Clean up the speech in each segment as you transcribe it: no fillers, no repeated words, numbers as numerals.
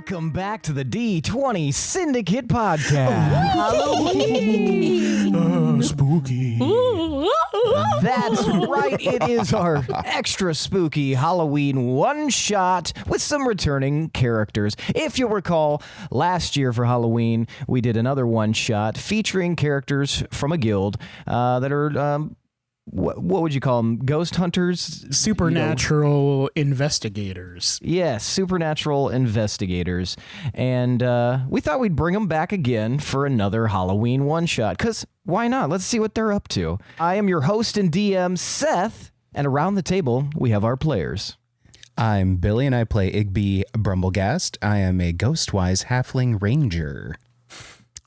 Welcome back to the D20 Syndicate podcast. Halloween! Spooky. That's right, it is our extra spooky Halloween one-shot with some returning characters. If you'll recall, last year for Halloween, we did another one-shot featuring characters from a guild that are... what would you call them? Ghost hunters? Supernatural investigators. Yes, supernatural investigators. And we thought we'd bring them back again for another Halloween one-shot, because why not? Let's see what they're up to. I am your host and DM, Seth, and around the table, we have our players. I'm Billy, and I play Igby Brumblegast. I am a Ghostwise Halfling Ranger.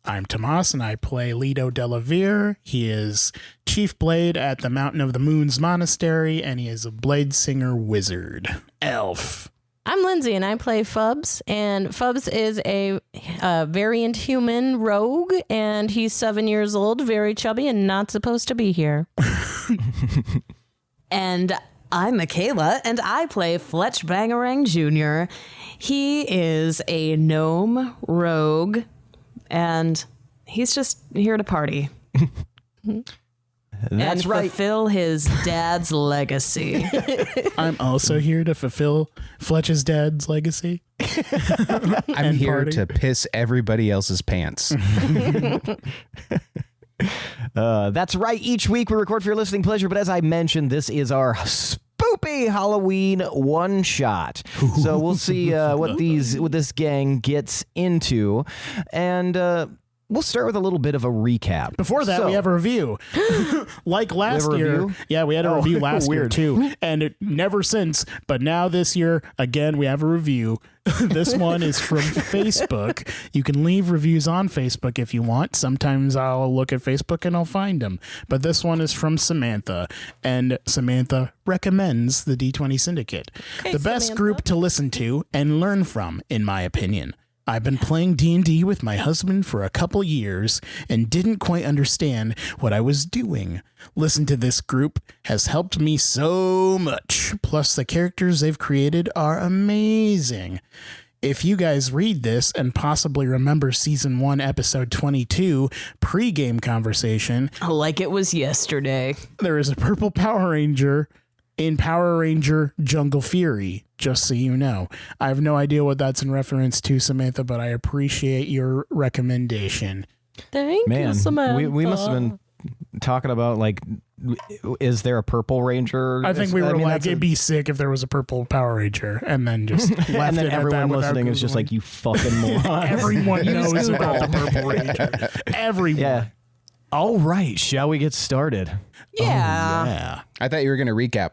I'm Tomas, and I play Lido Delavere. He is Chief Blade at the Mountain of the Moon's Monastery, and he is a Blade Singer Wizard. Elf. I'm Lindsey, and I play Fubs, and Fubs is a variant human rogue, and he's 7 years old, very chubby, and not supposed to be here. And I'm Michaela, and I play Fletch Bangarang Jr. He is a gnome rogue, and he's just here to party. That's right. Fulfill his dad's legacy. I'm also here to fulfill Fletch's dad's legacy. I'm here to piss everybody else's pants. That's right. Each week we record for your listening pleasure, but as I mentioned, this is our spoopy Halloween one shot. So we'll see what this gang gets into, and we'll start with a little bit of a recap. Before that, we have a review. Like last year. Review? Yeah, we had a review last year weird. too. And never since, but now this year, again, we have a review. This one is from Facebook. You can leave reviews on Facebook if you want. Sometimes I'll look at Facebook and I'll find them. But this one is from Samantha. And Samantha recommends the D20 Syndicate. Okay, The best Samantha. group to listen to and learn from, in my opinion. I've been playing D&D with my husband for a couple years and didn't quite understand what I was doing. Listen to this group has helped me so much. Plus, the characters they've created are amazing. If you guys read this and possibly remember Season 1, Episode 22, pre-game conversation, Like it was yesterday. there is a purple Power Ranger in Power Ranger Jungle Fury, just so you know. I have no idea what that's in reference to, Samantha, but I appreciate your recommendation. Thank you, Samantha. we must have been talking about, like, is there a purple ranger? I think we were like, that's it'd be sick if there was a purple Power Ranger, and then just left and then it at everyone that without listening is just Googling. like, you fucking moron. Everyone knows about the Purple Ranger. Everyone. Yeah. All right, shall we get started? Yeah. I thought you were going to recap.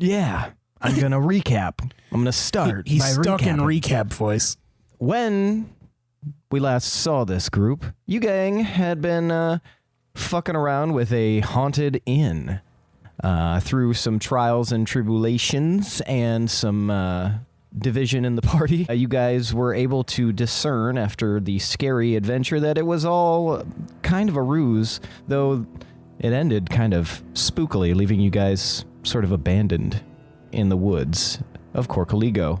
Yeah, I'm going to recap. I'm going to start He's by stuck in recapping. recap voice. When we last saw this group, you gang had been fucking around with a haunted inn through some trials and tribulations and some division in the party. You guys were able to discern after the scary adventure that it was all kind of a ruse, though it ended kind of spookily, leaving you guys sort of abandoned in the woods of Corcoligo.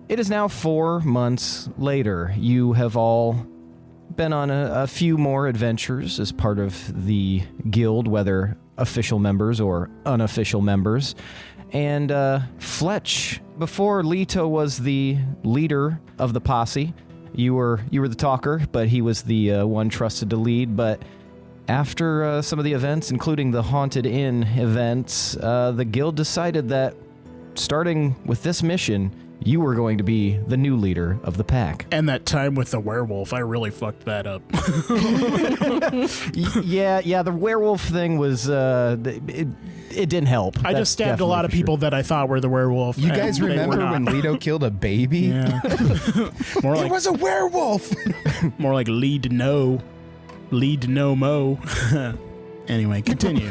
It is now 4 months later. You have all been on a few more adventures as part of the guild, whether official members or unofficial members. And Fletch, before Leto was the leader of the posse, you were the talker, but he was the one trusted to lead. But after some of the events, including the Haunted Inn events, the guild decided that starting with this mission, you were going to be the new leader of the pack. And that time with the werewolf, I really fucked that up. Yeah, the werewolf thing was, it didn't help. I just stabbed a lot of people that I thought were the werewolf. You and guys they were remember not. when Lido killed a baby? Yeah. More It like was a werewolf! more like lead to know mo. Anyway, continue.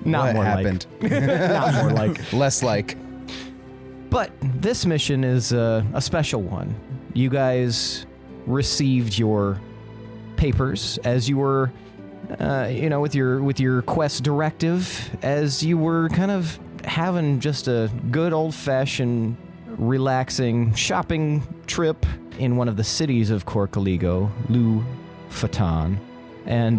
Not What more happened? like. Not more like. Less like. But this mission is a special one. You guys received your papers as you were, with your quest directive, as you were kind of having just a good old-fashioned relaxing shopping trip in one of the cities of Korkaligo, Lufatan. And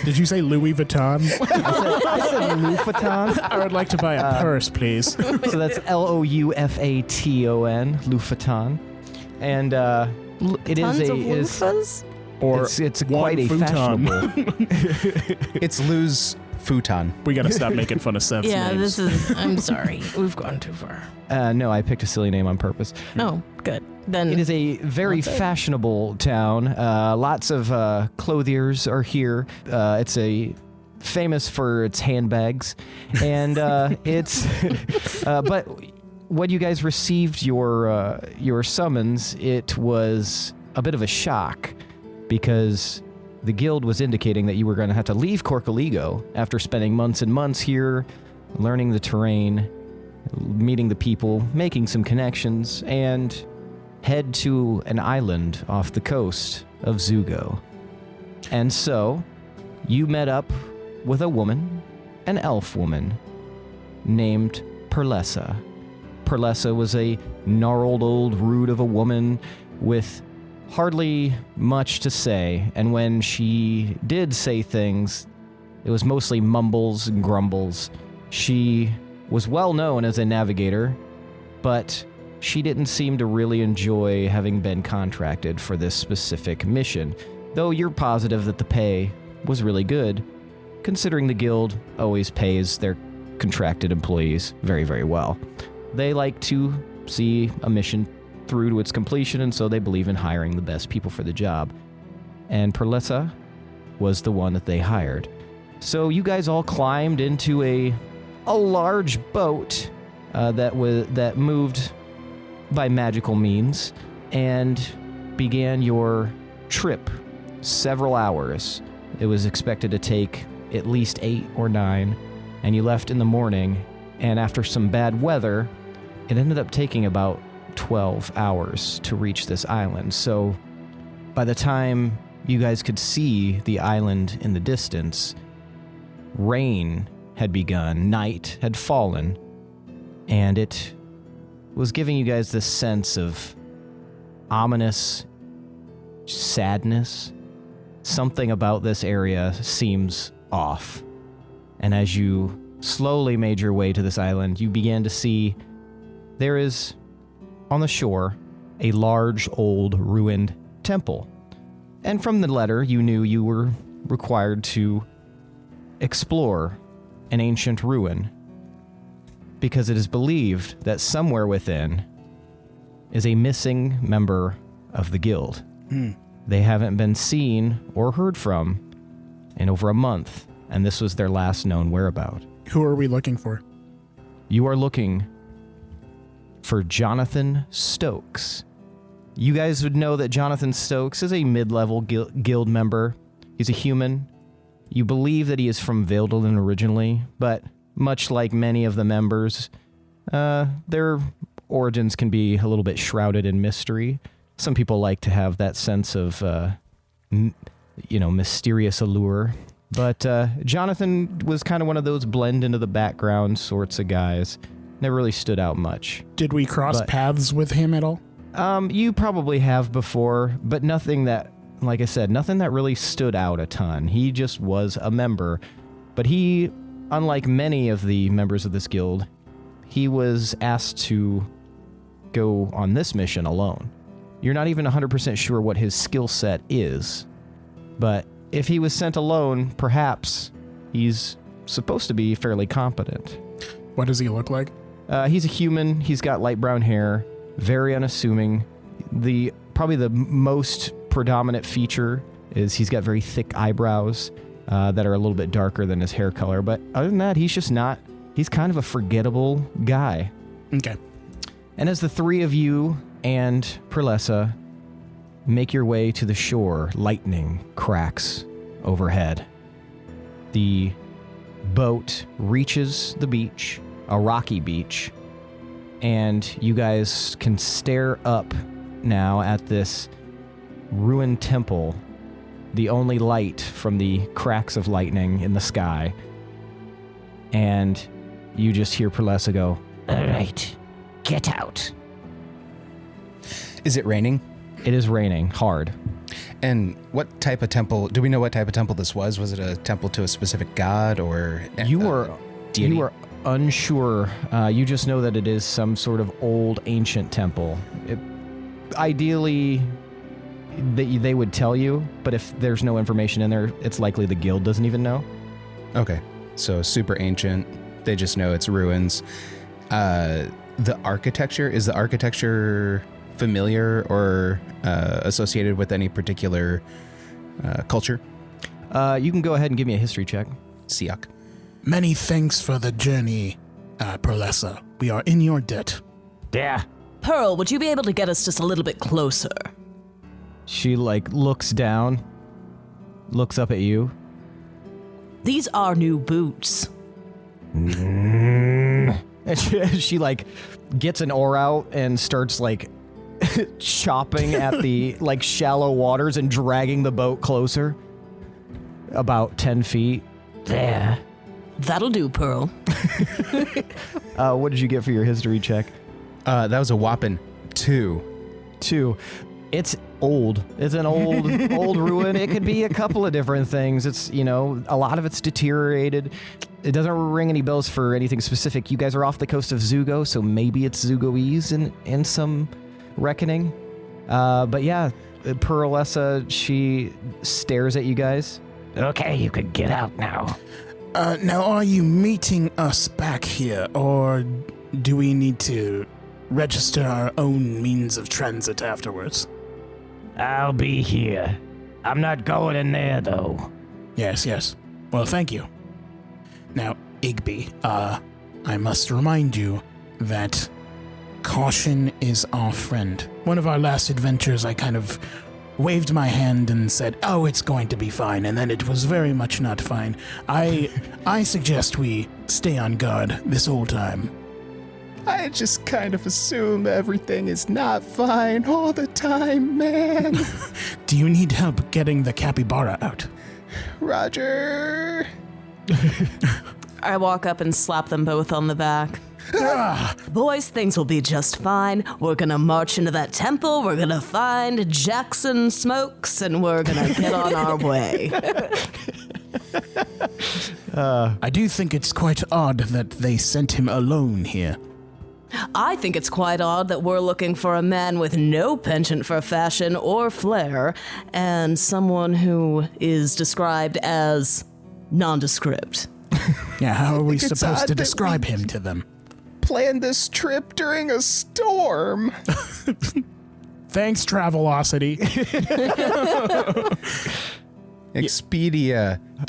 Did you say Louis Vuitton? I said Lufatan. I would like to buy a purse, please. So that's Loufatan, Lufatan. And it Tons is of a loofahs? Or it's one quite a futon. fashionable. It's Lou's futon. We got to stop making fun of Seth's Yeah, names. this is. I'm sorry. We've gone too far. No, I picked a silly name on purpose. Oh, good. Then It is a very That's it. fashionable town. Lots of clothiers are here. It's famous for its handbags, and it's. But when you guys received your summons, it was a bit of a shock because the guild was indicating that you were going to have to leave Korkaligo after spending months and months here, learning the terrain, meeting the people, making some connections, and head to an island off the coast of Zugo. And so, you met up with a woman, an elf woman, named Perlessa. Perlessa was a gnarled old root of a woman with hardly much to say, and when she did say things, it was mostly mumbles and grumbles. She was well known as a navigator, but she didn't seem to really enjoy having been contracted for this specific mission, though you're positive that the pay was really good, considering the guild always pays their contracted employees very, very well. They like to see a mission through to its completion, and so they believe in hiring the best people for the job. And Perlessa was the one that they hired. So you guys all climbed into a large boat that moved by magical means and began your trip. Several hours. It was expected to take at least 8 or 9, and you left in the morning, and after some bad weather, it ended up taking about 12 hours to reach this island. So by the time you guys could see the island in the distance, rain had begun, night had fallen, and it was giving you guys this sense of ominous sadness. Something about this area seems off. And as you slowly made your way to this island, you began to see there is, on the shore, a large old ruined temple. And from the letter, you knew you were required to explore an ancient ruin, because it is believed that somewhere within is a missing member of the guild. They haven't been seen or heard from in over a month, and this was their last known whereabout. Who are we looking for? You are looking for Jonathan Stokes. You guys would know that Jonathan Stokes is a mid-level guild member. He's a human. You believe that he is from Veldalin originally, but much like many of the members, their origins can be a little bit shrouded in mystery. Some people like to have that sense of, mysterious allure. But Jonathan was kind of one of those blend into the background sorts of guys. Never really stood out much. Did we cross paths with him at all? You probably have before, but nothing that, like I said, nothing that really stood out a ton. He just was a member. But he, unlike many of the members of this guild, he was asked to go on this mission alone. You're not even 100% sure what his skill set is, but if he was sent alone, perhaps he's supposed to be fairly competent. What does he look like? He's a human. He's got light brown hair, very unassuming. Probably the most predominant feature is he's got very thick eyebrows that are a little bit darker than his hair color. But other than that, he's kind of a forgettable guy. Okay. And as the three of you and Perlessa make your way to the shore, lightning cracks overhead. The boat reaches the beach, a rocky beach, and you guys can stare up now at this ruined temple, the only light from the cracks of lightning in the sky. And you just hear Perlessa go, "All right, get out. Is it raining? It is raining hard. And what type of temple? Do we know what type of temple this was? Was it a temple to a specific god or You were deity? You are unsure. You just know that it is some sort of old ancient temple. Ideally, they would tell you, but if there's no information in there, it's likely the guild doesn't even know. Okay, so super ancient. They just know it's ruins. The architecture, is the architecture familiar or associated with any particular culture? You can go ahead and give me a history check. Siak. Many thanks for the journey, Perlessa. We are in your debt. Yeah. Pearl, would you be able to get us just a little bit closer? She looks down, looks up at you. These are new boots. And she gets an oar out and starts chopping at the shallow waters and dragging the boat closer. About 10 feet. There. That'll do, Pearl. What did you get for your history check? That was a whopping 2. 2. It's old. It's an old ruin. It could be a couple of different things. It's, a lot of it's deteriorated. It doesn't ring any bells for anything specific. You guys are off the coast of Zugo, so maybe it's Zugoese in some reckoning. But yeah, Perlessa, she stares at you guys. Okay, you can get out now. Now, are you meeting us back here, or do we need to register our own means of transit afterwards? I'll be here. I'm not going in there, though. Yes. Well, thank you. Now, Igby, I must remind you that caution is our friend. One of our last adventures, I kind of waved my hand and said, "Oh, it's going to be fine," and then it was very much not fine. I suggest we stay on guard this whole time. I just kind of assume everything is not fine all the time, man. Do you need help getting the capybara out? Roger. I walk up and slap them both on the back. Ah, Boys, things will be just fine. We're gonna march into that temple, we're gonna find Jackson Smokes, and we're gonna get on our way. I do think it's quite odd that they sent him alone here. I think it's quite odd that we're looking for a man with no penchant for fashion or flair, and someone who is described as nondescript. Yeah, how are we It's supposed odd to that describe we- him to them? Planned this trip during a storm. Thanks, Travelocity.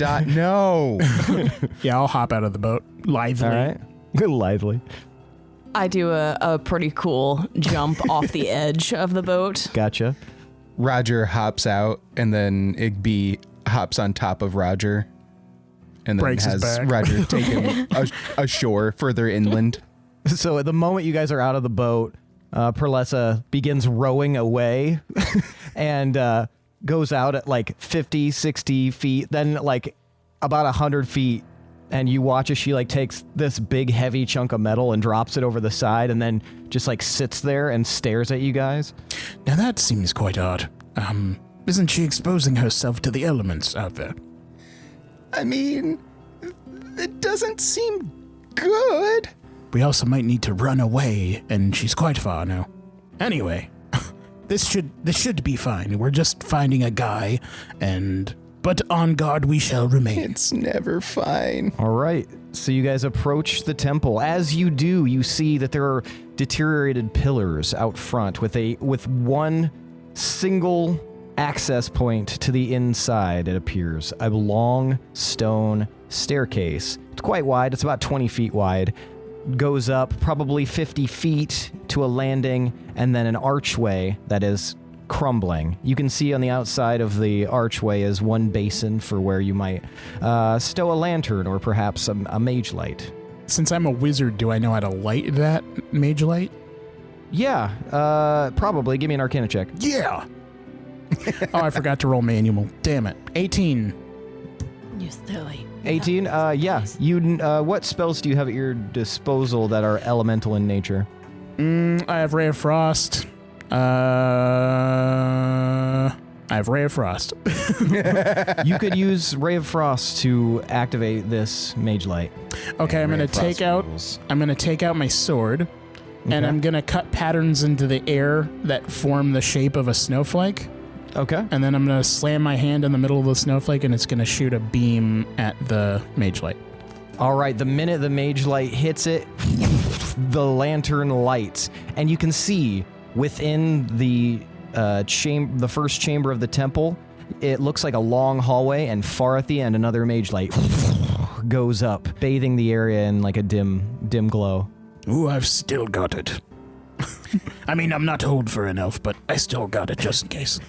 Expedia.no. Yeah, I'll hop out of the boat. Lively. All right. Lively. I do a pretty cool jump off the edge of the boat. Gotcha. Roger hops out, and then Igby hops on top of Roger, and then Breaks his has back. Roger take him ashore further inland. So at the moment you guys are out of the boat, Perlessa begins rowing away and goes out at 50, 60 feet, then about 100 feet. And you watch as she takes this big heavy chunk of metal and drops it over the side and then just sits there and stares at you guys. Now that seems quite odd. Isn't she exposing herself to the elements out there? I mean, it doesn't seem good. We also might need to run away, and she's quite far now. Anyway, this should be fine. We're just finding a guy, but on guard we shall remain. It's never fine. All right. So you guys approach the temple. As you do, you see that there are deteriorated pillars out front with one single access point to the inside, it appears. A long stone staircase. It's quite wide. It's about 20 feet wide. Goes up probably 50 feet to a landing, and then an archway that is crumbling. You can see on the outside of the archway is one basin for where you might stow a lantern or perhaps a mage light. Since I'm a wizard, do I know how to light that mage light? Yeah, probably. Give me an Arcana check. Yeah! Oh, I forgot to roll manual. Damn it. 18. You silly. 18? Yeah. You. What spells do you have at your disposal that are elemental in nature? I have Ray of Frost. I have Ray of Frost. You could use Ray of Frost to activate this Mage Light. Okay, I'm gonna take out my sword, and I'm gonna cut patterns into the air that form the shape of a snowflake. Okay. And then I'm gonna slam my hand in the middle of the snowflake, and it's gonna shoot a beam at the Mage Light. All right, the minute the Mage Light hits it, the lantern lights, and you can see within the the first chamber of the temple, it looks like a long hallway, and far at the end, another Mage Light goes up, bathing the area in like a dim glow. Ooh, I've still got it. I mean, I'm not old for an elf, but I still got it just in case.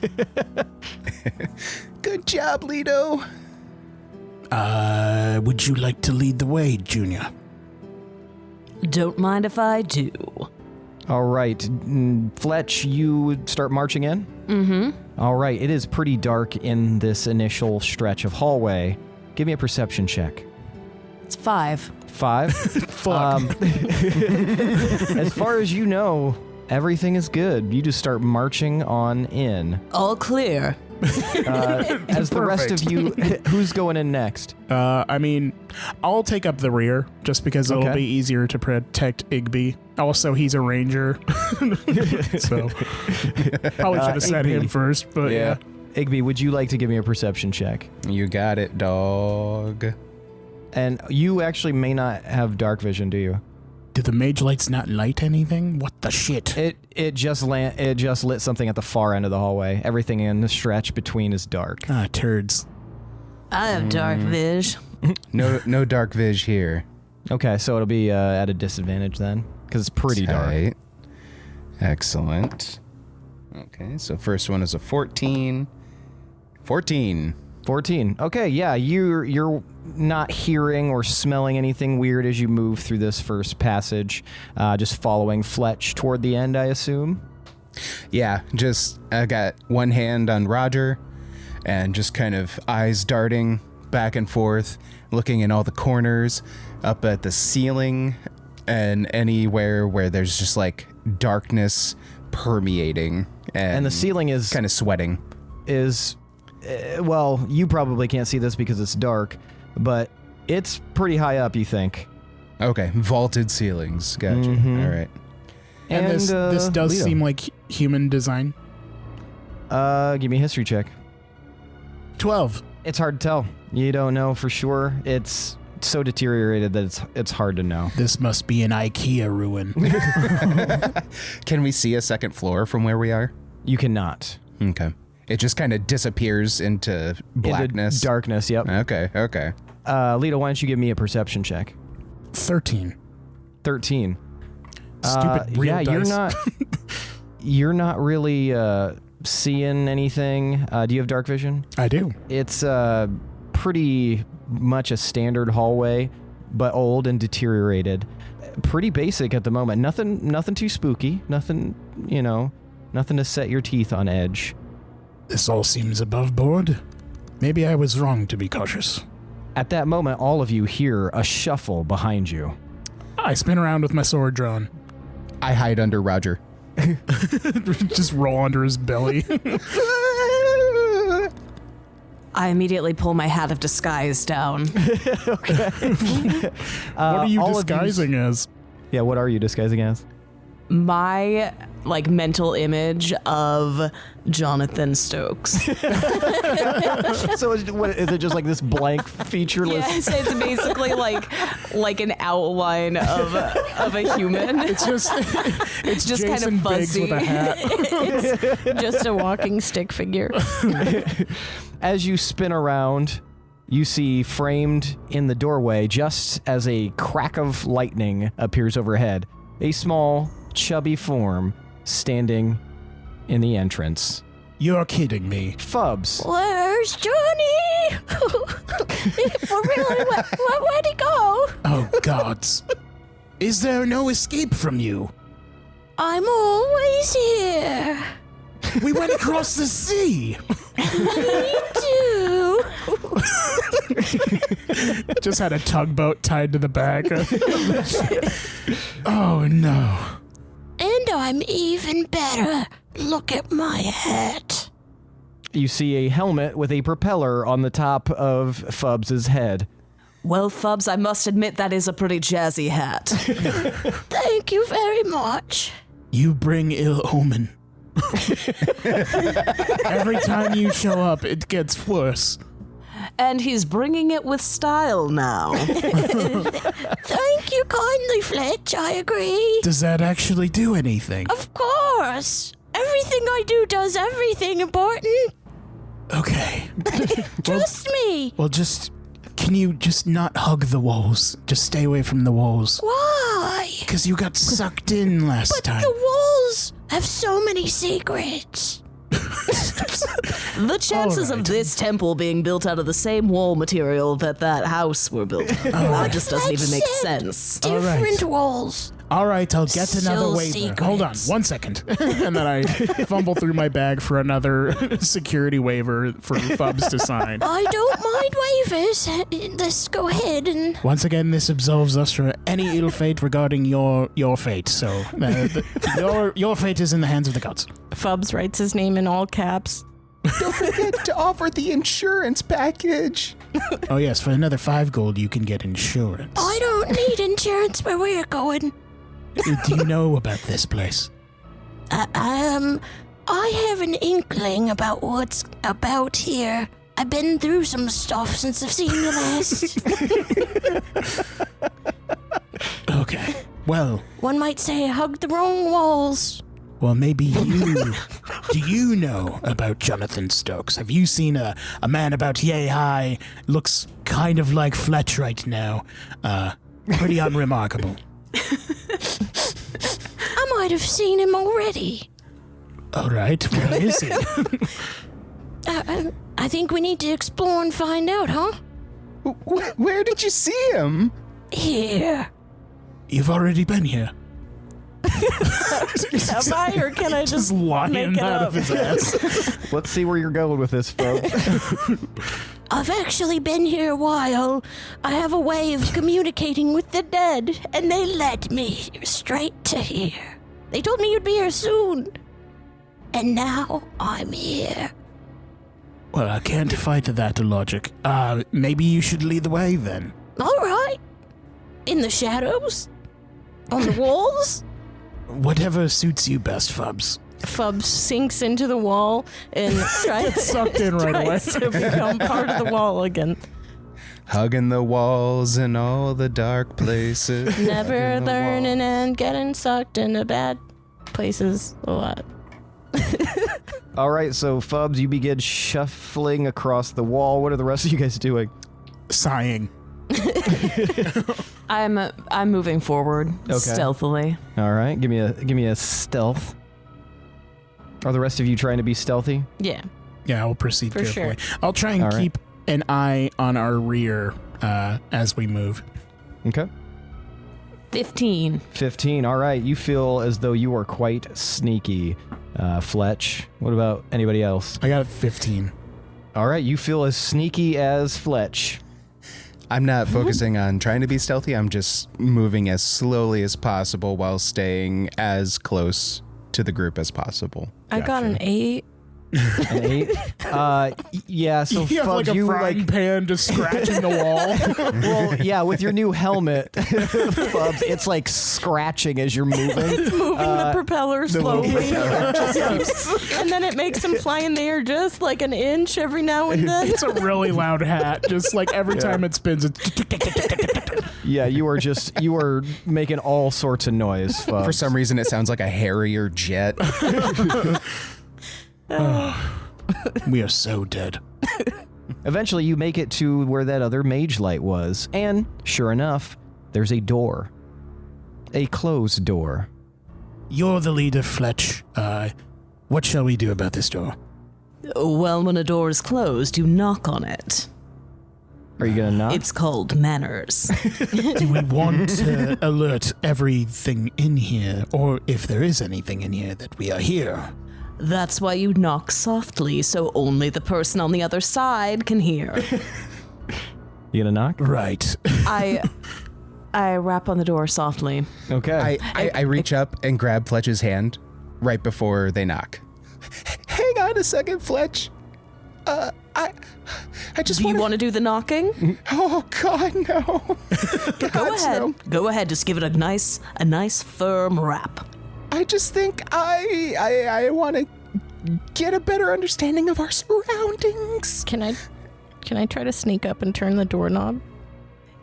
Good job, Lido. Would you like to lead the way, Junior? Don't mind if I do. All right, Fletch, you start marching in? Mm-hmm. All right, it is pretty dark in this initial stretch of hallway. Give me a perception check. It's 5. 5? Fuck. As far as you know, everything is good. You just start marching on in. All clear. As the rest of you, who's going in next? I mean, I'll take up the rear just because it'll Okay. be easier to protect Igby. Also, he's a ranger, so probably should have said Igby. him first. But yeah. Igby, would you like to give me a perception check? You got it, dog. And you actually may not have dark vision, do you? Do the mage lights not light anything? What the shit? It just lit something at the far end of the hallway. Everything in the stretch between is dark. Ah, turds. I have dark vis. No dark vis here. Okay, so it'll be at a disadvantage then, because it's pretty dark. Tight. Excellent. Okay, so first one is a 14. 14. 14. Okay, yeah, you're not hearing or smelling anything weird as you move through this first passage. Just following Fletch toward the end, I assume. Yeah, just I got one hand on Roger and just kind of eyes darting back and forth, looking in all the corners, up at the ceiling, and anywhere where there's just like darkness permeating. And the ceiling is kind of sweating. Well, you probably can't see this because it's dark, but it's pretty high up, you think. Okay, vaulted ceilings. Gotcha. Mhm. All right. And this does Lito. seem like human design. Give me a history check. 12. It's hard to tell. You don't know for sure. It's so deteriorated that it's hard to know. This must be an IKEA ruin. Can we see a second floor from where we are? You cannot. Okay. It just kind of disappears into blackness. Into darkness, yep. Okay. Lito, why don't you give me a perception check? 13. 13. Stupid real yeah, dice. you're not really seeing anything. Do you have dark vision? I do. It's pretty much a standard hallway, but old and deteriorated. Pretty basic at the moment. Nothing too spooky. Nothing to set your teeth on edge. This all seems above board. Maybe I was wrong to be cautious. At that moment, all of you hear a shuffle behind you. I spin around with my sword drawn. I hide under Roger. Just roll under his belly. I immediately pull my hat of disguise down. What are you all of disguising as? Yeah, what are you disguising as? My mental image of Jonathan Stokes. So is it just like this blank, featureless? Yes, it's basically like an outline of a human. It's just just kind of Jason Biggs fuzzy. with a hat. It's just a walking stick figure. As you spin around, you see framed in the doorway, just as a crack of lightning appears overhead, a small, chubby form standing in the entrance. You're kidding me. Fubs. Where's Johnny? For really, where'd he go? Oh, gods. Is there no escape from you? I'm always here. We went across the sea. Me too. Just had a tugboat tied to the back. Oh, no. I'm even better. Look at my hat. You see a helmet with a propeller on the top of Fubs' head. Well, Fubs, I must admit that is a pretty jazzy hat. Thank you very much. You bring ill omen. Every time you show up, it gets worse. And he's bringing it with style now. Thank you kindly, Fletch. I agree. Does that actually do anything? Of course. Everything I do does everything important. Okay. Trust me. Well, can you just not hug the walls? Just stay away from the walls. Why? Because you got sucked in last time. The walls have so many secrets. The chances All right. of this temple being built out of the same wall material that house were built on, that just doesn't even make sense. Different walls. All right, I'll get another Still waiver. secrets. Hold on 1 second. And then I fumble through my bag for another security waiver for Fubs to sign. I don't mind waivers. Let's go ahead and... Once again, this absolves us from any ill fate regarding your fate. So your fate is in the hands of the gods. Fubs writes his name in all caps. Don't forget to offer the insurance package. Oh yes, for another 5 gold, you can get insurance. I don't need insurance where we're going. Do you know about this place? I have an inkling about what's about here. I've been through some stuff since I've seen you last. Okay. Well, One might say I hugged the wrong walls. maybe you... Do you know about Jonathan Stokes? Have you seen a man about yay high? Looks kind of like Fletch right now. Pretty unremarkable. I might have seen him already. All right, where is he? I think we need to explore and find out, huh? Where did you see him? Here. You've already been here. Am I, or can I just lying make it out up? of his ass. Let's see where you're going with this, folks. I've actually been here a while. I have a way of communicating with the dead, and they led me straight to here. They told me you'd be here soon. And now I'm here. Well, I can't fight that logic. Maybe you should lead the way then. All right. In the shadows? On the walls? Whatever suits you best, Fubs. Fubs sinks into the wall and tries Sucked in right away. tries to become part of the wall again. Hugging the walls in all the dark places. Never learning and getting sucked into bad places a lot. All right, so Fubs, you begin shuffling across the wall. What are the rest of you guys doing? Sighing. I'm moving forward stealthily. All right, give me a stealth. Are the rest of you trying to be stealthy? Yeah. Yeah, I'll proceed For carefully. sure. I'll try and All right. keep an eye on our rear as we move. Okay. 15. 15. All right, you feel as though you are quite sneaky, Fletch. What about anybody else? I got a 15. All right, you feel as sneaky as Fletch. I'm not focusing on trying to be stealthy. I'm just moving as slowly as possible while staying as close to the group as possible. I got an 8. An 8? Yeah, so You have Fubs, like a you frying pan just scratching the wall. well, yeah, with your new helmet, Fubs, it's like scratching as you're moving. Moving the propeller slowly. And then it makes him fly in the air just like an inch every now and then. It's a really loud hat. Just like every time it spins, it's... Yeah, you are making all sorts of noise, Fubs. For some reason, it sounds like a Harrier jet. We are so dead. Eventually, you make it to where that other mage light was, and sure enough, there's a door. A closed door. You're the leader, Fletch. What shall we do about this door? Well, when a door is closed, you knock on it. Are you gonna knock? It's called manners. Do we want to alert everything in here, or if there is anything in here, that we are here? That's why you knock softly, so only the person on the other side can hear. You gonna knock? Right. I I rap on the door softly. Okay. I reach up and grab Fletch's hand right before they knock. Hang on a second, Fletch. I just Do you want to do the knocking? Oh God, no. Go ahead. No. Go ahead. Just give it a nice firm rap. I just think I want to get a better understanding of our surroundings. Can I try to sneak up and turn the doorknob?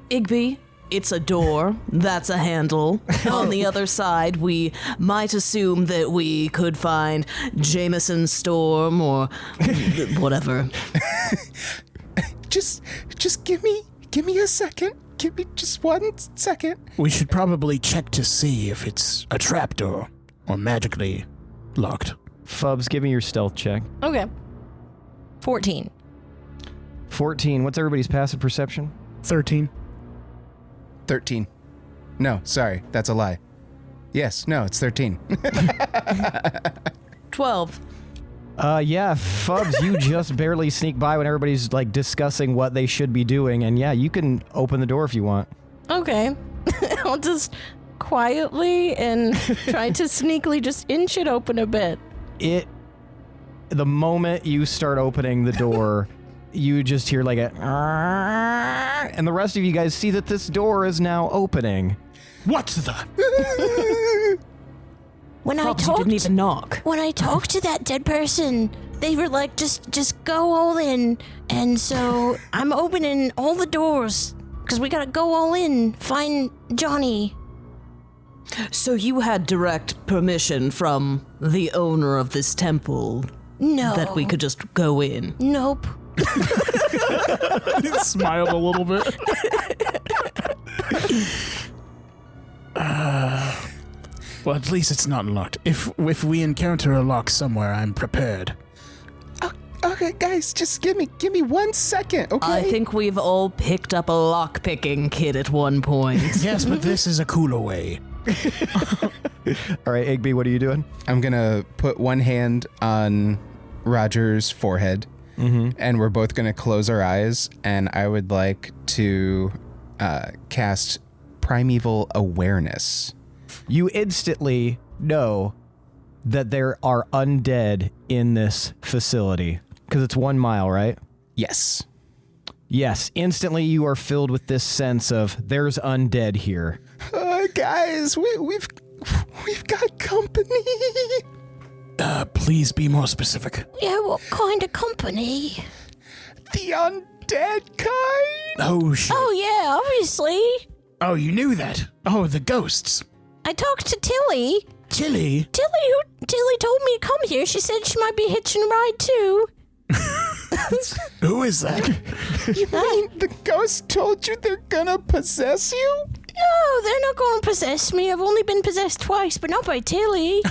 Igby, it's a door. That's a handle. On the other side, we might assume that we could find Jameson Storm or whatever. Just give me a second. Give me just 1 second. We should probably check to see if it's a trapdoor or magically locked. Fubs, give me your stealth check. Okay. 14. 14. What's everybody's passive perception? 13. 13. No, sorry, that's a lie. Yes, no, it's 13. 12. Yeah, Fubs, you just barely sneak by when everybody's like discussing what they should be doing, and yeah, you can open the door if you want. Okay. I'll just quietly and try to sneakily just inch it open a bit. The moment you start opening the door, you just hear like a, and the rest of you guys see that this door is now opening. What the? When Fubs, you didn't even knock. When I talked to that dead person, they were like, just go all in. And so I'm opening all the doors because we gotta go all in, find Johnny. So you had direct permission from the owner of this temple No. that we could just go in? Nope. He smiled a little bit. Well, at least it's not locked. If we encounter a lock somewhere, I'm prepared. Okay, guys, just give me 1 second, okay? I think we've all picked up a lock-picking kit at one point. Yes, but this is a cooler way. All right, Igby, what are you doing? I'm gonna put one hand on Roger's forehead, and we're both gonna close our eyes, and I would like to cast Primeval Awareness. You instantly know that there are undead in this facility because it's 1 mile, right? Yes. Yes, instantly you are filled with this sense of there's undead here. Guys, we've got company. Please be more specific. Yeah, what kind of company? The undead kind. Oh, shit. Oh, yeah, obviously. Oh, you knew that. Oh, the ghosts. I talked to Tilly. Tilly? Tilly told me to come here. She said she might be hitching a ride, too. Who is that? You mean the ghost told you they're gonna possess you? No, they're not going to possess me. I've only been possessed twice, but not by Tilly.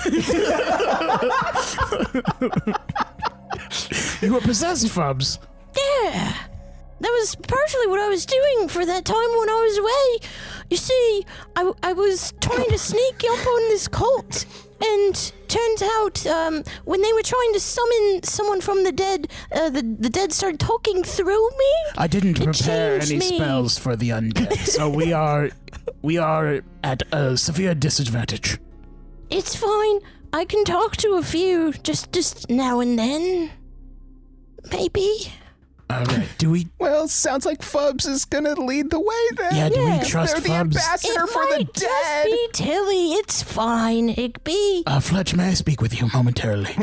You were possessed, Fubs. Yeah. That was partially what I was doing for that time when I was away. You see, I was trying to sneak up on this cult, and turns out when they were trying to summon someone from the dead, the dead started talking through me. I didn't It prepare changed any me. spells for the undead, so we are at a severe disadvantage. It's fine. I can talk to a few, just now and then. Maybe. All right, do we? Well, sounds like Fubs is gonna lead the way then. Yeah, do we Yeah. trust They're the Fubs? ambassador for the might just dead. be Tilly. It's fine, Igby. Fletch, may I speak with you momentarily?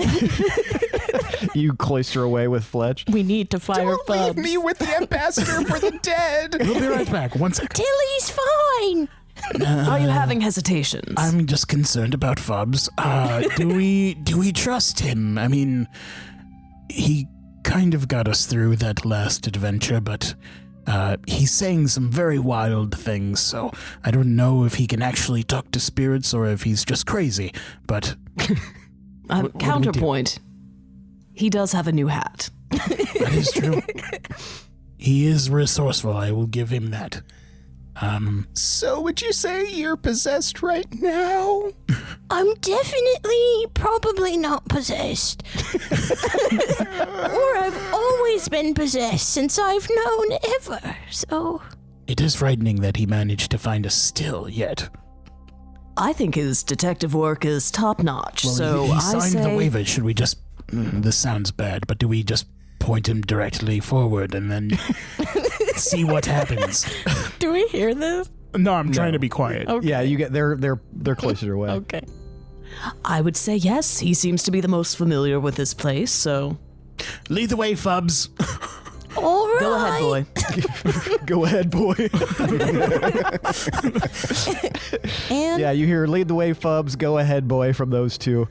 You cloister away with Fletch. We need to fire Don't leave me with the ambassador for the dead. We'll be right back. 1 second. Tilly's fine. Are you having hesitations? I'm just concerned about Fubs. Do we trust him? I mean, he kind of got us through that last adventure, but he's saying some very wild things, so I don't know if he can actually talk to spirits or if he's just crazy, but... what do we do? Counterpoint. He does have a new hat. That is true. He is resourceful, I will give him that. So would you say you're possessed right now? I'm definitely probably not possessed. Or I've always been possessed since I've known ever, so... It is frightening that he managed to find us still yet. I think his detective work is top-notch, Well, so he I signed say... the waiver. Should we just... this sounds bad, but do we just point him directly forward and then see what happens? Do we hear this? No, I'm trying to be quiet. Okay. Yeah, you get they're closer away. Okay. I would say yes, he seems to be the most familiar with this place, so... Lead the way, Fubs. All right. Go ahead, boy. Go ahead, boy. And Yeah, you hear lead the way, Fubs. Go ahead, boy, from those two.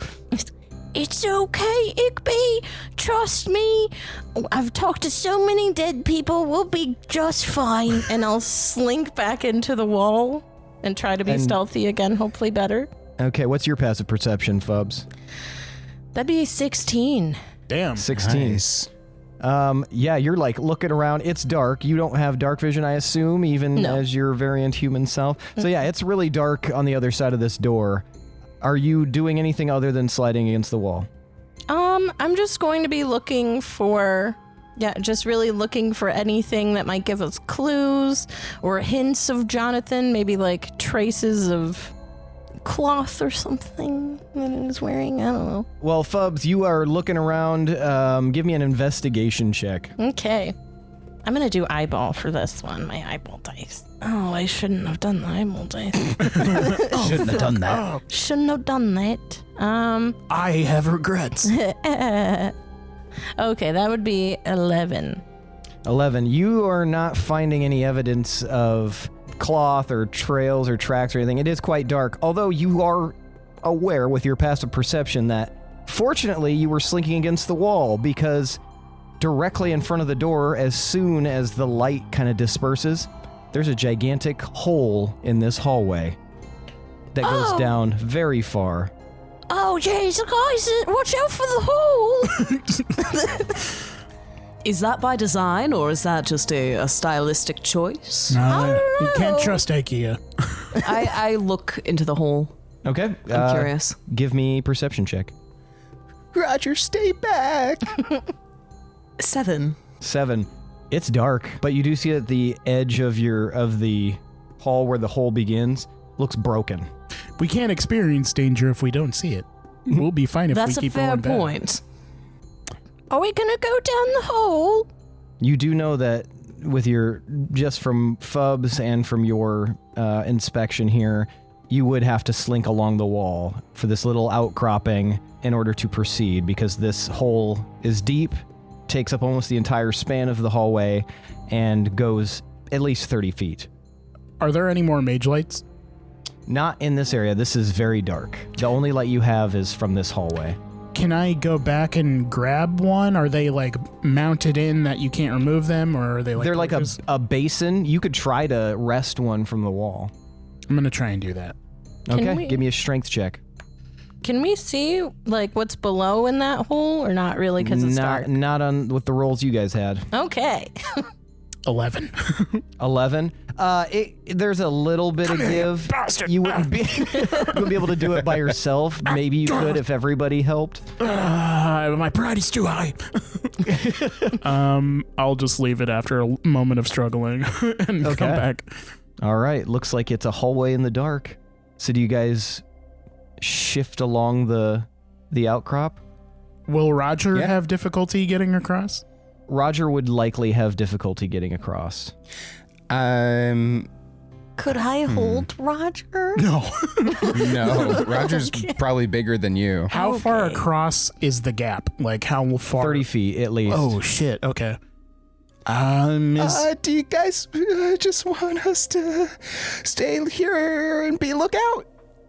It's okay, Igby. Trust me. I've talked to so many dead people. We'll be just fine. and I'll slink back into the wall and try to be And- stealthy again, hopefully better. Okay, what's your passive perception, Fubs? That'd be 16. Damn. 16. Nice. Yeah, you're like looking around. It's dark. You don't have dark vision, I assume, even No. as your variant human self. So yeah, it's really dark on the other side of this door. Are you doing anything other than sliding against the wall? I'm just going to be looking for, just really looking for anything that might give us clues or hints of Jonathan, maybe like traces of cloth or something that he was wearing. I don't know. Well, Fubs, you are looking around. Give me an investigation check. Okay. I'm going to do eyeball for this one, my eyeball dice. Oh, I shouldn't have done the eyeball dice. Shouldn't have done that. Shouldn't have done that. I have regrets. Okay, that would be 11. 11. You are not finding any evidence of cloth or trails or tracks or anything. It is quite dark, although you are aware with your passive perception that fortunately you were slinking against the wall, because directly in front of the door, as soon as the light kind of disperses, there's a gigantic hole in this hallway that goes down very far. Oh, jeez, guys, watch out for the hole. Is that by design, or is that just a stylistic choice? No, you can't trust IKEA. I look into the hole. Okay. I'm curious. Give me perception check. Roger, stay back. 7. 7. It's dark, but you do see that the edge of the hall where the hole begins looks broken. We can't experience danger if we don't see it. We'll be fine if That's we a keep fair rolling back. point. Are we gonna go down the hole? You do know that with your, just from Fubs and from your inspection here, you would have to slink along the wall for this little outcropping in order to proceed, because this hole is deep, takes up almost the entire span of the hallway, and goes at least 30 feet. Are there any more mage lights? Not in this area. This is very dark. The only light you have is from this hallway. Can I go back and grab one? Are they like mounted in that you can't remove them, or are they like They're like pushes? a basin. You could try to wrest one from the wall. I'm gonna try and do that. Okay, we- give me a strength check. Can we see like what's below in that hole, or not really because it's dark? Not on with the rolls you guys had. Okay. 11. 11. There's a little bit of give. bastard. You wouldn't be able to do it by yourself. Maybe you could if everybody helped. My pride is too high. I'll just leave it after a moment of struggling and Okay. come back. All right. Looks like it's a hallway in the dark. So do you guys shift along the outcrop? Will Roger Yeah. have difficulty getting across? Roger would likely have difficulty getting across. Could I hold Roger? No. No, Roger's probably bigger than you. How far Okay. across is the gap? Like how far? 30 feet at least. Oh shit. Okay. Do you guys just want us to stay here and be lookout?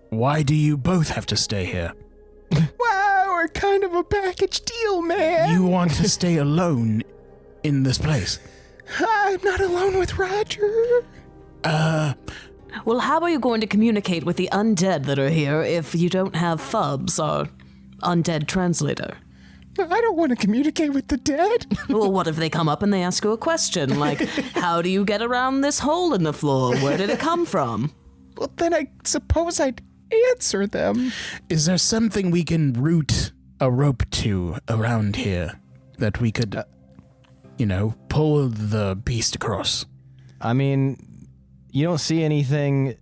Why do you both have to stay here? Wow, we're kind of a package deal, man. You want to stay alone in this place? I'm not alone with Roger. Well, how are you going to communicate with the undead that are here if you don't have Fubs, our undead translator? I don't want to communicate with the dead. Well, what if they come up and they ask you a question like, how do you get around this hole in the floor? Where did it come from? Well, then I suppose I'd answer them. Is there something we can route a rope to around here that we could, pull the beast across? I mean, You don't see anything.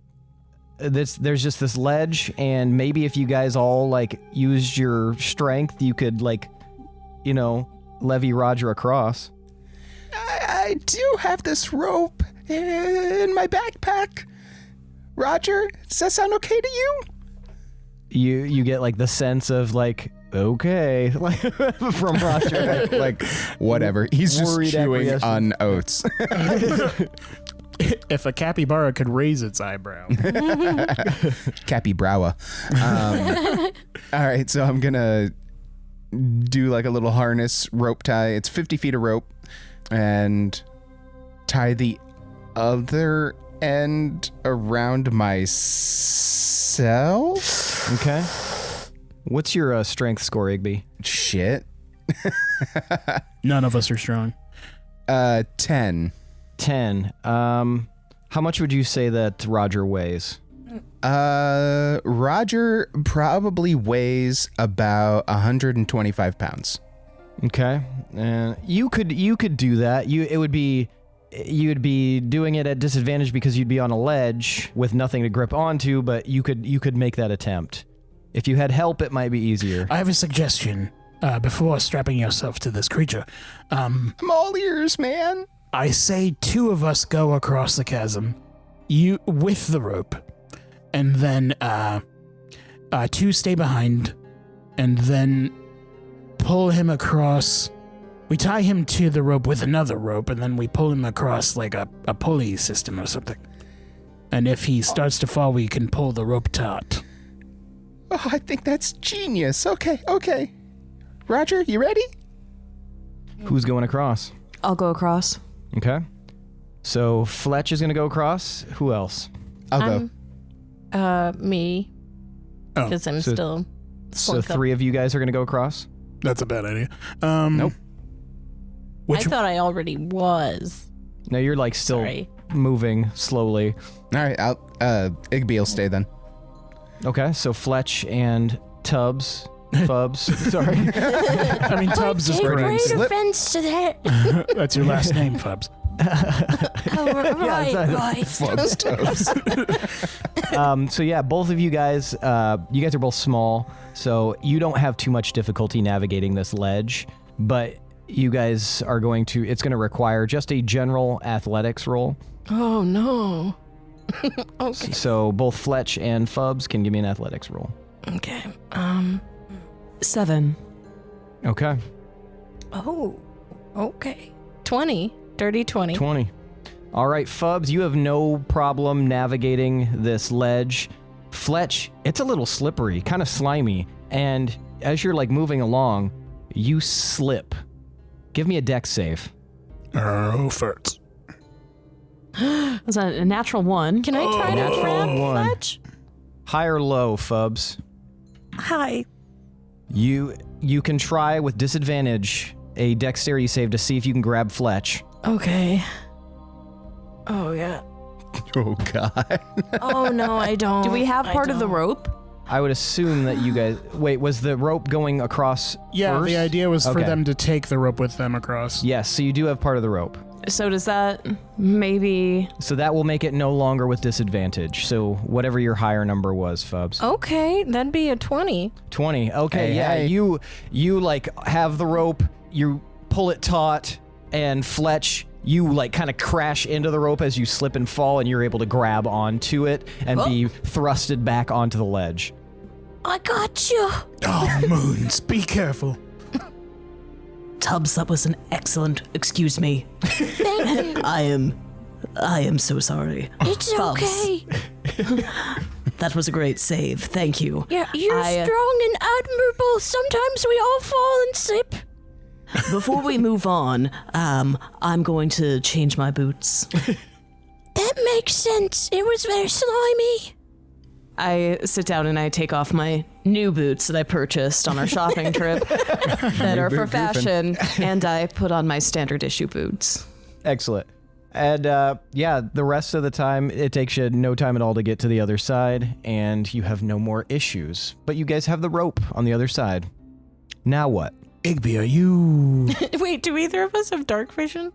There's just this ledge, and maybe if you guys all like used your strength, you could like, levy Roger across. I do have this rope in my backpack. Roger, does that sound okay to you? You get like the sense of like, okay, like from Roger. Like, whatever. He's just Worried chewing acquiescence. on oats. If a capybara could raise its eyebrow. Capybara. All right, so I'm gonna do like a little harness rope tie. It's 50 feet of rope, and tie the other end around myself. Okay. What's your strength score, Igby? Shit. None of us are strong. 10. 10. How much would you say that Roger weighs? Roger probably weighs about 125 pounds. Okay. You could do that. You'd be doing it at disadvantage because you'd be on a ledge with nothing to grip onto, but you could make that attempt. If you had help, it might be easier. I have a suggestion before strapping yourself to this creature. I'm all ears, man. I say 2 of us go across the chasm, you with the rope, and then 2 stay behind, and then pull him across. We tie him to the rope with another rope, and then we pull him across like a pulley system or something. And if he starts to fall, we can pull the rope taut. Oh, I think that's genius. Okay. Roger, you ready? Who's going across? I'll go across. Okay. So Fletch is going to go across. Who else? I'll go. Me. Oh, Because I'm so- still. So Slunk up. 3 of you guys are going to go across? That's a bad idea. Nope. Which I thought I already was. No, you're like still Sorry. moving slowly. All right, Igby will stay then. Okay, so Fletch and Fubs. Sorry. I mean, Tubbs is Take correct. great Slip. offense to that. That's your last name, Fubs. Right. Flubs toes. So yeah, both of you guys are both small, so you don't have too much difficulty navigating this ledge, but you guys are it's going to require just a general athletics roll. Oh no. Okay. So both Fletch and Fubs can give me an athletics roll. Okay. 7. Okay. Oh. Okay. 20. Dirty 20. 20. All right, Fubs, you have no problem navigating this ledge. Fletch, it's a little slippery, kind of slimy, and as you're like moving along, you slip. Give me a dex save. Oh, farts. Was that a natural 1? Can I try to Natural grab 1. Fletch? High or low, Fubs? Hi. You can try with disadvantage a dexterity save to see if you can grab Fletch. Okay. Oh yeah. Oh, God. Oh no, I don't. Do we have I part of the don't. rope? I would assume that you guys... Wait, was the rope going across Yeah, first? the idea was for Okay. them to take the rope with them across. Yes, so you do have part of the rope. So does that maybe... So that will make it no longer with disadvantage. So whatever your higher number was, Fubs. Okay, that'd be a 20. 20. Okay, Hey, yeah. hey. You like have the rope, you pull it taut, and Fletch, you like kind of crash into the rope as you slip and fall, and you're able to grab onto it and be thrusted back onto the ledge. I got you. Oh, Moons, be careful. Tubbs, that was an excellent... Excuse me. Thank you. I am so sorry. It's Fubs. okay. That was a great save. Thank you. Yeah, you're I- strong and admirable. Sometimes we all fall and slip. Before we move on, I'm going to change my boots. That makes sense. It was very slimy. I sit down and I take off my new boots that I purchased on our shopping trip that are for fashion, and I put on my standard issue boots. Excellent. And yeah, the rest of the time, it takes you no time at all to get to the other side, and you have no more issues. But you guys have the rope on the other side. Now what? Igby, are you... Wait, do either of us have dark vision?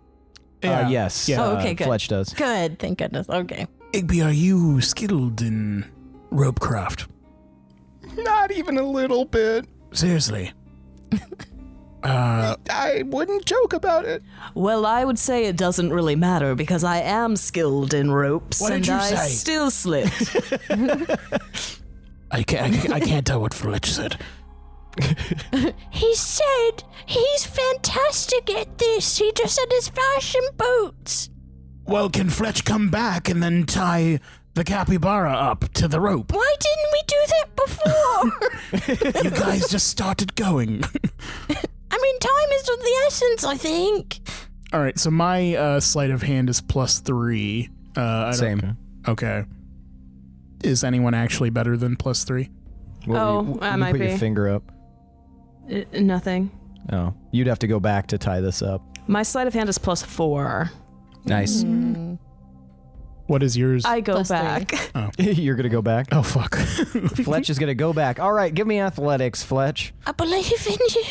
Yes. Yeah. Oh, okay, good. Fletch does. Good, thank goodness. Okay. Igby, are you skilled in rope craft? Not even a little bit. Seriously? I wouldn't joke about it. Well, I would say it doesn't really matter because I am skilled in ropes What and did you I say? still slipped. I can't tell what Fletch said. He said he's fantastic at this. He just had his fashion boots. Well, can Fletch come back and then tie the capybara up to the rope? Why didn't we do that before? You guys just started going. I mean, time is of the essence, I think. All right, so my sleight of hand is +3. Same. Okay. Is anyone actually better than +3? I might put be. your finger up. Nothing. Oh, you'd have to go back to tie this up. My sleight of hand is +4. Nice. What is yours? I go +3. back. You're gonna go back. Oh, fuck. Fletch is gonna go back. All right, give me athletics, Fletch. I believe in you.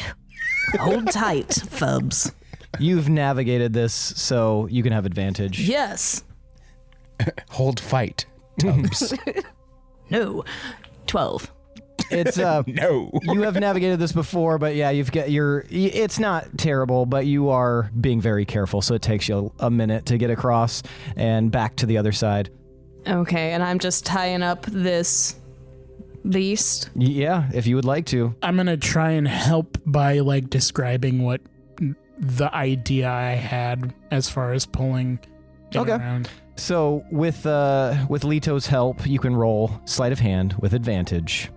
Hold tight, Fubs. You've navigated this, so you can have advantage. Yes. Hold fight, Tubbs. No. 12. It's No. you have navigated this before, but yeah, you've got it's not terrible, but you are being very careful, so it takes you a minute to get across and back to the other side. Okay, and I'm just tying up this beast. Yeah, if you would like to. I'm going to try and help by, like, describing what the idea I had as far as pulling it Okay. around. So with Lito's help, you can roll sleight of hand with advantage.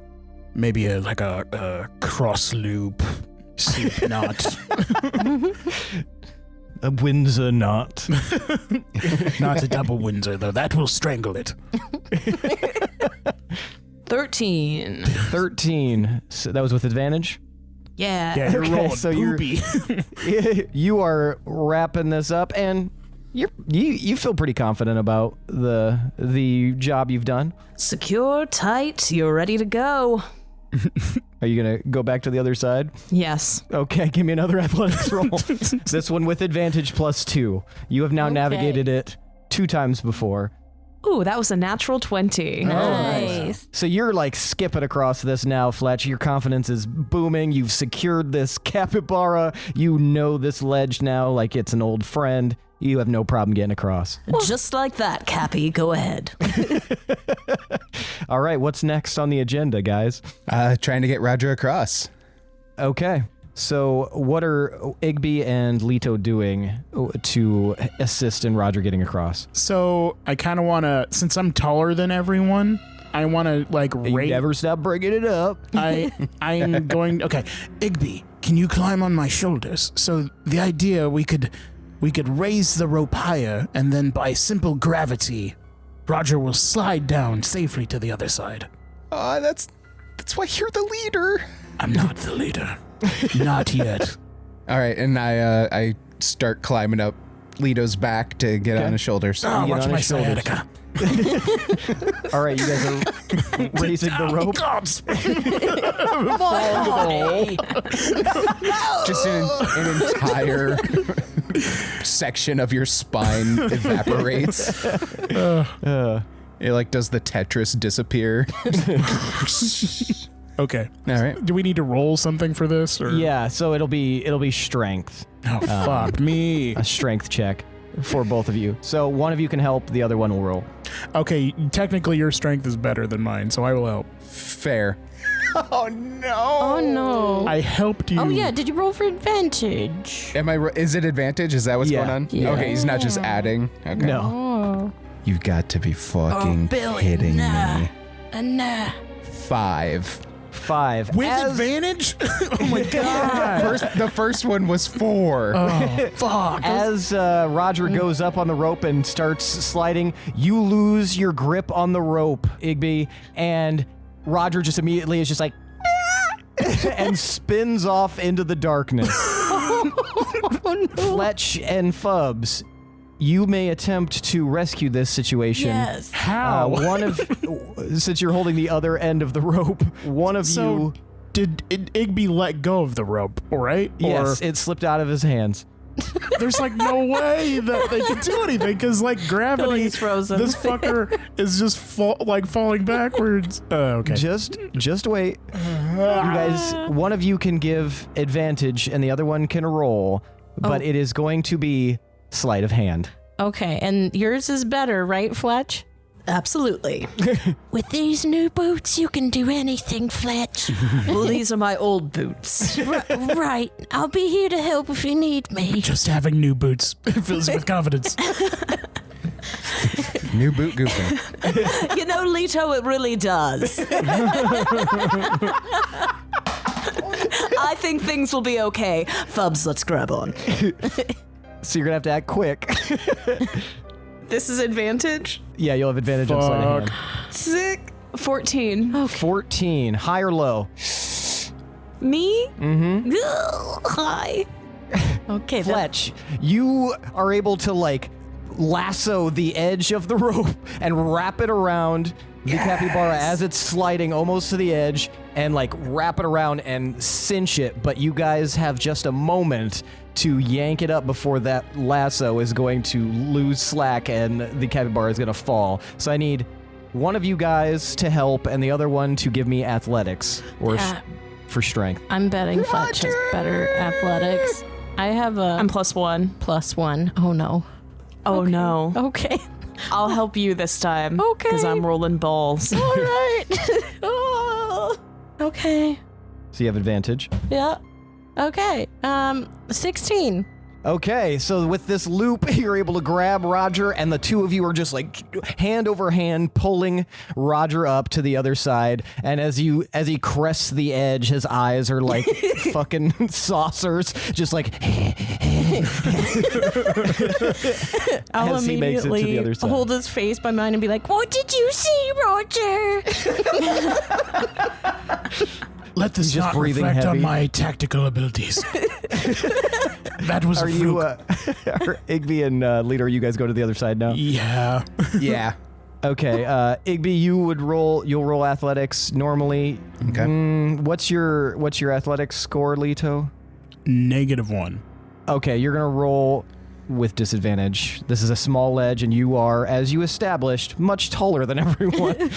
Maybe a cross loop sleep knot. A Windsor knot. Not a double Windsor, though. That will strangle it. 13. 13. So that was with advantage? Yeah. Yeah, you're Okay, rolling so you're- poopy. You are wrapping this up, and you feel pretty confident about the job you've done. Secure, tight, you're ready to go. Are you gonna go back to the other side? Yes. Okay, give me another athletics roll. This one with advantage +2. You have now Okay. navigated it 2 times before. Ooh, that was a natural 20. Nice. So you're like skipping across this now, Fletch. Your confidence is booming. You've secured this capybara. You know this ledge now like it's an old friend. You have no problem getting across. Just like that, Cappy. Go ahead. All right, what's next on the agenda, guys? Trying to get Roger across. Okay. So what are Igby and Leto doing to assist in Roger getting across? So I kind of want to, since I'm taller than everyone, I want to like You raise. never stop bringing it up. I'm going. Okay, Igby, can you climb on my shoulders? So the idea we could raise the rope higher, and then by simple gravity, Roger will slide down safely to the other side. That's why you're the leader. I'm not the leader. Not yet. All right, and I start climbing up Lito's back to get on his shoulders. Oh, get watch on my his shoulders. sciatica. All right, you guys are raising the rope. Just an entire section of your spine evaporates. It like does the Tetris disappear. Okay. All right. Do we need to roll something for this? Or? Yeah, so it'll be strength. Oh, fuck me. A strength check for both of you. So one of you can help, the other one will roll. Okay, technically your strength is better than mine, so I will help. Fair. Oh no. Oh no. I helped you. Oh, yeah. Did you roll for advantage? Am I? Is it advantage? Is that what's Yeah. going on? Yeah. Okay, he's not just adding. Okay. No. Oh. You've got to be fucking Billy, kidding nah. me. Nah. 5. 5. With As- advantage? Oh my god. The first one was 4. Oh, fuck. As Roger goes up on the rope and starts sliding, you lose your grip on the rope, Igby, and Roger just immediately is just like, and spins off into the darkness. Fletch and Fubs, you may attempt to rescue this situation. Yes. How? Since you're holding the other end of the rope, one of So, you, did Igby let go of the rope, right? yes, it slipped out of his hands. There's like no way that they can do anything because like gravity. He's frozen. This fucker is just falling backwards. Okay. Just wait. You guys, one of you can give advantage and the other one can roll, but it is going to be sleight of hand. Okay, and yours is better, right, Fletch? Absolutely. With these new boots, you can do anything, Fletch. Well, these are my old boots. Right. I'll be here to help if you need me. Just having new boots fills me with confidence. New boot goofing. You know, Leto, it really does. I think things will be okay. Fubs, let's grab on. So you're going to have to act quick. This is advantage. Yeah, you'll have advantage on sleight of hand. Sick. 14. 14. High or low? Me? Mm-hmm. Hi. Okay, Fletch, you are able to like lasso the edge of the rope and wrap it around the capybara as it's sliding almost to the edge and like wrap it around and cinch it, but you guys have just a moment to yank it up before that lasso is going to lose slack and the capybara is going to fall. So I need one of you guys to help and the other one to give me athletics or for strength. I'm betting Fletch has better athletics. I have I'm +1. +1. Oh no. Oh no. Okay. I'll help you this time. Okay. Because I'm rolling balls. All right. Oh. Okay. So you have advantage. Yeah. Okay. 16. Okay, so with this loop, you're able to grab Roger, and the two of you are just like hand over hand pulling Roger up to the other side. And as he crests the edge, his eyes are like fucking saucers, just like I'll as he makes it to the immediately other side. hold his face by mine and be like, "What did you see, Roger?" Let this just not breathing reflect heavy. on my tactical abilities. That was Are a you, fluke. are Igby and Leader, you guys go to the other side now? Yeah. Yeah. Okay, Igby, you'll roll athletics normally. Okay. What's your athletics score, Leto? -1. Okay, you're gonna roll with disadvantage. This is a small ledge, and you are, as you established, much taller than everyone.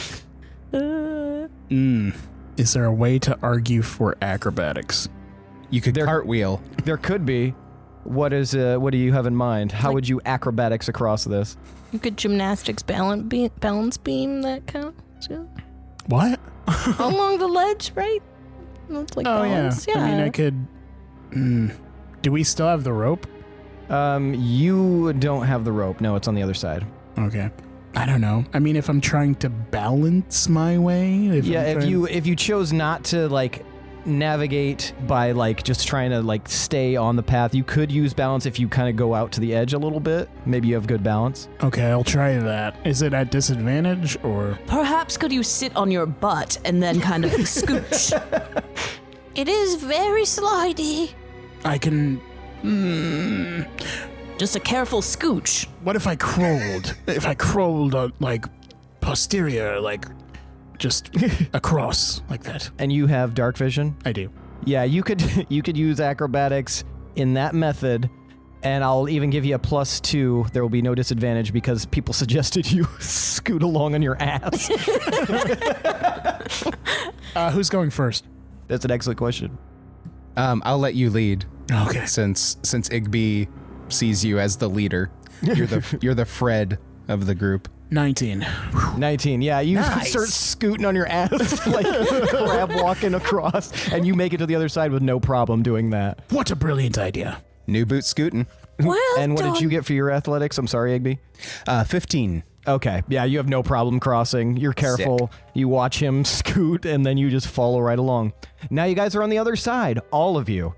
Is there a way to argue for acrobatics? You could cartwheel. There could be. What do you have in mind? How would you acrobatics across this? You could gymnastics balance beam that counts. Yeah. What? Along the ledge, right? That's like balance. Yeah. I mean, I could. Do we still have the rope? You don't have the rope. No, it's on the other side. Okay. I don't know. I mean, if I'm trying to balance my way, if you chose not to like navigate by like just trying to like stay on the path, you could use balance if you kind of go out to the edge a little bit. Maybe you have good balance. Okay, I'll try that. Is it at disadvantage or? Perhaps could you sit on your butt and then kind of scooch? It is very slidey. I can. Just a careful scooch. What if I crawled? If I crawled like posterior, like just across like that. And you have dark vision? I do. Yeah, you could use acrobatics in that method, and I'll even give you a +2. There will be no disadvantage because people suggested you scoot along on your ass. Who's going first? That's an excellent question. I'll let you lead. Okay. Since Igby sees you as the leader, you're the Fred of the group. 19. 19. Yeah, you start scooting on your ass, like crab walking across, and you make it to the other side with no problem doing that. What a brilliant idea. New boot scooting. Well And what done. did you get for your athletics? I'm sorry, Igby. 15. Okay, yeah, you have no problem crossing. You're careful. Sick. You watch him scoot, and then you just follow right along. Now you guys are on the other side, all of you.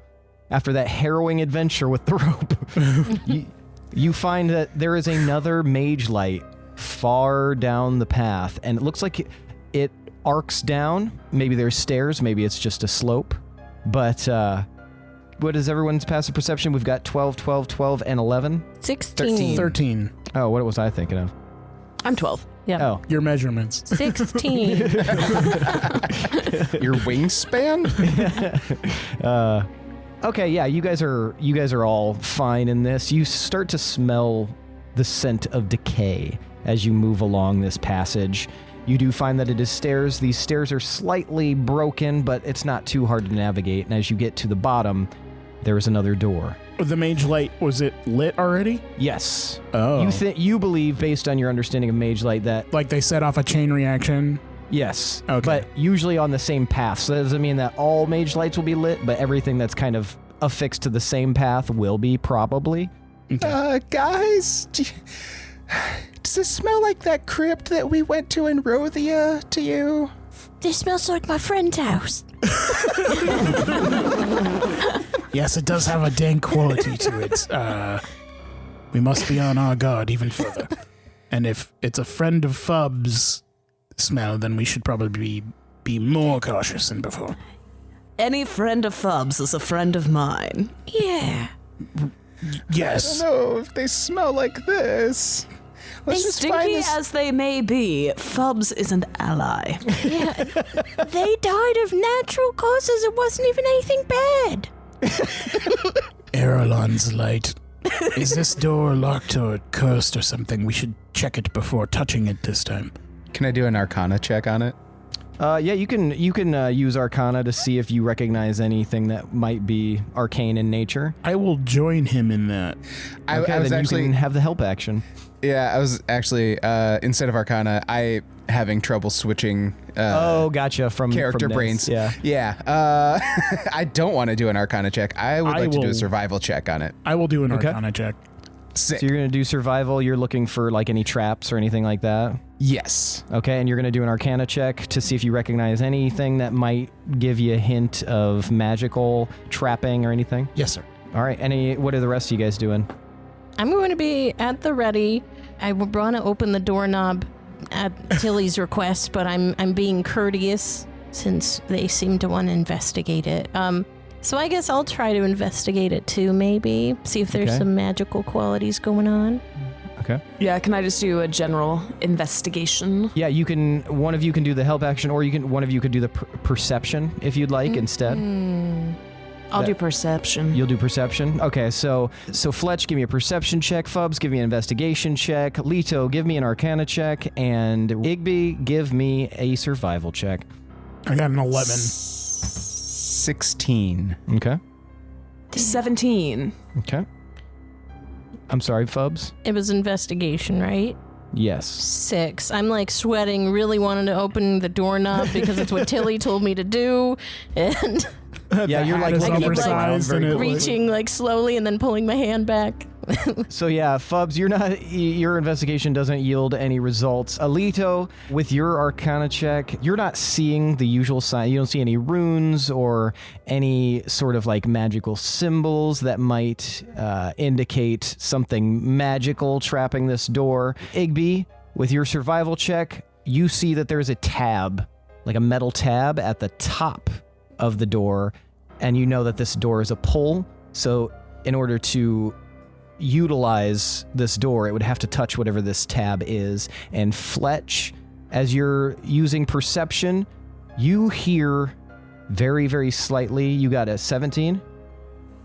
After that harrowing adventure with the rope, you find that there is another mage light far down the path, and it looks like it arcs down. Maybe there's stairs, maybe it's just a slope. But what is everyone's passive perception? We've got 12, 12, 12, and 11. 16. 13. Oh, what was I thinking of? I'm 12. Yeah. Oh, Your measurements. 16. Your wingspan? Okay, yeah, you guys are all fine in this. You start to smell the scent of decay as you move along this passage. You do find that it is stairs. These stairs are slightly broken, but it's not too hard to navigate. And as you get to the bottom, there is another door. The mage light, was it lit already? Yes. Oh. You believe, based on your understanding of mage light, that Like they set off a chain reaction? yes. Okay. But usually on the same path. So that doesn't mean that all mage lights will be lit, but everything that's kind of affixed to the same path will be, probably. Guys, does it smell like that crypt that we went to in Rothia to you? This smells like my friend's house. Yes, it does have a dank quality to it. We must be on our guard even further. And if it's a friend of Fub's smell, then we should probably be more cautious than before. Any friend of Fub's is a friend of mine. Yeah. Yes. I don't know if they smell like this. Let's just find Stinky this. as they may be, Fub's is an ally. Yeah. They died of natural causes. It wasn't even anything bad. Erolon's light. Is this door locked or cursed or something? We should check it before touching it this time. Can I do an Arcana check on it? Yeah, you can use Arcana to see if you recognize anything that might be arcane in nature. I will join him in that. I was then actually you can have the help action. Yeah, I was actually instead of Arcana, I having trouble switching. Gotcha. From character from brains. Yeah. Yeah. I don't want to do an Arcana check. I would like to do a survival check on it. I will do an Okay. Arcana check. Sick. So you're gonna do survival. You're looking for like any traps or anything like that. Yes. Okay, and you're gonna do an Arcana check to see if you recognize anything that might give you a hint of magical trapping or anything. Yes, sir. All right. What are the rest of you guys doing? I'm going to be at the ready. I would want to open the doorknob at Tilly's request, but I'm being courteous since they seem to want to investigate it. So I guess I'll try to investigate it too, maybe. See if there's Okay. some magical qualities going on. Okay. Yeah, can I just do a general investigation? Yeah, you can. One of you can do the help action, or one of you could do the perception if you'd like instead. I'll do perception. You'll do perception. Okay, so Fletch, give me a perception check. Fubs, give me an investigation check. Leto, give me an Arcana check, and Igby, give me a survival check. I got an 11. 16. Okay. 17. Okay. I'm sorry, Fubs. It was investigation, right? Yes. 6. I'm like sweating, really wanting to open the doorknob because it's what Tilly told me to do. And Yeah, you're like Hat is looking at the oversized ground and very it- reaching like slowly and then pulling my hand back. So yeah, Fubs, your investigation doesn't yield any results. Alito, with your Arcana check, you're not seeing the usual sign. You don't see any runes or any sort of like magical symbols that might indicate something magical trapping this door. Igby, with your survival check, you see that there's a tab, like a metal tab at the top of the door, and you know that this door is a pull. So in order to utilize this door, it would have to touch whatever this tab is. And Fletch, as you're using perception, you hear very, very slightly. You got a 17?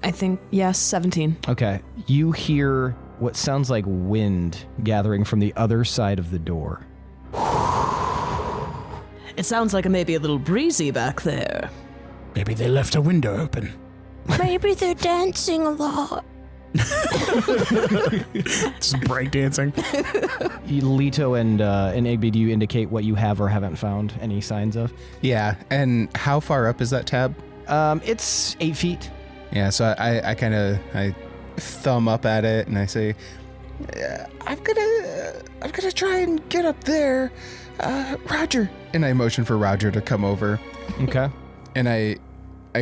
I think, yes, 17. Okay. You hear what sounds like wind gathering from the other side of the door. It sounds like it may be a little breezy back there. Maybe they left a window open. Maybe they're dancing a lot. Just breakdancing. Leto and Igby, do you indicate what you have or haven't found any signs of? Yeah. And how far up is that tab? It's 8 feet. Yeah. So I kind of thumb up at it and I say, I'm gonna try and get up there, Roger. And I motion for Roger to come over. Okay. And I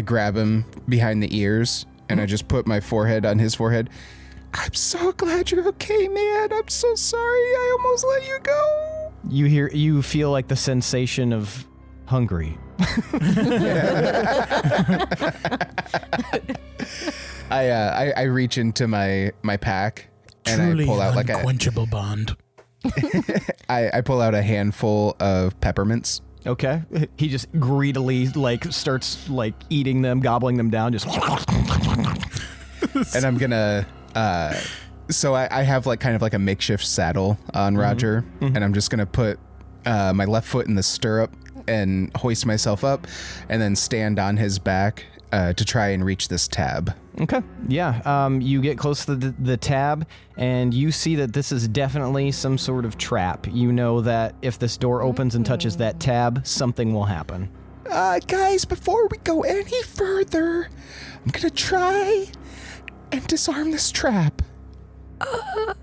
grab him behind the ears and I just put my forehead on his forehead. I'm so glad you're okay, man. I'm so sorry. I almost let you go. You feel like the sensation of hungry. I reach into my pack and Truly I pull out unquenchable bond. I pull out a handful of peppermints Okay. He just greedily starts eating them, gobbling them down, just And I'm gonna so I have kind of a makeshift saddle on Roger, and I'm just gonna put my left foot in the stirrup and hoist myself up and then stand on his back to try and reach this tab. Okay. Yeah. You get close to the tab, and you see that this is definitely some sort of trap. You know that if this door opens and touches that tab, something will happen. Guys, before we go any further, I'm gonna try and disarm this trap.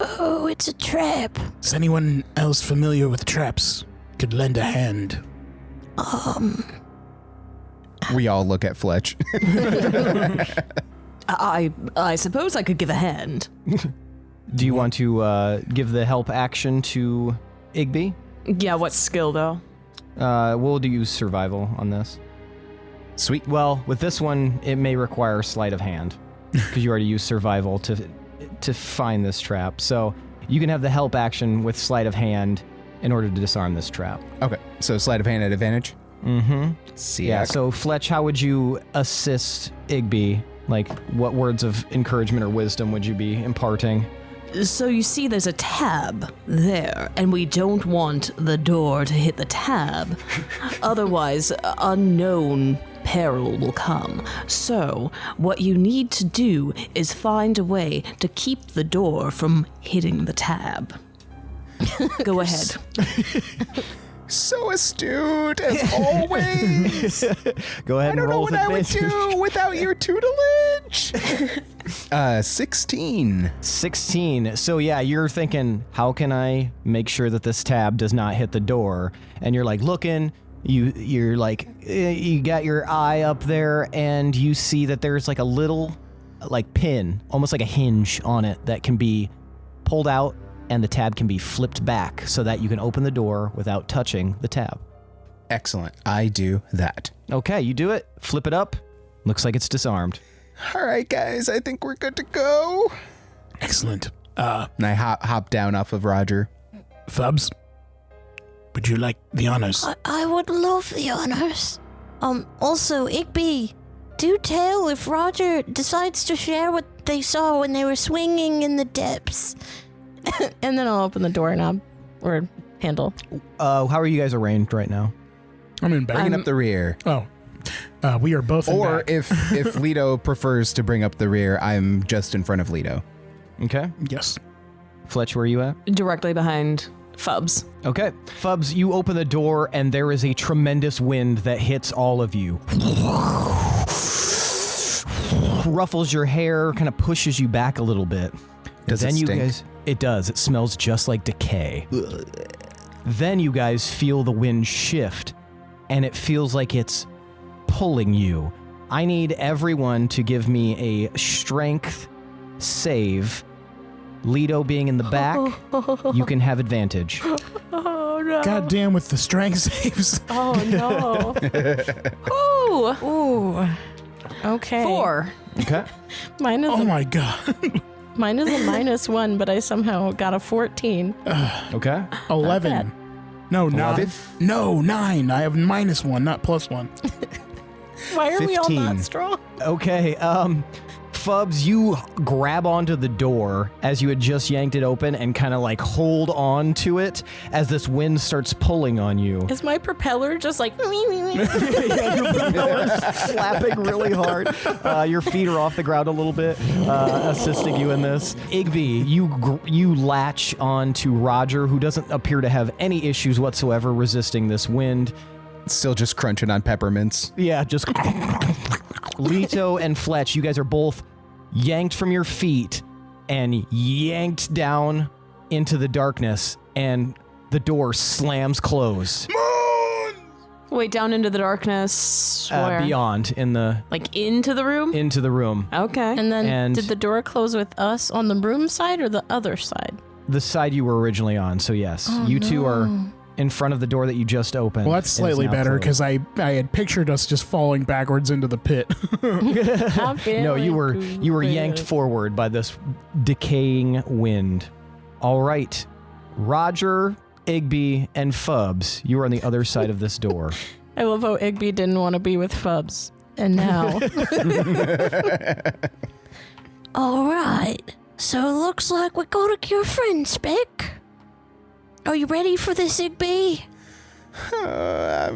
Oh, it's a trap. Is anyone else familiar with traps? Could lend a hand. We all look at Fletch. I suppose I could give a hand. Do you want to give the help action to Igby? Yeah, what skill though? We'll use survival on this. Sweet. Well, with this one, it may require sleight of hand because you already used survival to find this trap. So you can have the help action with sleight of hand in order to disarm this trap. Okay, so sleight of hand at advantage? Mm-hmm. See. Yeah, so Fletch, how would you assist Igby? What words of encouragement or wisdom would you be imparting? So you see there's a tab there, and we don't want the door to hit the tab. Otherwise, unknown peril will come. So what you need to do is find a way to keep the door from hitting the tab. Go ahead. So astute as always. Go ahead I and don't know roll what with I would advantage. do without your tutelage. 16. 16. So yeah, you're thinking, how can I make sure that this tab does not hit the door? And you're looking, you're you got your eye up there, and you see that there's a little pin, almost like a hinge on it that can be pulled out, and the tab can be flipped back so that you can open the door without touching the tab. Excellent. I do that. Okay, you do it. Flip it up. Looks like it's disarmed. All right, guys, I think we're good to go. Excellent. And I hop down off of Roger. Fubs, would you like the honors? I would love the honors. Also, Igby, do tell if Roger decides to share what they saw when they were swinging in the depths. And then I'll open the doorknob or handle. How are you guys arranged right now? I'm in back. Bringing up the rear. Oh, we are both in Or back. if Leto prefers to bring up the rear, I'm just in front of Leto. Okay. Yes. Fletch, where are you at? Directly behind Fubs. Okay. Fubs, you open the door, and there is a tremendous wind that hits all of you. Ruffles your hair, kind of pushes you back a little bit. Does then it you stink? guys, it does. It smells just like decay. Then you guys feel the wind shift, and it feels like it's pulling you. I need everyone to give me a strength save. Leto being in the back, you can have advantage. Oh no. Goddamn with the strength saves. Oh no. Ooh, Ooh. Okay. 4. Okay. Mine is Oh my god. mine is a -1, but I somehow got a 14. Okay. 11. No, 9. 11? No, 9. I have -1, not +1. Why are we all 15. not strong? Okay, Fubs, you grab onto the door as you had just yanked it open and kind of hold on to it as this wind starts pulling on you. Is my propeller just Yeah, your propeller's flapping really hard. Your feet are off the ground a little bit, assisting you in this. Igby, you latch on to Roger, who doesn't appear to have any issues whatsoever resisting this wind. Still just crunching on peppermints. Yeah, just Leto and Fletch, you guys are both yanked from your feet and yanked down into the darkness, and the door slams closed. Wait, down into the darkness. Where? Beyond in the Into the room? into the room. Okay. And then And- did the door close with us on the room side or the other side? The side you were originally on, so yes. You two are in front of the door that you just opened. Well, that's and it's slightly now better closed. because I had pictured us just falling backwards into the pit. No, you were yanked forward by this decaying wind. All right. Roger, Igby, and Fubs, you are on the other side of this door. I love how Igby didn't want to be with Fubs. And now. All right. So it looks like we're gonna cure friends, Beck. Are you ready for this, Igby? I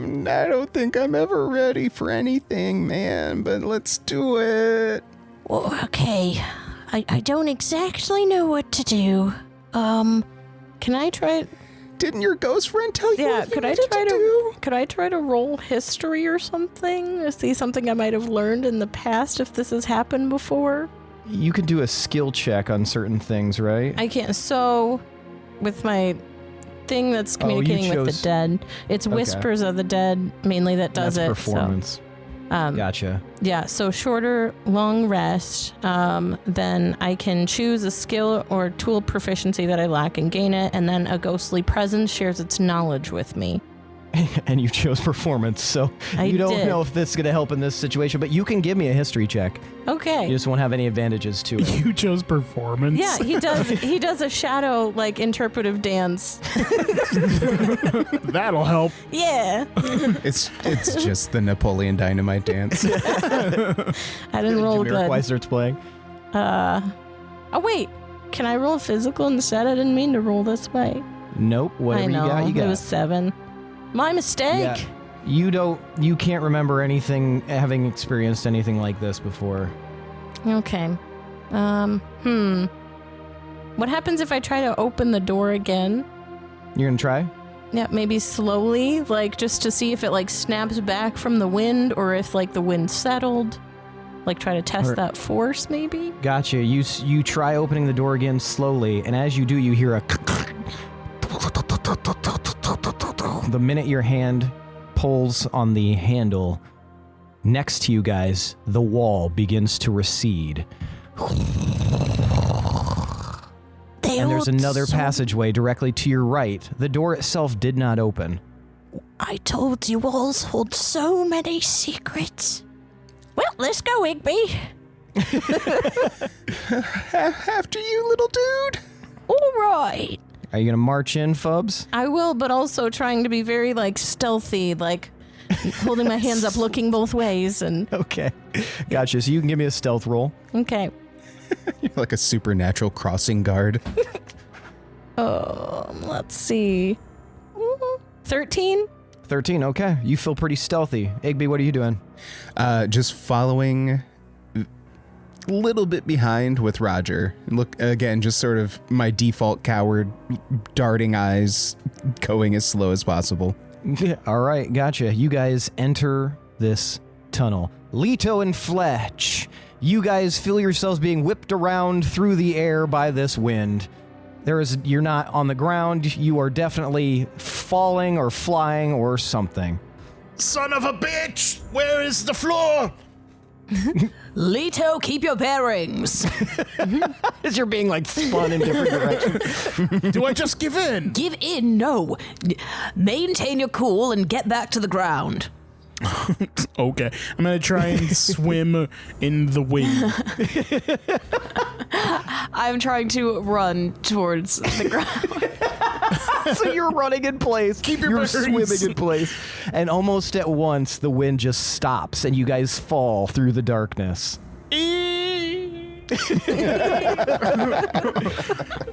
don't think I'm ever ready for anything, man, but let's do it. Well, okay. I don't exactly know what to do. Can I try? Didn't your ghost friend tell you Yeah, what you needed to do? could I try to roll history or something to see something I might have learned in the past if this has happened before? You can do a skill check on certain things, right? I can't. So, with my thing that's communicating with the dead, it's Whispers of the Dead mainly that does That's it. performance. So, Gotcha. yeah, so shorter, long rest, then I can choose a skill or tool proficiency that I lack and gain it, and then a ghostly presence shares its knowledge with me. And you chose performance, so you don't know if this is going to help in this situation, but you can give me a history check. Okay. You just won't have any advantages to it. You chose performance. Yeah, he does. He does a shadow like interpretive dance. That'll help. Yeah. It's just the Napoleon Dynamite dance. I didn't roll Jamiroquai good. starts playing. Oh wait, can I roll physical instead? I didn't mean to roll this way. Nope. Whatever I know. you got, you got. It was 7. My mistake. Yeah. You can't remember anything, having experienced anything like this before. Okay. What happens if I try to open the door again? You're going to try? Yeah, maybe slowly, like just to see if it like snaps back from the wind or if like the wind settled. Like try to test that force maybe? Gotcha. You try opening the door again slowly, and as you do, you hear a... The minute your hand pulls on the handle, next to you guys, the wall begins to recede. And there's another passageway directly to your right. The door itself did not open. I told you walls hold so many secrets. Well, let's go, Igby. After you, little dude. All right. Are you going to march in, Fubs? I will, but also trying to be very like stealthy, like holding my hands up, looking both ways, and Okay. Gotcha. So you can give me a stealth roll. okay. You're like a supernatural crossing guard. Let's see. 13? 13, okay. You feel pretty stealthy. Igby, what are you doing? Just following a little bit behind with Roger. Look, again, just sort of my default coward, darting eyes, going as slow as possible. All right, gotcha. You guys enter this tunnel. Leto and Fletch, you guys feel yourselves being whipped around through the air by this wind. You're not on the ground. You are definitely falling or flying or something. Son of a bitch! Where is the floor? Leto, keep your bearings. As you're being like spun in different directions. Do I just give in? Give in, no. Maintain your cool and get back to the ground. Okay. I'm going to try and swim in the wind. I'm trying to run towards the ground. So you're running in place. You're bearings. swimming in place. And almost at once, the wind just stops and you guys fall through the darkness. I'm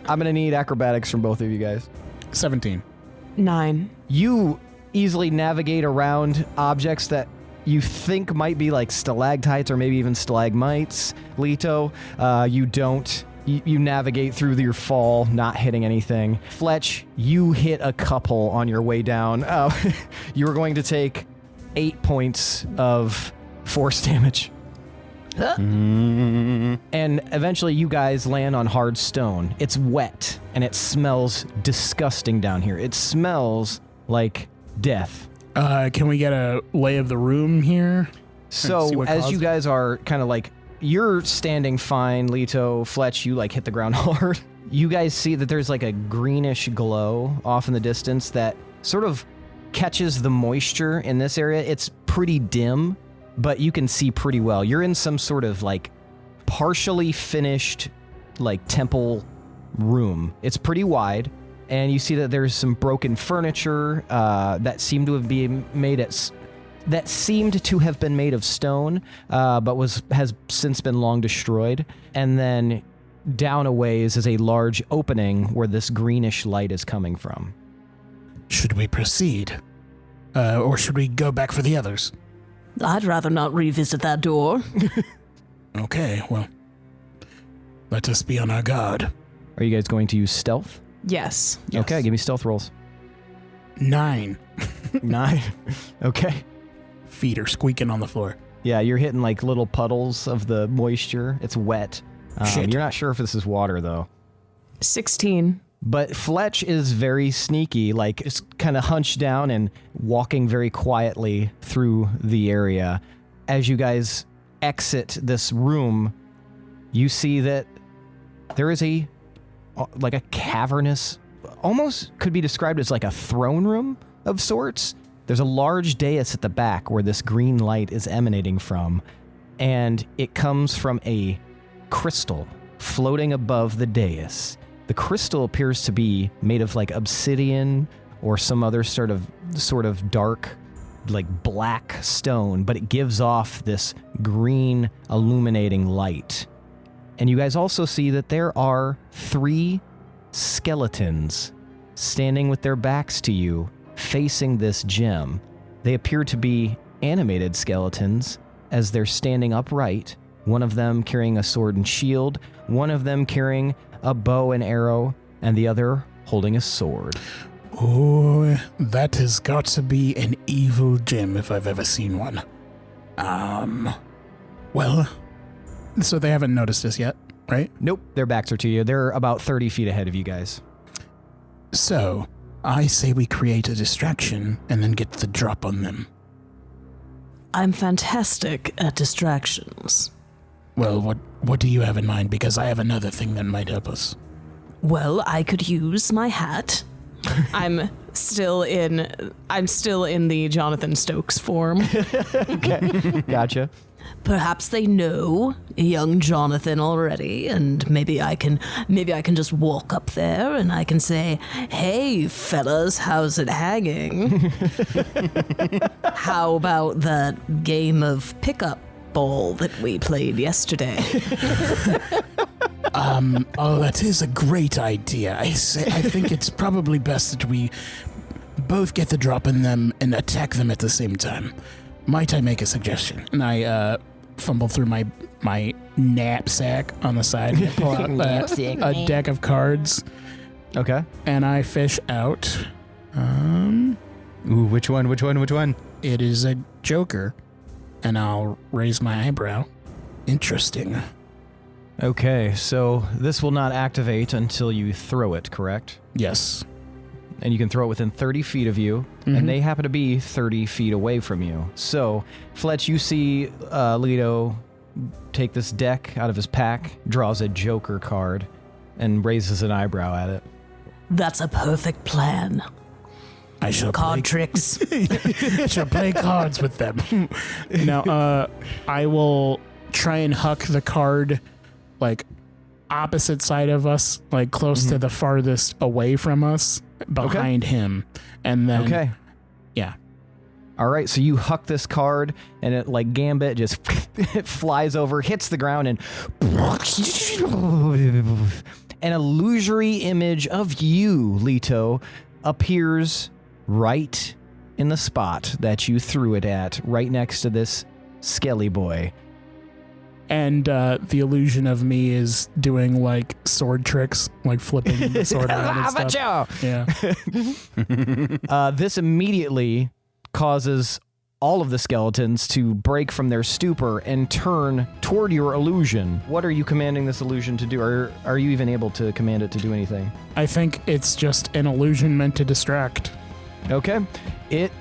going to need acrobatics from both of you guys. 17. 9. You easily navigate around objects that you think might be like stalactites or maybe even stalagmites. Leto, you don't. You navigate through your fall, not hitting anything. Fletch, you hit a couple on your way down. You were going to take 8 points of force damage. And eventually you guys land on hard stone. It's wet and it smells disgusting down here. It smells like death. Can we get a lay of the room here? So as you guys are kind of like, you're standing fine, Leto, Fletch, you like hit the ground hard. You guys see that there's like a greenish glow off in the distance that sort of catches the moisture in this area. It's pretty dim, but you can see pretty well. You're in some sort of like partially finished like temple room. It's pretty wide and you see that there's some broken furniture that seemed to have been made of stone, but has since been long destroyed. And then down a ways is a large opening where this greenish light is coming from. Should we proceed? Or should we go back for the others? I'd rather not revisit that door. Okay, well, let us be on our guard. Are you guys going to use stealth? Yes. Okay, give me stealth rolls. 9. 9. Okay. Feet are squeaking on the floor. Yeah, you're hitting like little puddles of the moisture. It's wet. Shit. You're not sure if this is water, though. 16. But Fletch is very sneaky, like just kind of hunched down and walking very quietly through the area. As you guys exit this room, you see that there is a cavernous, almost could be described as like a throne room of sorts. There's a large dais at the back where this green light is emanating from, and it comes from a crystal floating above the dais. The crystal appears to be made of like obsidian or some other sort of dark, like black stone, but it gives off this green illuminating light. And you guys also see that there are 3 skeletons standing with their backs to you, facing this gem. They appear to be animated skeletons as they're standing upright, one of them carrying a sword and shield, one of them carrying a bow and arrow, and the other holding a sword. Oh, that has got to be an evil gem if I've ever seen one. Well, so they haven't noticed us yet, right? Nope, their backs are to you. They're about 30 feet ahead of you guys. So, I say we create a distraction and then get the drop on them. I'm fantastic at distractions. Well, what do you have in mind? Because I have another thing that might help us. Well, I could use my hat. I'm still in the Jonathan Stokes form. Okay, gotcha. Perhaps they know young Jonathan already, and maybe I can just walk up there and I can say, "Hey, fellas, how's it hanging? How about that game of pickup ball that we played yesterday?" Oh, that is a great idea. I think it's probably best that we both get the drop on them and attack them at the same time. Might I make a suggestion? And I fumble through my knapsack on the side and pull out a deck of cards. Okay. And I fish out. Ooh, which one? It is a joker. And I'll raise my eyebrow. Interesting. Okay, so this will not activate until you throw it, correct? Yes. And you can throw it within 30 feet of you, and they happen to be 30 feet away from you. So, Fletch, you see Leto take this deck out of his pack, draws a joker card, and raises an eyebrow at it. That's a perfect plan. I shall Card tricks. I shall play cards with them. Now, I will try and huck the card, like, opposite side of us, like, close to the farthest away from us, behind him. And then... Okay. Yeah. All right, so you huck this card, and it, like Gambit, just it flies over, hits the ground, and an illusory image of you, Leto, appears right in the spot that you threw it at, right next to this skelly boy. And the illusion of me is doing, like, sword tricks, like flipping the sword around and stuff. Yeah. This immediately causes all of the skeletons to break from their stupor and turn toward your illusion. What are you commanding this illusion to do? Or are you even able to command it to do anything? I think it's just an illusion meant to distract. Okay.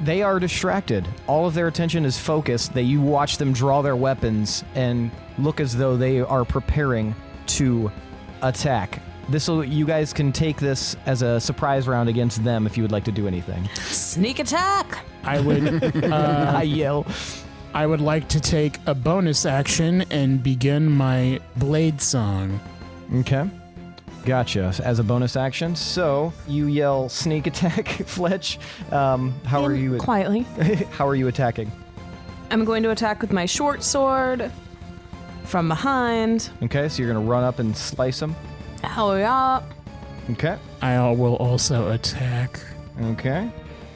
They are distracted. All of their attention is focused. You watch them draw their weapons and look as though they are preparing to attack. You guys can take this as a surprise round against them if you would like to do anything. Sneak attack! I would I yell. I would like to take a bonus action and begin my blade song. Okay. Gotcha. As a bonus action. So you yell sneak attack, Fletch. How are you? Quietly. How are you attacking? I'm going to attack with my short sword from behind. Okay, so you're going to run up and slice him. Hell yeah. Okay. I will also attack. Okay.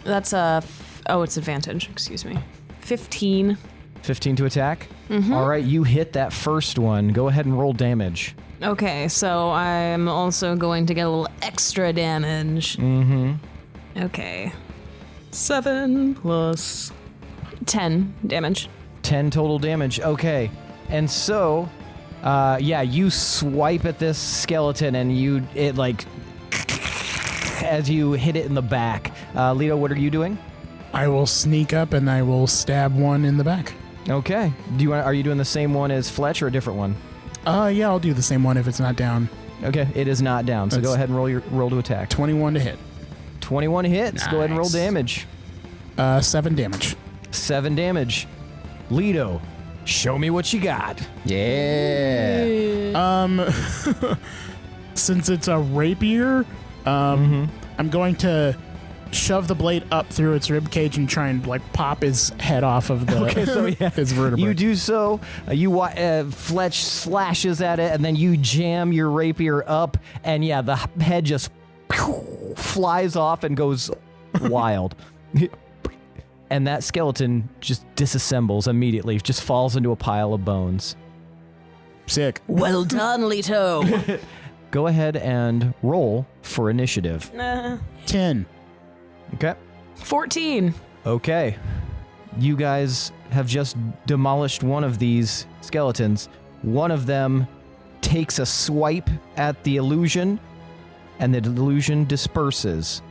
That's it's advantage. Excuse me. 15. 15 to attack. All right, you hit that first one. Go ahead and roll damage. Okay, so I'm also going to get a little extra damage. Okay. 7 plus 10 damage. 10 total damage. Okay. And so, you swipe at this skeleton and it as you hit it in the back. Lito, what are you doing? I will sneak up and I will stab one in the back. Okay. Are you doing the same one as Fletch or a different one? Yeah, I'll do the same one if it's not down. Okay, it is not down. So That's go ahead and roll to attack. 21 to hit. 21 hits. Go ahead and roll Nice. damage. 7 damage. 7 damage. Lito, show me what you got. Yeah. Since it's a rapier, I'm going to shove the blade up through its rib cage and try and pop his head off of the his vertebrae. You do so. Fletch slashes at it, and then you jam your rapier up, and the head just flies off and goes wild. And that skeleton just disassembles immediately, just falls into a pile of bones. Sick. Well done, Lito. Go ahead and roll for initiative. 10. Okay. 14. Okay. You guys have just demolished one of these skeletons. One of them takes a swipe at the illusion, and the illusion disperses.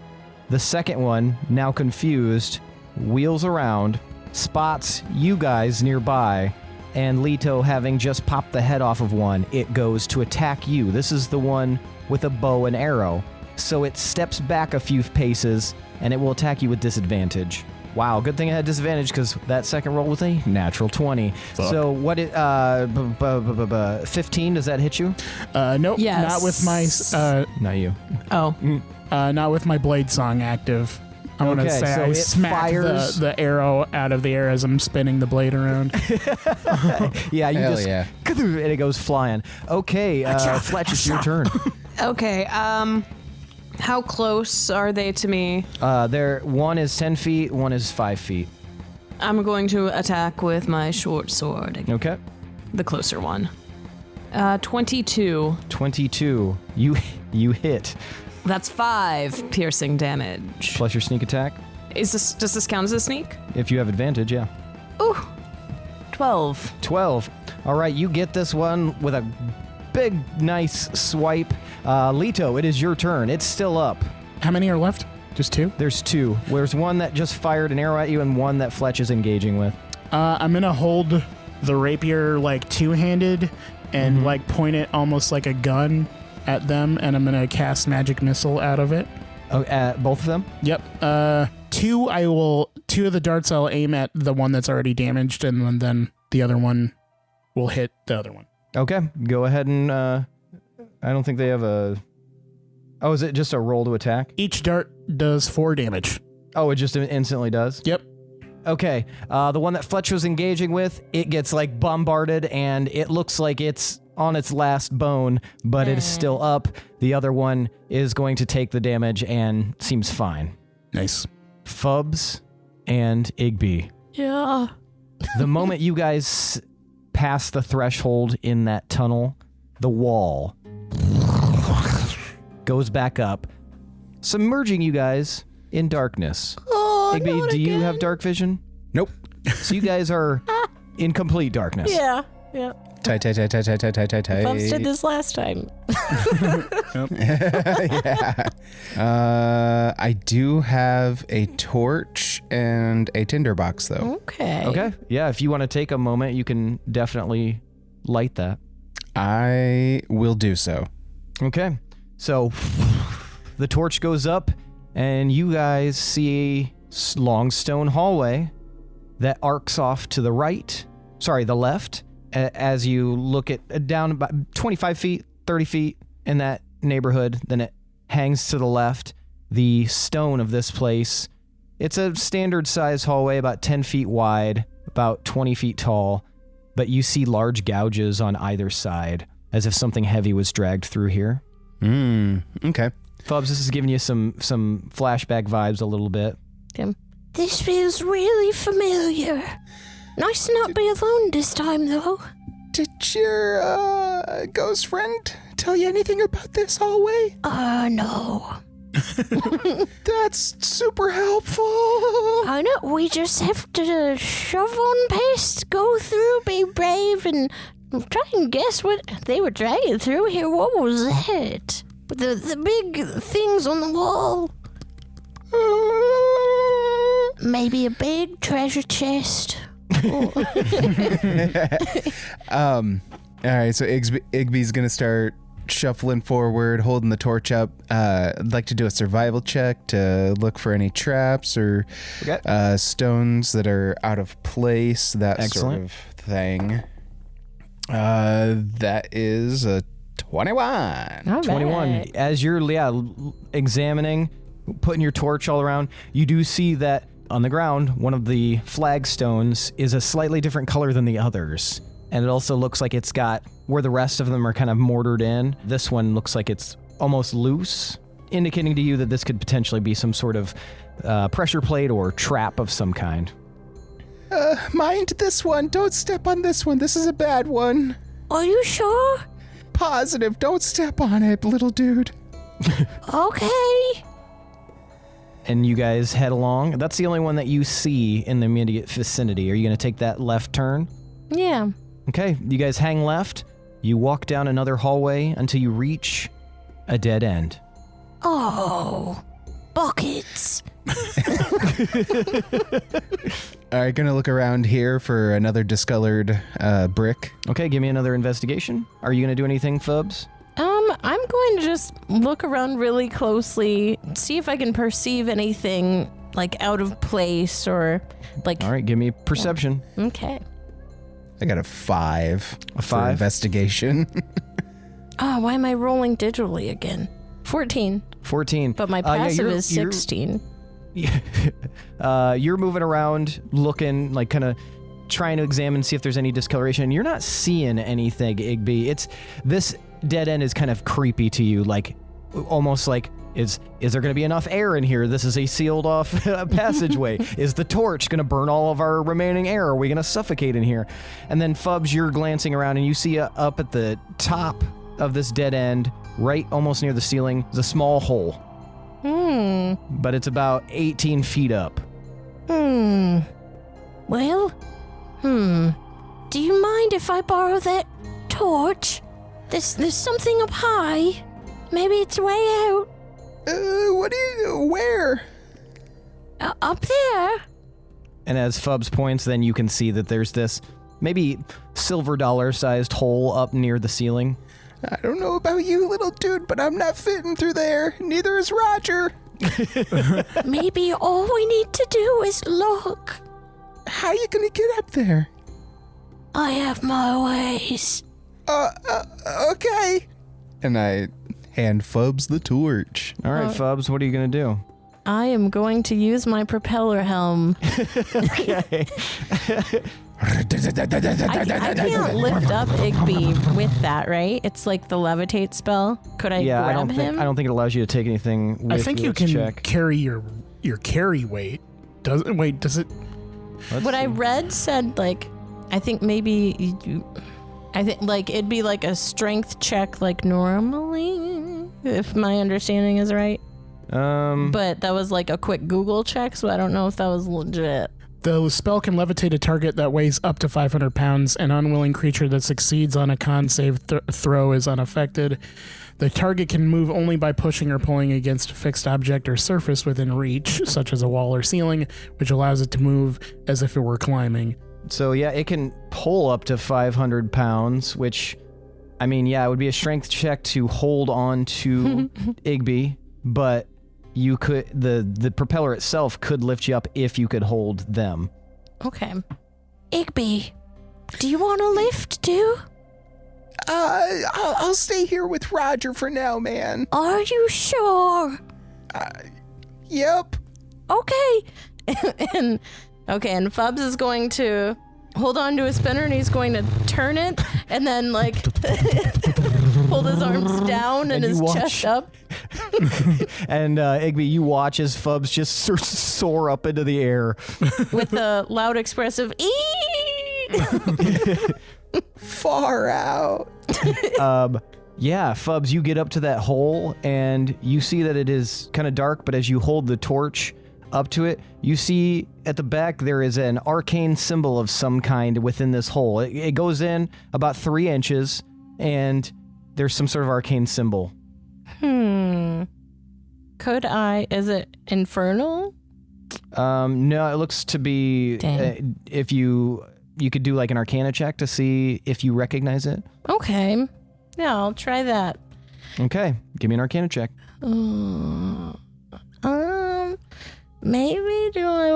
The second one, now confused, wheels around, spots you guys nearby, and Lito, having just popped the head off of one, it goes to attack you. This is the one with a bow and arrow. So it steps back a few paces, and it will attack you with disadvantage. Wow, good thing I had disadvantage because that second roll was a natural 20. Fuck. So what 15, does that hit you? Nope. Yes. Not with my Not you. Oh. not with my blade song active. I want to Okay, say so I it smack fires- the arrow out of the air as I'm spinning the blade around. Yeah, you Hell just yeah. and it goes flying. Okay, Fletch, it's your turn. Okay, how close are they to me? One is 10 feet, one is 5 feet. I'm going to attack with my short sword. Okay. The closer one. 22. 22. You hit. That's 5 piercing damage. Plus your sneak attack. Does this count as a sneak? If you have advantage, yeah. Ooh. 12. 12. All right, you get this one with a big, nice swipe. Lito, it is your turn. It's still up. How many are left? Just 2? There's 2. There's one that just fired an arrow at you and one that Fletch is engaging with. I'm going to hold the rapier two-handed and point it almost like a gun at them, and I'm going to cast magic missile out of it. Oh, both of them? Yep. 2 of the darts I'll aim at the one that's already damaged, and then the other one will hit the other one. Okay, go ahead and I don't think they have a... Oh, is it just a roll to attack? Each dart does 4 damage. Oh, it just instantly does? Yep. Okay, the one that Fletch was engaging with, it gets bombarded and it looks like it's on its last bone, but it is still up. The other one is going to take the damage and seems fine. Nice. Fubs and Igby. Yeah. The moment you guys pass the threshold in that tunnel, the wall goes back up, submerging you guys in darkness. Oh, Igby, not do you again. have dark vision? Nope. So you guys are in complete darkness. Yeah. Yeah. Tight. Bumps did this last time. Yeah. I do have a torch and a tinderbox, though. Okay. Okay. Yeah, if you want to take a moment, you can definitely light that. I will do so. Okay. So the torch goes up, and you guys see a long stone hallway that arcs off to the the left, as you look at down about 25 feet, 30 feet in that neighborhood. Then it hangs to the left. The stone of this place, it's a standard size hallway, about 10 feet wide, about 20 feet tall, but you see large gouges on either side, as if something heavy was dragged through here. Okay. Fubs, this is giving you some flashback vibes a little bit. This feels really familiar. Nice to not be alone this time, though. Did your ghost friend tell you anything about this hallway? No. That's super helpful. I know, we just have to shove on past, go through, be brave, and try and guess what they were dragging through here. What was that? The big things on the wall. Maybe a big treasure chest. All right, so Igby's gonna start shuffling forward, holding the torch up. I'd like to do a survival check to look for any traps or stones that are out of place, that sort of thing. That is a 21. 21. As you're examining, putting your torch all around, you do see that on the ground, one of the flagstones is a slightly different color than the others. And it also looks like it's got, where the rest of them are kind of mortared in, this one looks like it's almost loose, indicating to you that this could potentially be some sort of pressure plate or trap of some kind. Mind this one. Don't step on this one. This is a bad one. Are you sure? Positive. Don't step on it, little dude. Okay. And you guys head along. That's the only one that you see in the immediate vicinity. Are you going to take that left turn? Yeah. Okay, you guys hang left. You walk down another hallway until you reach a dead end. Oh, buckets. All right, gonna look around here for another discolored brick. Okay, give me another investigation. Are you going to do anything, Fubs? I'm going to just look around really closely, see if I can perceive anything like out of place or like. All right, give me perception. Okay. I got a 5. A 5? For investigation. Why am I rolling digitally again? 14. 14. But my passive is 16. You're moving around, looking, like kind of trying to examine, see if there's any discoloration. You're not seeing anything, Igby. This dead end is kind of creepy to you, like almost like, is there going to be enough air in here? This is a sealed off passageway. Is the torch going to burn all of our remaining air? Are we going to suffocate in here? And then Fubs, you're glancing around and you see up at the top of this dead end, right almost near the ceiling, is a small hole. But it's about 18 feet up. Well, do you mind if I borrow that torch? There's something up high. Maybe it's way out. Where? Up there. And as Fubs points, then you can see that there's this maybe silver dollar-sized hole up near the ceiling. I don't know about you, little dude, but I'm not fitting through there. Neither is Roger. Maybe all we need to do is look. How you gonna get up there? I have my ways. Okay. And I hand Fubs the torch. All right, Fubs, what are you going to do? I am going to use my propeller helm. Okay. I can't lift up Igby with that, right? It's like the levitate spell. Could I grab him? I don't think it allows you to take anything with you. I think you can check. carry your carry weight. Does it? What I read said, like, I think maybe I think like it'd be like a strength check like normally, if my understanding is right. But that was like a quick Google check, so I don't know if that was legit. The spell can levitate a target that weighs up to 500 pounds. An unwilling creature that succeeds on a con save throw is unaffected. The target can move only by pushing or pulling against a fixed object or surface within reach, such as a wall or ceiling, which allows it to move as if it were climbing. So yeah, it can pull up to 500 pounds, which, I mean, yeah, it would be a strength check to hold on to Igby, but you could, the propeller itself could lift you up if you could hold them. Okay. Igby, do you want a lift too? I'll stay here with Roger for now, man. Are you sure? Yep. Okay. and Fubs is going to hold on to his spinner and he's going to turn it and then like hold his arms down and his chest up. And Igby, you watch as Fubs just soar up into the air with a loud expressive ee. Far out. Yeah, Fubs, you get up to that hole and you see that it is kind of dark, but as you hold the torch up to it, you see at the back there is an arcane symbol of some kind within this hole. It goes in about 3 inches and there's some sort of arcane symbol. Is it infernal? No, it looks to be if you could do like an arcana check to see if you recognize it. Okay. Yeah, I'll try that. Okay, give me an arcana check. Maybe do I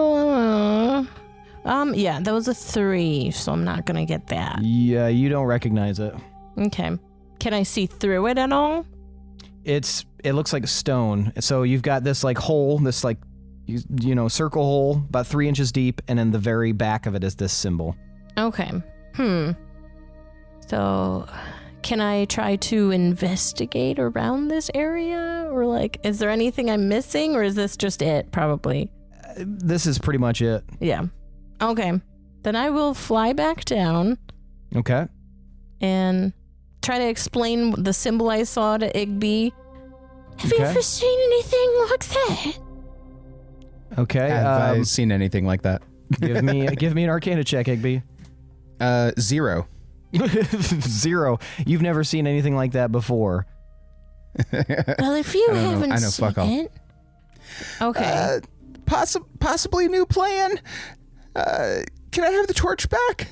wanna... yeah, that was a 3, so I'm not gonna get that. Yeah, you don't recognize it. Okay. Can I see through it at all? It looks like a stone. So you've got this like hole, this like, you know, circle hole about 3 inches deep, and in the very back of it is this symbol. Okay. So, can I try to investigate around this area? Or like, is there anything I'm missing, or is this just it, probably? This is pretty much it. Yeah. Okay. Then I will fly back down. Okay. And try to explain the symbol I saw to Igby. Have you ever seen anything like that? Okay. Have I seen anything like that? give me an arcana check, Igby. 0. 0. You've never seen anything like that before. Well, if you haven't seen it. Okay. Possibly a new plan. Can I have the torch back?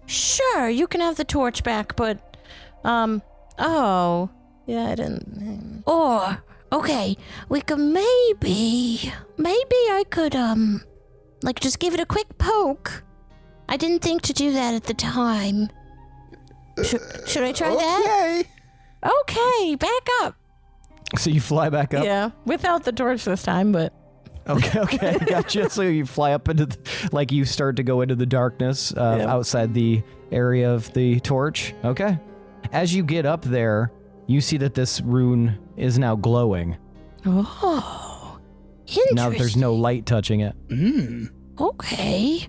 Sure, you can have the torch back, but oh. Yeah, I didn't. Or okay, we could maybe I could like just give it a quick poke. I didn't think to do that at the time. Should I try that? Okay, back up. So you fly back up? Yeah, without the torch this time, but... Okay, gotcha. So you fly up into, you start to go into the darkness outside the area of the torch. Okay. As you get up there, you see that this rune is now glowing. Oh, interesting. Now that there's no light touching it. Okay.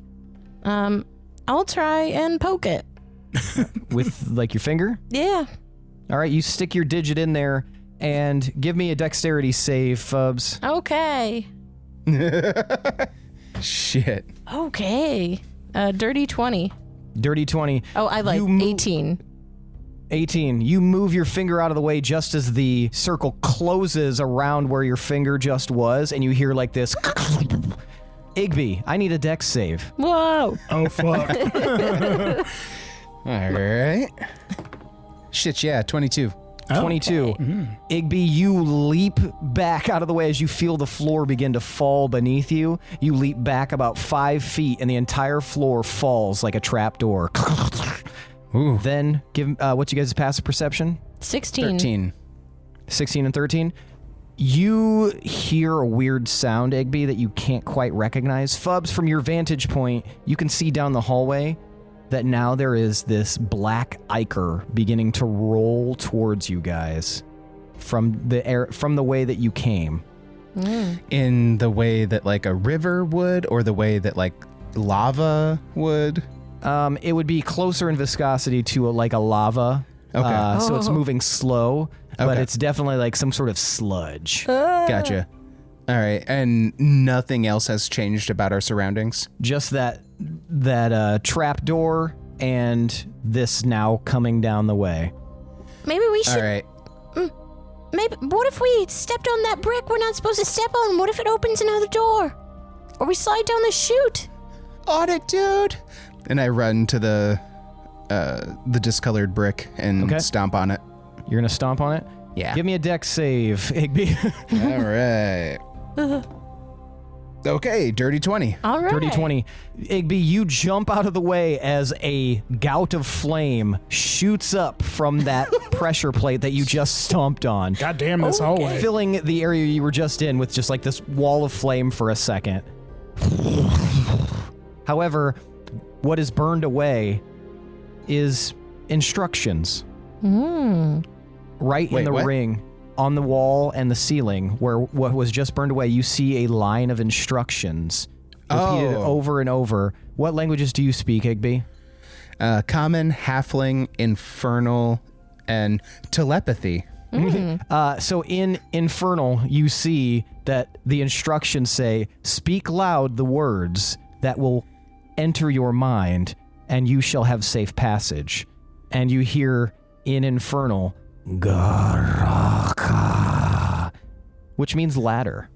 I'll try and poke it. With, your finger? Yeah. All right, you stick your digit in there and give me a dexterity save, Fubs. Okay. Shit. Okay. Dirty 20. Dirty 20. Oh, I like 18. 18. You move your finger out of the way just as the circle closes around where your finger just was, and you hear this. Igby, I need a dex save. Whoa. Oh, fuck. All right. Shit, yeah, 22. 22. Okay. Igby, you leap back out of the way as you feel the floor begin to fall beneath you. You leap back about 5 feet, and the entire floor falls like a trapdoor. Ooh. Then, give what's you guys' passive perception? 16. 13. 16 and 13. You hear a weird sound, Igby, that you can't quite recognize. Fubs, from your vantage point, you can see down the hallway that now there is this black ichor beginning to roll towards you guys from the way that you came. In the way that a river would, or the way that lava would? It would be closer in viscosity to a lava. Okay. So it's moving slow, but Okay. it's definitely some sort of sludge. Gotcha. All right, and nothing else has changed about our surroundings? Just that trap door and this now coming down the way. Maybe we should. All right. Maybe. What if we stepped on that brick we're not supposed to step on? What if it opens another door? Or we slide down the chute? On it, dude. And I run to the discolored brick and stomp on it. You're gonna stomp on it? Yeah. Give me a dex save, Igby. All right. Okay, dirty 20. All right. Dirty 20. Igby, you jump out of the way as a gout of flame shoots up from that pressure plate that you just stomped on, God damn this hallway. filling the area you were just in with just like this wall of flame for a second. However, what is burned away is instructions. Right in the what? ring, on the wall and the ceiling, where what was just burned away, you see a line of instructions repeated over and over. What languages do you speak, Igby? Common, halfling, infernal, and telepathy. So in Infernal, you see that the instructions say, speak loud the words that will enter your mind, and you shall have safe passage. And you hear in Infernal, Garaka, which means ladder.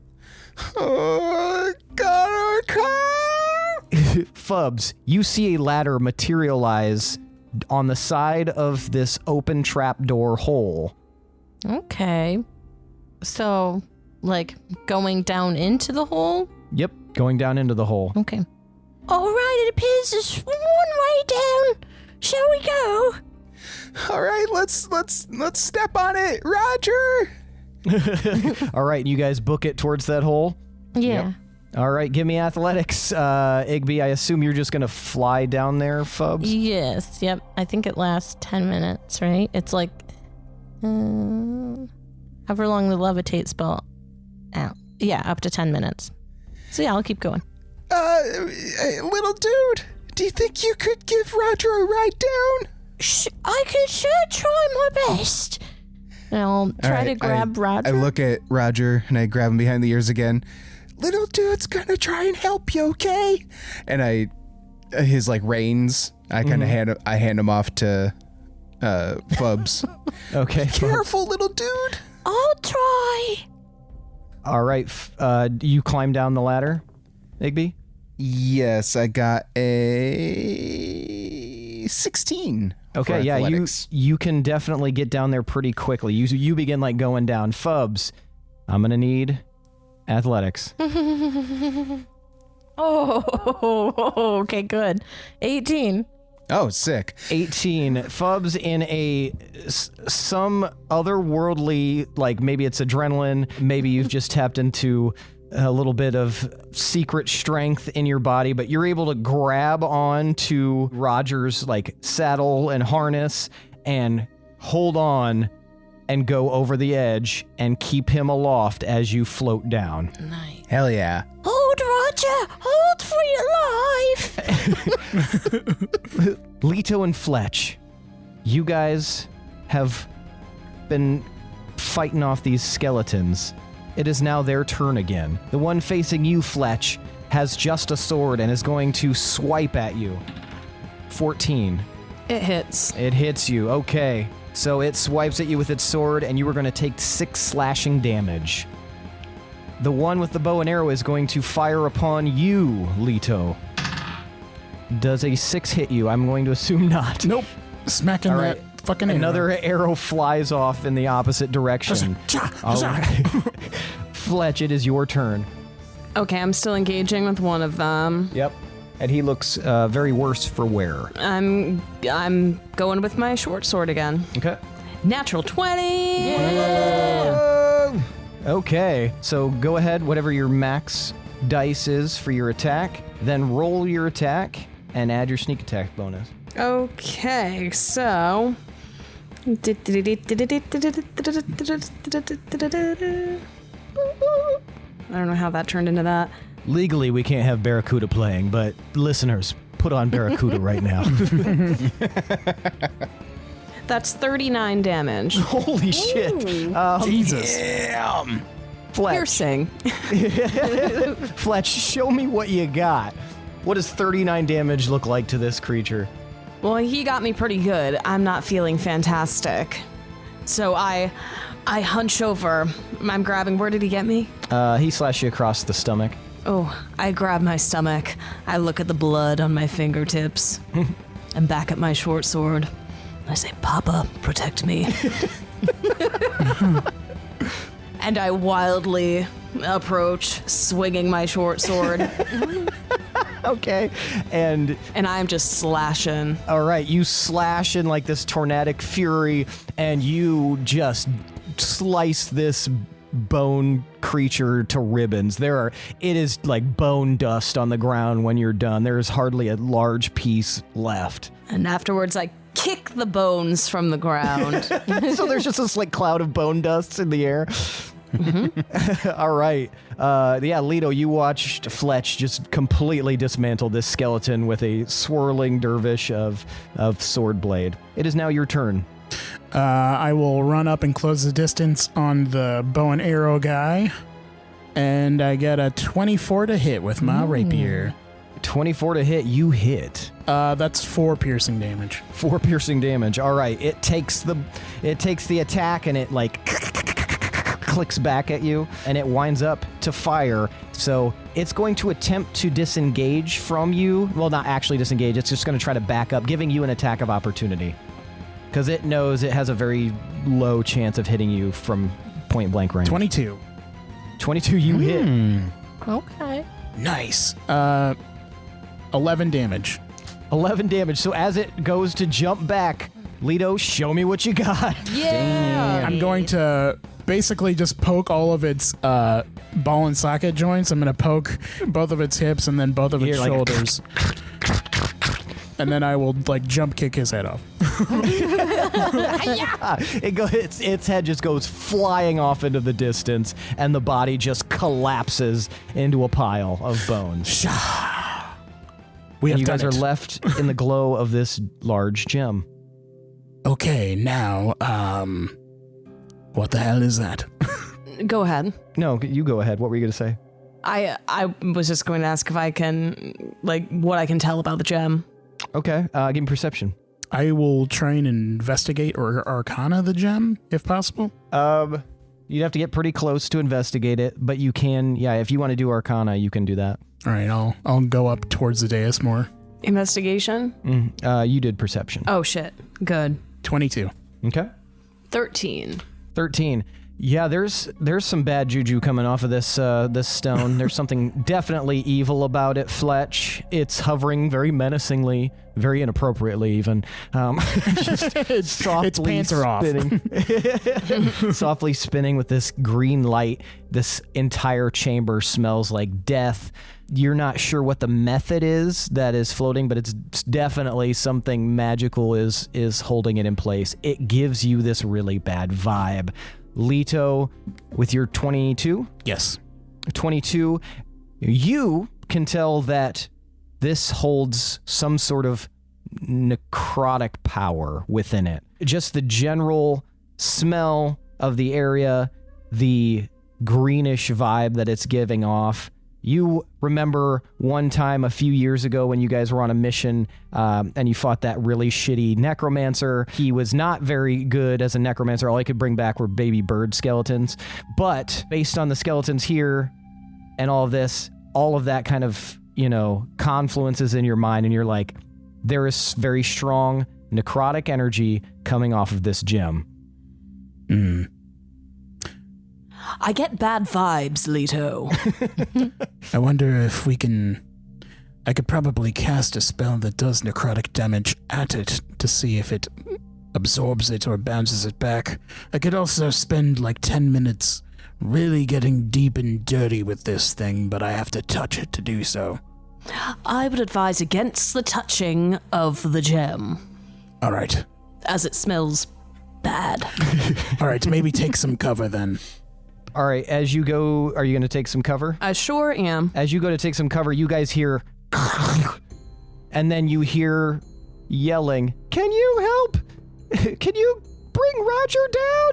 Fubs, you see a ladder materialize on the side of this open trapdoor hole. Okay. So, like, going down into the hole? Yep, going down into the hole. Okay. All right, it appears there's one way down. Shall we go? All right, let's step on it, Roger. All right, you guys book it towards that hole? Yeah. All right, give me athletics. Igby, I assume you're just going to fly down there, Fubs? Yes, yep. I think it lasts 10 minutes, right? It's like, however long the levitate spell out. Yeah, up to 10 minutes. So yeah, I'll keep going. Little dude, do you think you could give Roger a ride down? I could sure try my best. And I'll try to grab Roger. I look at Roger and I grab him behind the ears again. Little dude's gonna try and help you, okay? And his like reins, I kind of hand him off to Fubs. Okay. Careful, little dude. I'll try. All right, you climb down the ladder, Igby? Yes, I got a 16. Okay, yeah, you can definitely get down there pretty quickly. You begin like going down. Fubs, I'm gonna need athletics. Oh, okay, good. 18. Oh, sick. 18. Fubs in some otherworldly, like maybe it's adrenaline, maybe you've just tapped into a little bit of secret strength in your body, but you're able to grab on to Roger's like saddle and harness and hold on and go over the edge and keep him aloft as you float down. Nice. Hell yeah. Hold, Roger. Hold for your life. Leto and Fletch, you guys have been fighting off these skeletons. It is now their turn again. The one facing you, Fletch, has just a sword and is going to swipe at you. 14. It hits. It hits you. Okay. So it swipes at you with its sword, and you are going to take 6 slashing damage. The one with the bow and arrow is going to fire upon you, Leto. Does a 6 hit you? I'm going to assume not. Nope. Smacking All that right. fucking Another arrow flies off in the opposite direction. All right. Fletch, it is your turn. Okay, I'm still engaging with one of them. Yep. And he looks very worse for wear. I'm going with my short sword again. Okay. Natural 20. Yeah. Okay. So go ahead, whatever your max dice is for your attack, then roll your attack and add your sneak attack bonus. Okay, so I don't know how that turned into that. Legally, we can't have Barracuda playing, but listeners, put on Barracuda right now. That's 39 damage. Holy shit. Jesus. Damn. Fletch. Piercing. Fletch, show me what you got. What does 39 damage look like to this creature? Well, he got me pretty good. I'm not feeling fantastic. So I hunch over. I'm grabbing. Where did he get me? He slashed you across the stomach. Oh, I grab my stomach. I look at the blood on my fingertips and back at my short sword. I say, Papa, protect me. And I wildly approach, swinging my short sword. Okay. And I'm just slashing. all right, you slash in like this tornadic fury, and you just slice this bone creature to ribbons. It is like bone dust on the ground when you're done. There is hardly a large piece left. And afterwards, I kick the bones from the ground. So there's just this like cloud of bone dust in the air. Mm-hmm. All right. Leto, you watched Fletch just completely dismantle this skeleton with a swirling dervish of sword blade. It is now your turn. I will run up and close the distance on the bow and arrow guy, and I get a 24 to hit with my rapier. 24 to hit, you hit. That's 4 piercing damage. 4 piercing damage. All right. It takes the attack and it like clicks back at you, and it winds up to fire. So it's going to attempt to disengage from you. Well, not actually disengage. It's just going to try to back up, giving you an attack of opportunity. Because it knows it has a very low chance of hitting you from point blank range. 22. 22, you hit. Okay. Nice. 11 damage. 11 damage. So as it goes to jump back, Leto, show me what you got. Yeah. I'm going to basically just poke all of its ball and socket joints. I'm going to poke both of its hips and then both of its shoulders. And then I will like jump kick his head off. Its head just goes flying off into the distance, and the body just collapses into a pile of bones. You guys are left in the glow of this large gem. Okay, now, what the hell is that? Go ahead. No, you go ahead. What were you going to say? I was just going to ask if I can, like, what I can tell about the gem. Okay, give me perception. I will try and investigate or arcana the gem, if possible. You'd have to get pretty close to investigate it, but you can, if you want to do arcana, you can do that. All right, I'll go up towards the dais more. Investigation? You did perception. Oh, shit. Good. 22. Okay. 13. 13. Yeah, there's some bad juju coming off of this stone. There's something definitely evil about it, Fletch. It's hovering very menacingly, very inappropriately even. Just softly its pants are spinning. Softly spinning with this green light. This entire chamber smells like death. You're not sure what the method is that is floating, but it's definitely something magical is holding it in place. It gives you this really bad vibe. Leto, with your 22? Yes. 22, you can tell that this holds some sort of necrotic power within it. Just the general smell of the area, the greenish vibe that it's giving off. You remember one time a few years ago when you guys were on a mission and you fought that really shitty necromancer. He was not very good as a necromancer. All he could bring back were baby bird skeletons. But based on the skeletons here and all of this, all of that kind of, confluences in your mind, and you're like, there is very strong necrotic energy coming off of this gem. I get bad vibes, Leto. I wonder if I could probably cast a spell that does necrotic damage at it to see if it absorbs it or bounces it back. I could also spend like 10 minutes really getting deep and dirty with this thing, but I have to touch it to do so. I would advise against the touching of the gem. All right. As it smells bad. All right, maybe take some cover then. All right, as you go, are you going to take some cover? I sure am. As you go to take some cover, you guys hear, and then you hear yelling, "Can you help? Can you bring Roger down?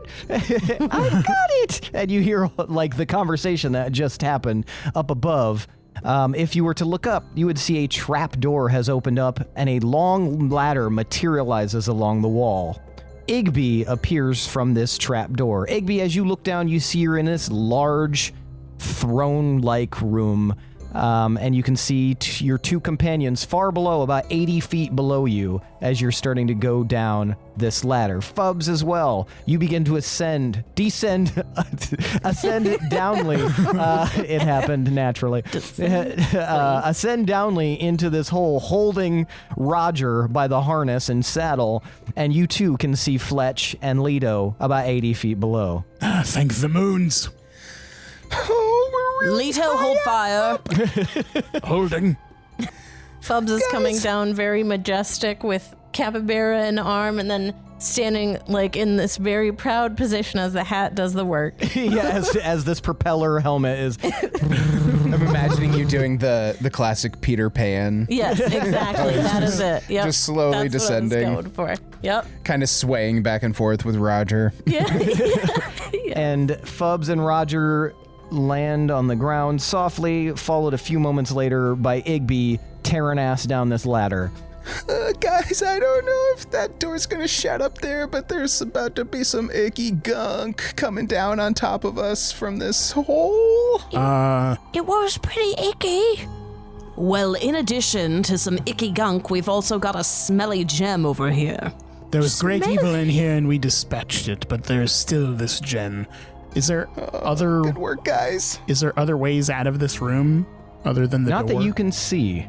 I got it!" And you hear like the conversation that just happened up above. If you were to look up, you would see a trap door has opened up and a long ladder materializes along the wall. Igby appears from this trap door. Igby, as you look down, you see you're in this large throne-like room. And you can see your two companions far below, about 80 feet below you, as you're starting to go down this ladder. Fubs as well. You begin to ascend downly. It happened naturally. Ascend downly into this hole, holding Roger by the harness and saddle, and you too can see Fletch and Leto about 80 feet below. Thank the moons. Leto, hold fire. Holding. Fubs is coming down very majestic with capybara in arm and then standing like in this very proud position as the hat does the work. Yeah, as this propeller helmet is. I'm imagining you doing the classic Peter Pan. Yes, exactly. That is it. Yep. Just slowly That's descending. What I was going for. Yep. Kind of swaying back and forth with Roger. Yeah. And Fubs and Roger land on the ground softly, followed a few moments later by Igby tearing ass down this ladder. Guys, I don't know if that door's gonna shut up there, but there's about to be some icky gunk coming down on top of us from this hole. It was pretty icky. Well, in addition to some icky gunk, we've also got a smelly gem over here. There was great evil in here and we dispatched it, but there's still this gem. Is there Good work, guys. Is there other ways out of this room other than the Not door? that you can see.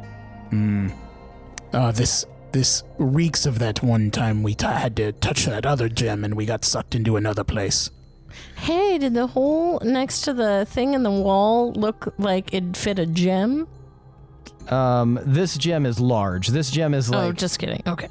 This reeks of that one time we had to touch that other gem and we got sucked into another place. Hey, did the hole next to the thing in the wall look like it'd fit a gem? This gem is large. This gem is Oh, like just kidding. Okay.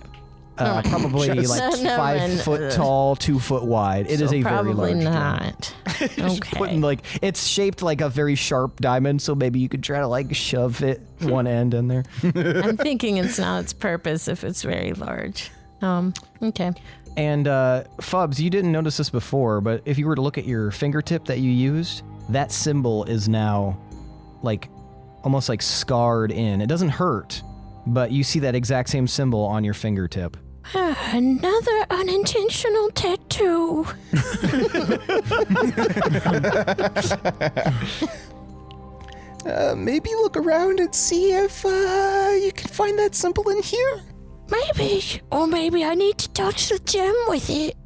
probably Just- like Never 5 mind. foot tall, 2 foot wide. It is a very Probably large gem. not. Just Okay. putting like it's shaped like a very sharp diamond, so maybe you could try to like shove it one end in there. I'm thinking it's not its purpose if it's very large. Okay. And Fubs, you didn't notice this before, but if you were to look at your fingertip that you used, that symbol is now like almost like scarred in. It doesn't hurt, but you see that exact same symbol on your fingertip. Another unintentional tattoo. Maybe look around and see if you can find that symbol in here. Maybe. Or maybe I need to touch the gem with it.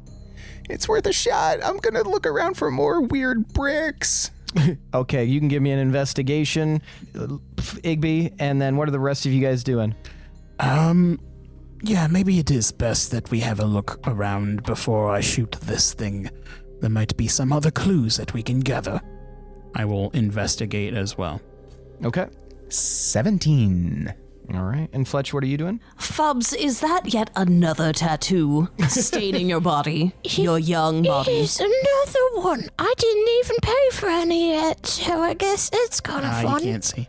It's worth a shot. I'm gonna look around for more weird bricks. Okay, you can give me an investigation, Igby, and then what are the rest of you guys doing? Yeah, maybe it is best that we have a look around before I shoot this thing. There might be some other clues that we can gather. I will investigate as well. Okay. 17. All right. And Fletch, what are you doing? Fubs, is that yet another tattoo staining your body? Your young body? Here's another one. I didn't even pay for any yet, so I guess it's kind of You fun. can't see.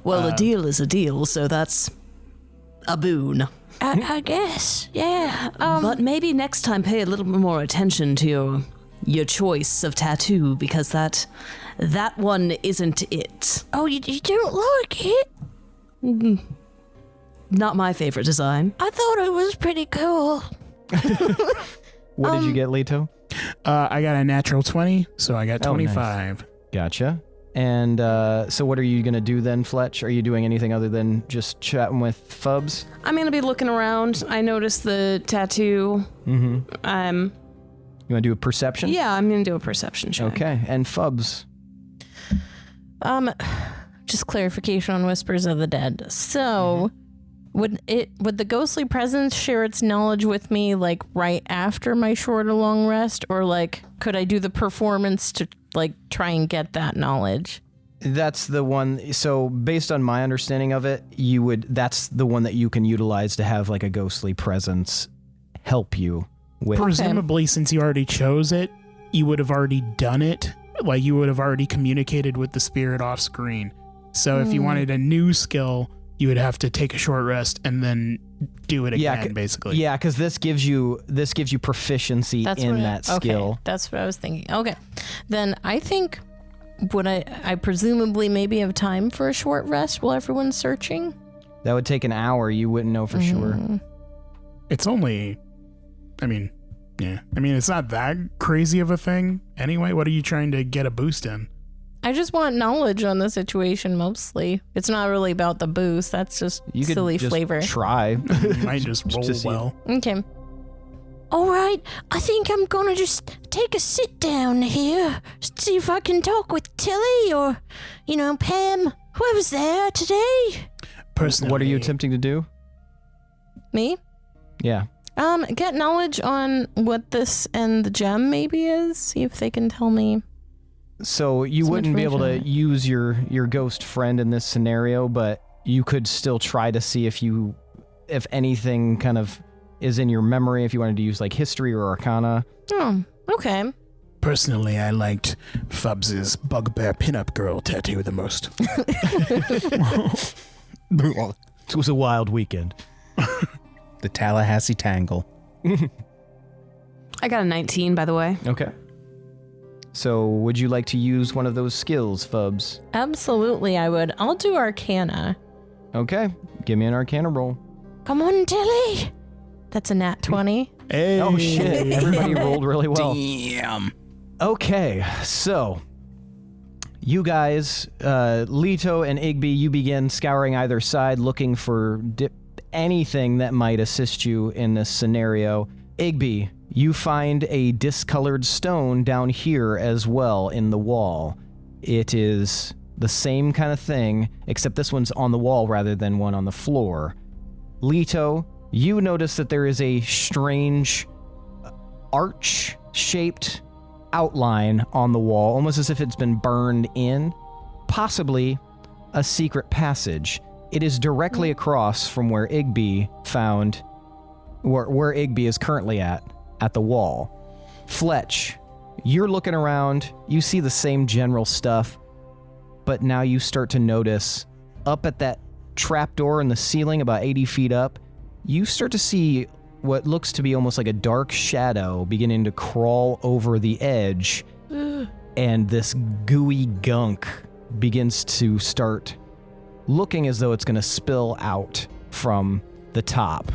Well, a deal is a deal, so that's a boon. I guess, yeah. But maybe next time pay a little bit more attention to your choice of tattoo, because that one isn't it. Oh, you don't like it? Not my favorite design. I thought it was pretty cool. What did you get, Leto? I got a natural 20, so I got Oh, nice. 25. Gotcha. And so what are you going to do then, Fletch? Are you doing anything other than just chatting with Fubs? I'm gonna be looking around. I noticed the tattoo. Mm-hmm. You want to do a perception? Yeah, I'm gonna do a perception check. Okay. And Fubs? Just clarification on Whispers of the Dead. So, would the ghostly presence share its knowledge with me like right after my short or long rest, or like could I do the performance to like try and get that knowledge? That's the one. So based on my understanding of it, that's the one that you can utilize to have like a ghostly presence help you with. Presumably, since you already chose it, you would have already done it. Like, you would have already communicated with the spirit off screen. So if you wanted a new skill, you would have to take a short rest and then do it again, basically. Yeah, because this gives you proficiency in that skill. Okay, that's what I was thinking. Okay, then I think would I presumably maybe have time for a short rest while everyone's searching? That would take an hour. You wouldn't know for sure. It's only, it's not that crazy of a thing. Anyway, what are you trying to get a boost in? I just want knowledge on the situation mostly. It's not really about the boost. That's just You could silly just flavor. try. Might just roll to see. well. Okay. All right, I think I'm gonna just take a sit down here, see if I can talk with Tilly or, Pam, whoever's there today. Personally, What are you attempting to do? Me? Yeah. Get knowledge on what this and the gem maybe is. See if they can tell me. So you Some wouldn't be able to information. use your ghost friend in this scenario, but you could still try to see if anything kind of is in your memory, if you wanted to use like history or arcana. Oh, okay. Personally, I liked Fubs's bugbear pinup girl tattoo the most. It was a wild weekend. The Tallahassee Tangle. I got a 19, by the way. Okay. So would you like to use one of those skills, Fubs? Absolutely, I would. I'll do Arcana. Okay. Give me an arcana roll. Come on, Tilly. That's a nat 20. Hey. Oh shit, everybody rolled really well. Damn. Okay, so you guys, Leto and Igby, you begin scouring either side looking for anything that might assist you in this scenario. Igby, you find a discolored stone down here as well in the wall. It is the same kind of thing, except this one's on the wall rather than one on the floor. Leto, you notice that there is a strange arch-shaped outline on the wall, almost as if it's been burned in, possibly a secret passage. It is directly across from where Igby found, where Igby is currently at the wall. Fletch, you're looking around, you see the same general stuff, but now you start to notice up at that trapdoor in the ceiling about 80 feet up, you start to see what looks to be almost like a dark shadow beginning to crawl over the edge, and this gooey gunk begins to start looking as though it's going to spill out from the top.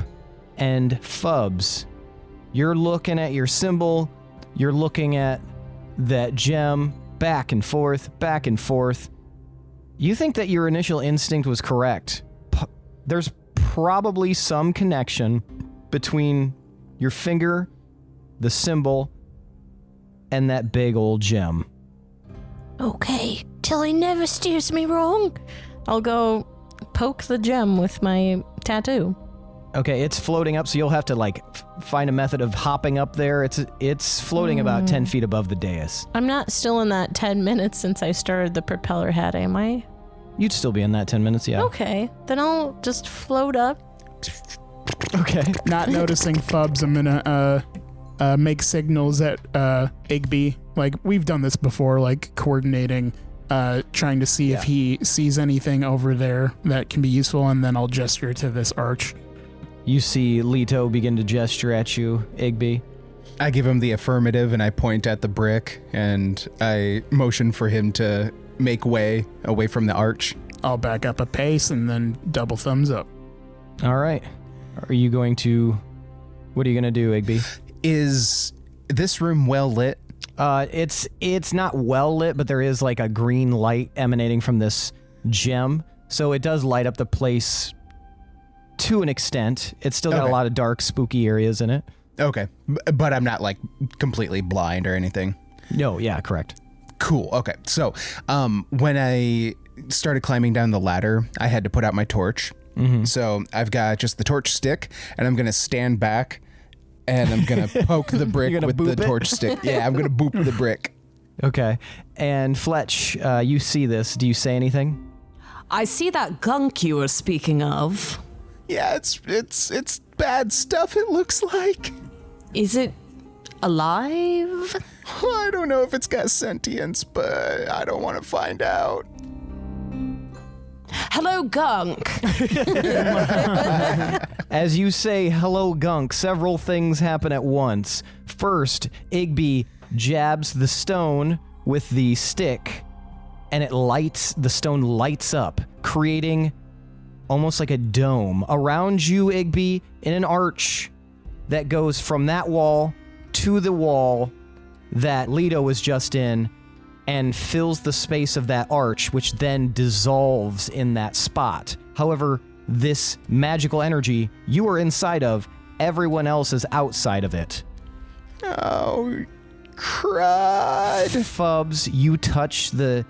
And Fubs, you're looking at your symbol, you're looking at that gem, back and forth, back and forth. You think that your initial instinct was correct. There's probably some connection between your finger, the symbol, and that big old gem. Okay, Tilly never steers me wrong. I'll go poke the gem with my tattoo. Okay, it's floating up, so you'll have to find a method of hopping up there. It's floating about 10 feet above the dais. I'm not still in that 10 minutes since I started the propeller hat, am I? You'd still be in that 10 minutes, yeah. Okay, then I'll just float up. Okay. Not noticing Fubs, I'm gonna make signals at Igby. Like, we've done this before, coordinating, trying to see if he sees anything over there that can be useful, and then I'll gesture to this arch. You see Leto begin to gesture at you, Igby. I give him the affirmative and I point at the brick and I motion for him to make way away from the arch. I'll back up a pace and then double thumbs up. All right. Are you going to... What are you going to do, Igby? Is this room well lit? It's not well lit, but there is a green light emanating from this gem. So it does light up the place to an extent. It's still got Okay. a lot of dark, spooky areas in it. Okay. But I'm not completely blind or anything. No, yeah, correct. Cool. Okay. So, when I started climbing down the ladder, I had to put out my torch. Mm-hmm. So I've got just the torch stick, and I'm going to stand back, and I'm going to poke the brick You're gonna with the boop it? torch stick. Yeah, I'm going to boop the brick. Okay. And Fletch, you see this. Do you say anything? I see that gunk you were speaking of. Yeah, it's bad stuff, it looks like. Is it alive? I don't know if it's got sentience, but I don't want to find out. Hello, gunk. As you say, hello, gunk, several things happen at once. First, Igby jabs the stone with the stick, and the stone lights up, creating almost like a dome. Around you, Igby, in an arch that goes from that wall to the wall that Leto was just in, and fills the space of that arch, which then dissolves in that spot. However, this magical energy you are inside of, everyone else is outside of it. Oh, crud. Fubs, you touch the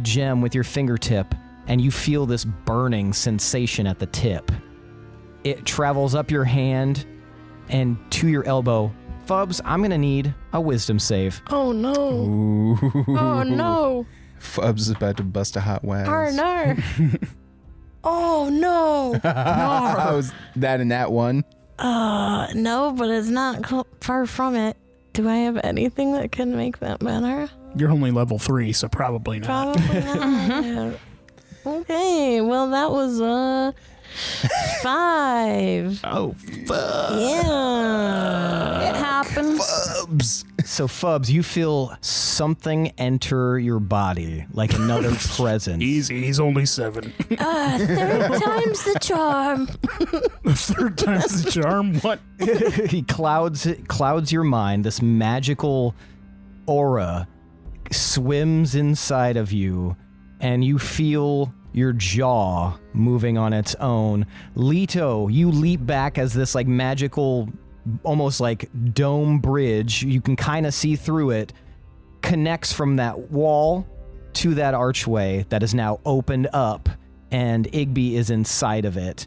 gem with your fingertip, and you feel this burning sensation at the tip. It travels up your hand and to your elbow. Fubs, I'm gonna need a wisdom save. Oh no. Ooh. Oh no. Fubs is about to bust a hot waz. Arnar. Oh no. Was that in that one? No, but it's not far from it. Do I have anything that can make that better? You're only level 3, so probably not. Probably not. Okay, well that was 5. Oh, fuck. Yeah. It happens. Fubs. So Fubs, you feel something enter your body, like another presence. Easy, he's only 7. Third time's the charm. Third time's the charm? What? He clouds your mind. This magical aura swims inside of you, and you feel your jaw moving on its own. Leto, you leap back as this like magical, almost like dome bridge, you can kind of see through it, connects from that wall to that archway that is now opened up, and Igby is inside of it.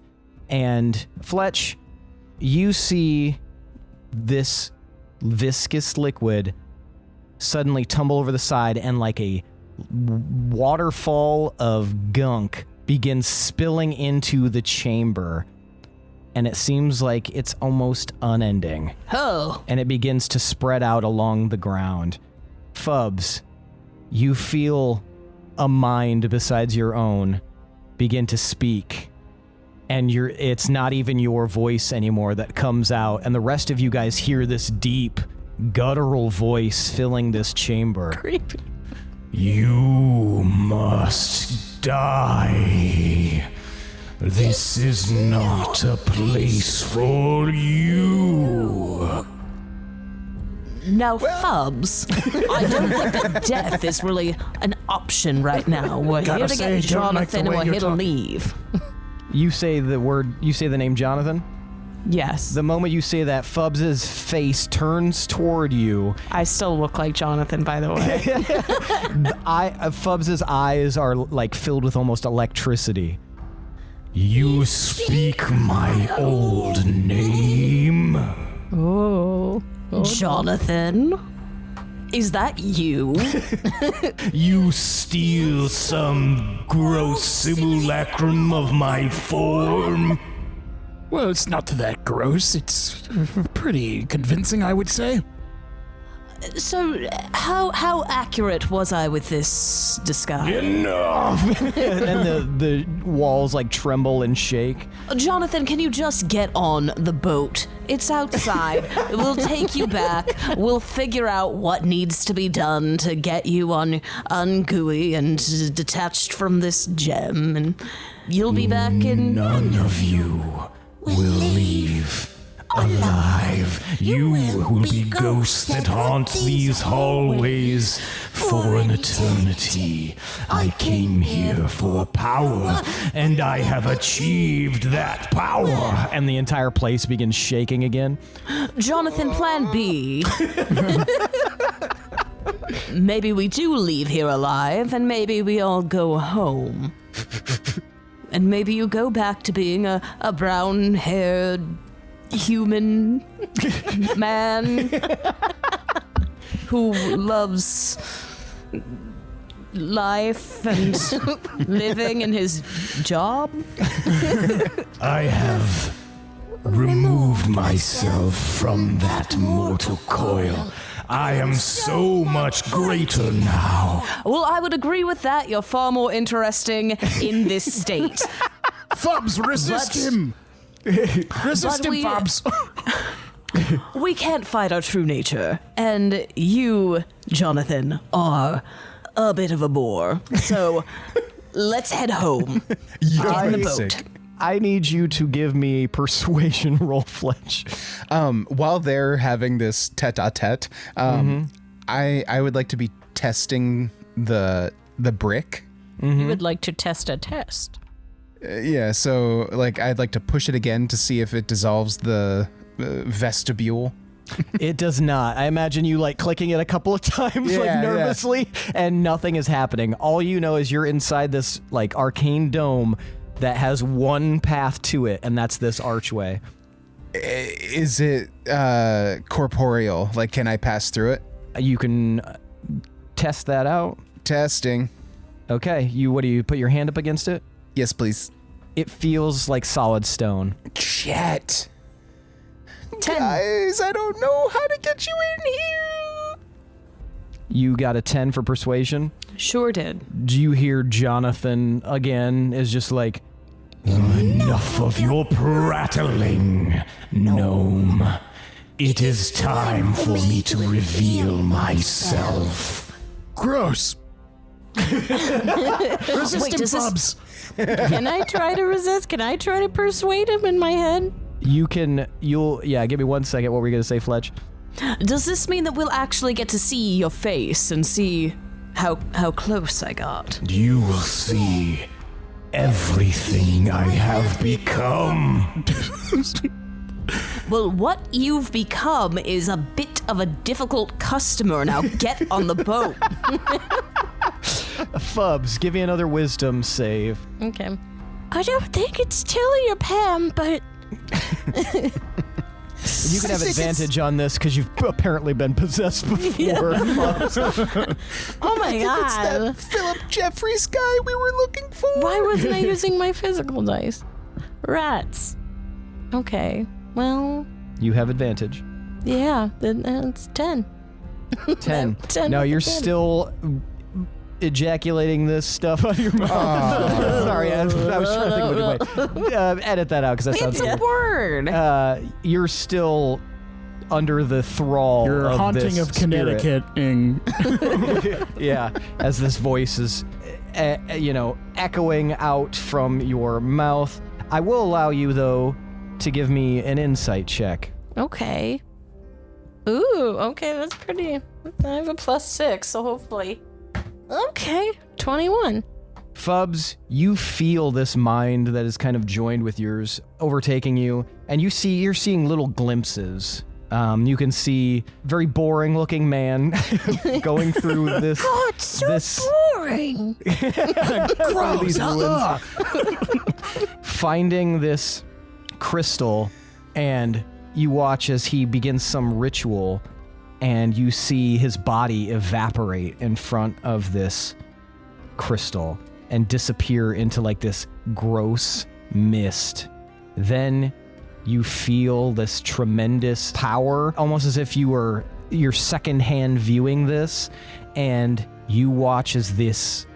And Fletch, you see this viscous liquid suddenly tumble over the side, and like a waterfall of gunk begins spilling into the chamber, and it seems like it's almost unending. Oh. And it begins to spread out along the ground. Fubs, you feel a mind besides your own begin to speak, and it's not even your voice anymore that comes out, and the rest of you guys hear this deep, guttural voice filling this chamber. Creepy. You must die. This is not a place for you. Now, Fubs, I don't think that death is really an option right now. We're here to get Jonathan, and we're here to leave. You say the name Jonathan? Yes. The moment you say that, Fubs' face turns toward you. I still look like Jonathan, by the way. Fubs' eyes are like filled with almost electricity. You speak my old name. Oh. Jonathan? Is that you? You steal some gross simulacrum of my form. Well, it's not that gross. It's pretty convincing, I would say. So, how accurate was I with this disguise? Enough! And the walls like tremble and shake. Jonathan, can you just get on the boat? It's outside. We'll take you back. We'll figure out what needs to be done to get you ungooey and detached from this gem, and you'll be back in... None of you will leave alive. You will be ghosts that haunt these hallways for an eternity. I came here for power, and I have achieved that power. And the entire place begins shaking again. Jonathan, plan B. Maybe we do leave here alive, and maybe we all go home. And maybe you go back to being a brown-haired human man who loves life and living in his job. I have removed myself from that mortal coil. I am so much greater now. Well, I would agree with that. You're far more interesting in this state. Fubs, resist him! Resist him, Fubs! We can't fight our true nature. And you, Jonathan, are a bit of a bore. So let's head home. Get in the boat. I need you to give me a persuasion roll, Fletch. While they're having this tete-a-tete, I would like to be testing the brick. You would like to test a test. Yeah, so like I'd like to push it again to see if it dissolves the vestibule. It does not. I imagine you like clicking it a couple of times like nervously and nothing is happening. All you know is you're inside this like arcane dome that has one path to it, and that's this archway. Is it corporeal? Like, can I pass through it? You can test that out. Testing. Okay, what do you put your hand up against it? Yes, please. It feels like solid stone. Shit. 10. Guys, I don't know how to get you in here. You got a 10 for persuasion? Sure did. Do you hear Jonathan again is just like, enough of your prattling, gnome. It is time for me to reveal myself. Gross. Resistant bubs. Can I try to resist? Can I try to persuade him in my head? Give me 1 second. What were you going to say, Fletch? Does this mean that we'll actually get to see your face and see how close I got? You will see everything I have become. Well, what you've become is a bit of a difficult customer. Now get on the boat. Fubs, give me another wisdom save. Okay. I don't think it's Tilly or Pam, but You can have advantage on this because you've apparently been possessed before. Oh my god. It's that Philip Jeffries guy we were looking for. Why wasn't I using my physical dice? Rats. Okay. Well, You have advantage. yeah, then it's 10. 10. 10 No, with you're a 10. still ejaculating this stuff out of your mouth. Sorry, I was trying to think of a good way. Edit that out because that sounds It's a word. You're still under the thrall You're of haunting this of spirit. Connecticut. Yeah, as this voice is, echoing out from your mouth. I will allow you, though, to give me an insight check. Okay. Ooh, okay, that's pretty. I have a +6, so hopefully. Okay, 21. Fubs, you feel this mind that is kind of joined with yours overtaking you, and you're seeing little glimpses. You can see very boring looking man going through this. oh, it's so this boring. these ruins, finding this crystal, and you watch as he begins some ritual, and you see his body evaporate in front of this crystal and disappear into like this gross mist. Then you feel this tremendous power, almost as if you're secondhand viewing this, and you watch as this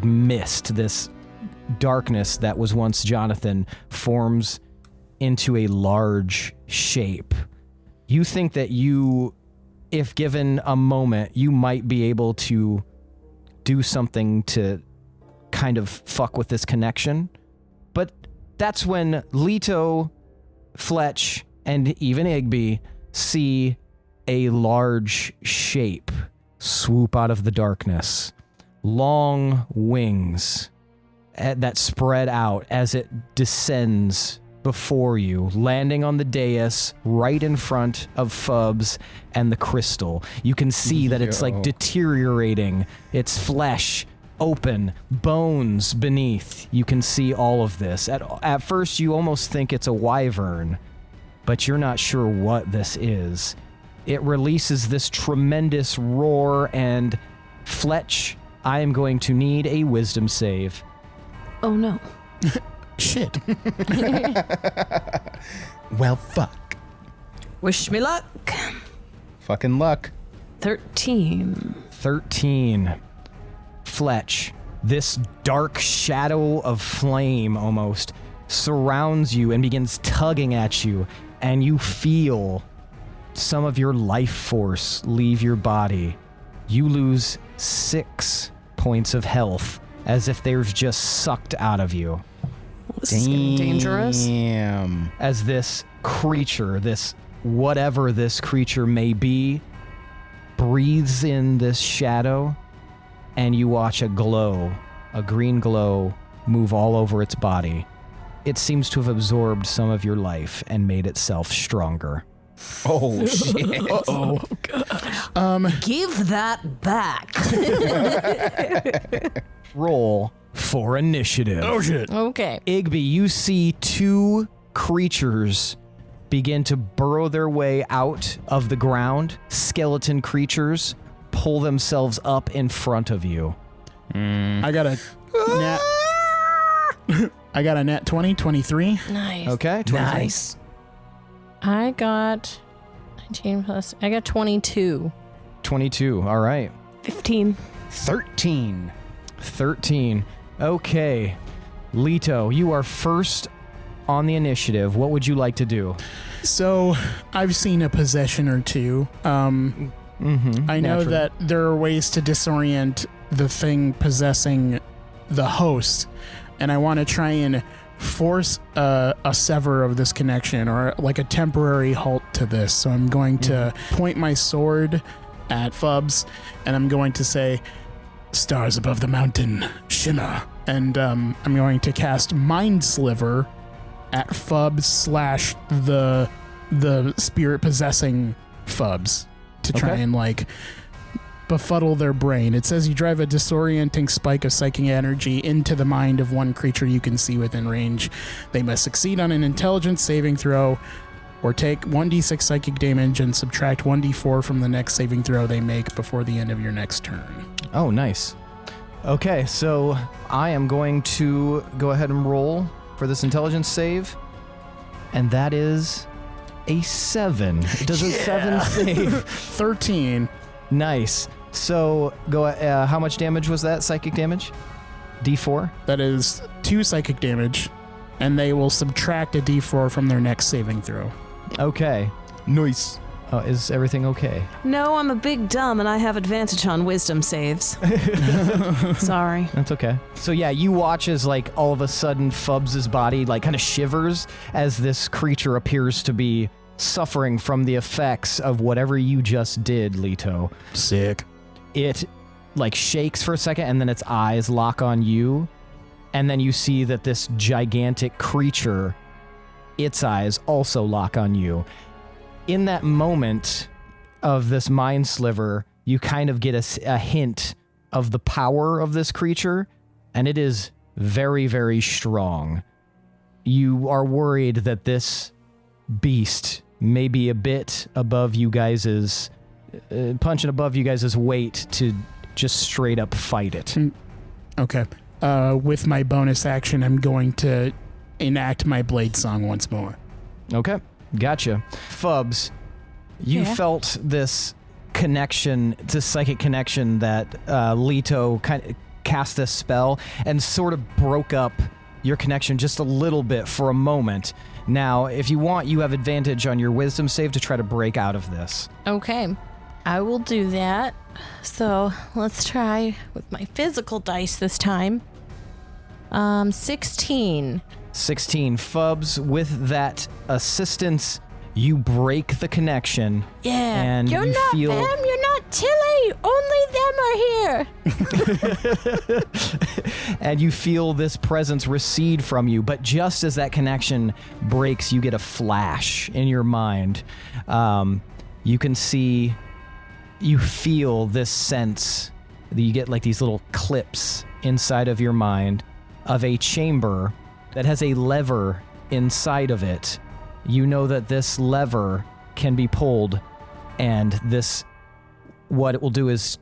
mist, this darkness that was once Jonathan, forms into a large shape. You think that if given a moment, you might be able to do something to kind of fuck with this connection. But that's when Leto, Fletch, and even Igby see a large shape swoop out of the darkness. Long wings that spread out as it descends before you, landing on the dais right in front of Fubs and the crystal. You can see that it's like deteriorating. Its flesh open, bones beneath. You can see all of this. At first, you almost think it's a wyvern, but you're not sure what this is. It releases this tremendous roar, and Fletch, I am going to need a wisdom save. Oh no. Shit. Well, fuck. Wish me luck. Fucking luck. 13. 13. Fletch, this dark shadow of flame almost surrounds you and begins tugging at you, and you feel some of your life force leave your body. You lose 6 points of health as if they're just sucked out of you. This is getting dangerous. Damn. As this creature, whatever this creature may be, breathes in this shadow and you watch a green glow, move all over its body. It seems to have absorbed some of your life and made itself stronger. Oh, shit. Uh-oh. Give that back. Roll for initiative. Oh, shit. Okay. Igby, you see two creatures begin to burrow their way out of the ground. Skeleton creatures pull themselves up in front of you. I got a nat 20, 23. Nice. Okay, 23. Nice. I got 19 plus. I got 22. 22, all right. 15. 13. 13. Okay. Leto, you are first on the initiative. What would you like to do? So, I've seen a possession or two. I know naturally. that there are ways to disorient the thing possessing the host, and I want to try and force a sever of this connection, or like a temporary halt to this. So I'm going to point my sword at Fubs, and I'm going to say, "Stars above the mountain, shimmer." And I'm going to cast Mind Sliver at Fubs / the spirit possessing Fubs to try and like befuddle their brain. It says you drive a disorienting spike of psychic energy into the mind of one creature you can see within range. They must succeed on an intelligence saving throw or take 1d6 psychic damage and subtract 1d4 from the next saving throw they make before the end of your next turn. Oh, nice. Okay, so I am going to go ahead and roll for this intelligence save, and that is a 7. Does a 7 save? 13. Nice. So go. How much damage was that? Psychic damage? D4. That is 2 psychic damage, and they will subtract a d4 from their next saving throw. Okay. Nice. Is everything okay? No, I'm a big dumb and I have advantage on wisdom saves. Sorry. That's okay. So yeah, you watch as like all of a sudden Fubs' body like kind of shivers as this creature appears to be suffering from the effects of whatever you just did, Leto. Sick. It like shakes for a second and then its eyes lock on you, and then you see that this gigantic creature, its eyes also lock on you. In that moment of this mind sliver, you kind of get a hint of the power of this creature, and it is very, very strong. You are worried that this beast may be a bit above you guys' punching above you guys' weight to just straight up fight it. Okay. With my bonus action, I'm going to enact my blade song once more. Okay, gotcha. Fubs, you felt this connection, this psychic connection that Leto kind of cast this spell and sort of broke up your connection just a little bit for a moment. Now, if you want, you have advantage on your wisdom save to try to break out of this. Okay. I will do that. So let's try with my physical dice this time. 16. 16. Fubs, with that assistance, you break the connection. Yeah. And You're you not feel them, you're not Tilly. Only them are here. and you feel this presence recede from you. But just as that connection breaks, you get a flash in your mind. You can see, you feel this sense that you get like these little clips inside of your mind of a chamber that has a lever inside of it. You know that this lever can be pulled, and this, what it will do is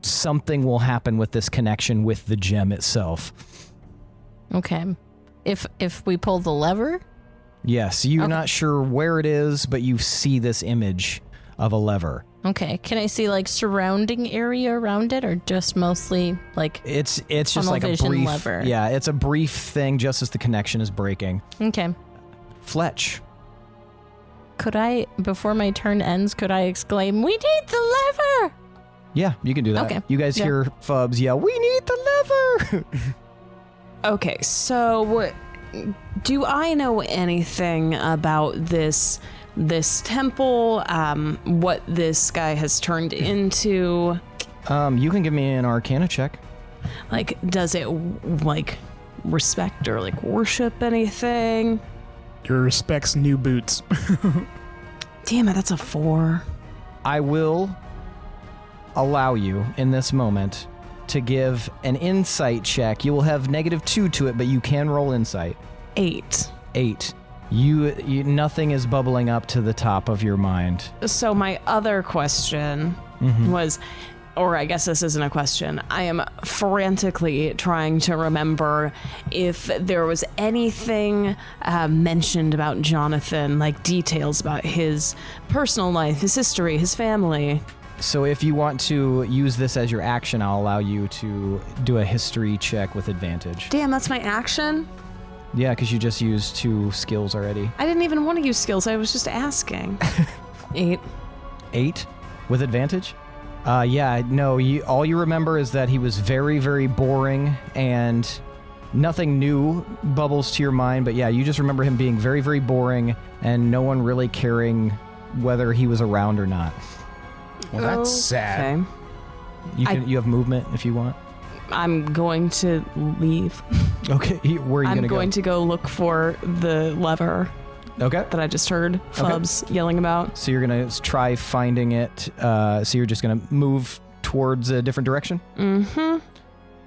something will happen with this connection with the gem itself. Okay. If we pull the lever? Yes, you're not sure where it is, but you see this image of a lever. Okay. Can I see like surrounding area around it, or just mostly like It's just like a vision brief lever? Yeah, it's a brief thing just as the connection is breaking. Okay. Fletch. Could I, before my turn ends, could I exclaim, "We need the lever"? Yeah, you can do that. Okay. You guys Yeah. hear Fubs yell, "We need the lever!" Okay, so do I know anything about this temple? What this guy has turned into? You can give me an Arcana check. Like, does it, like, respect or, like, worship anything? Your respects new boots. Damn it, that's a 4. I will allow you in this moment to give an insight check. You will have -2 to it, but you can roll insight. 8. 8. You nothing is bubbling up to the top of your mind. So my other question was, or I guess this isn't a question, I am frantically trying to remember if there was anything mentioned about Jonathan, like details about his personal life, his history, his family. So if you want to use this as your action, I'll allow you to do a history check with advantage. Damn, that's my action? Yeah, because you just used 2 skills already. I didn't even want to use skills, I was just asking. 8. 8 with advantage? Yeah, no, all you remember is that he was very, very boring and nothing new bubbles to your mind. But yeah, you just remember him being very, very boring and no one really caring whether he was around or not. Well, that's sad. Okay. You have movement if you want. I'm going to leave. Okay, where are you going to go? I'm going to go look for the lever Okay. that I just heard Fubs yelling about. So you're going to try finding it. So you're just going to move towards a different direction? Mm-hmm.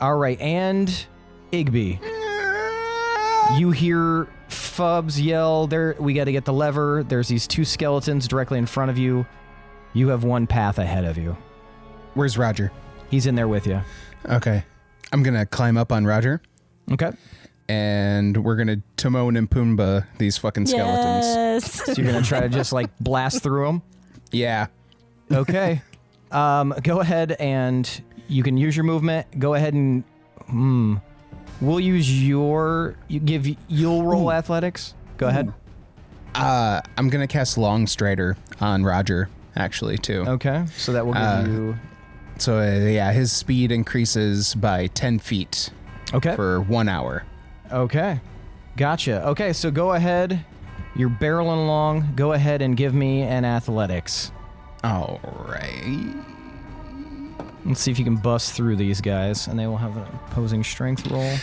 All right, and Igby. You hear Fubs yell, we got to get the lever. There's these 2 skeletons directly in front of you. You have one path ahead of you. Where's Roger? He's in there with you. Okay. I'm going to climb up on Roger. Okay. And we're going to Timon and Pumbaa these fucking skeletons. Yes. So you're going to try to just like blast through them? Yeah. Okay. Go ahead and you can use your movement. Go ahead and we'll use you'll roll athletics. Go ahead. I'm going to cast Long Strider on Roger actually too. Okay. So that will give you So yeah, his speed increases by 10 feet for 1 hour. Okay. Gotcha. Okay, so go ahead. You're barreling along. Go ahead and give me an athletics. All right. Let's see if you can bust through these guys, and they will have an opposing strength roll.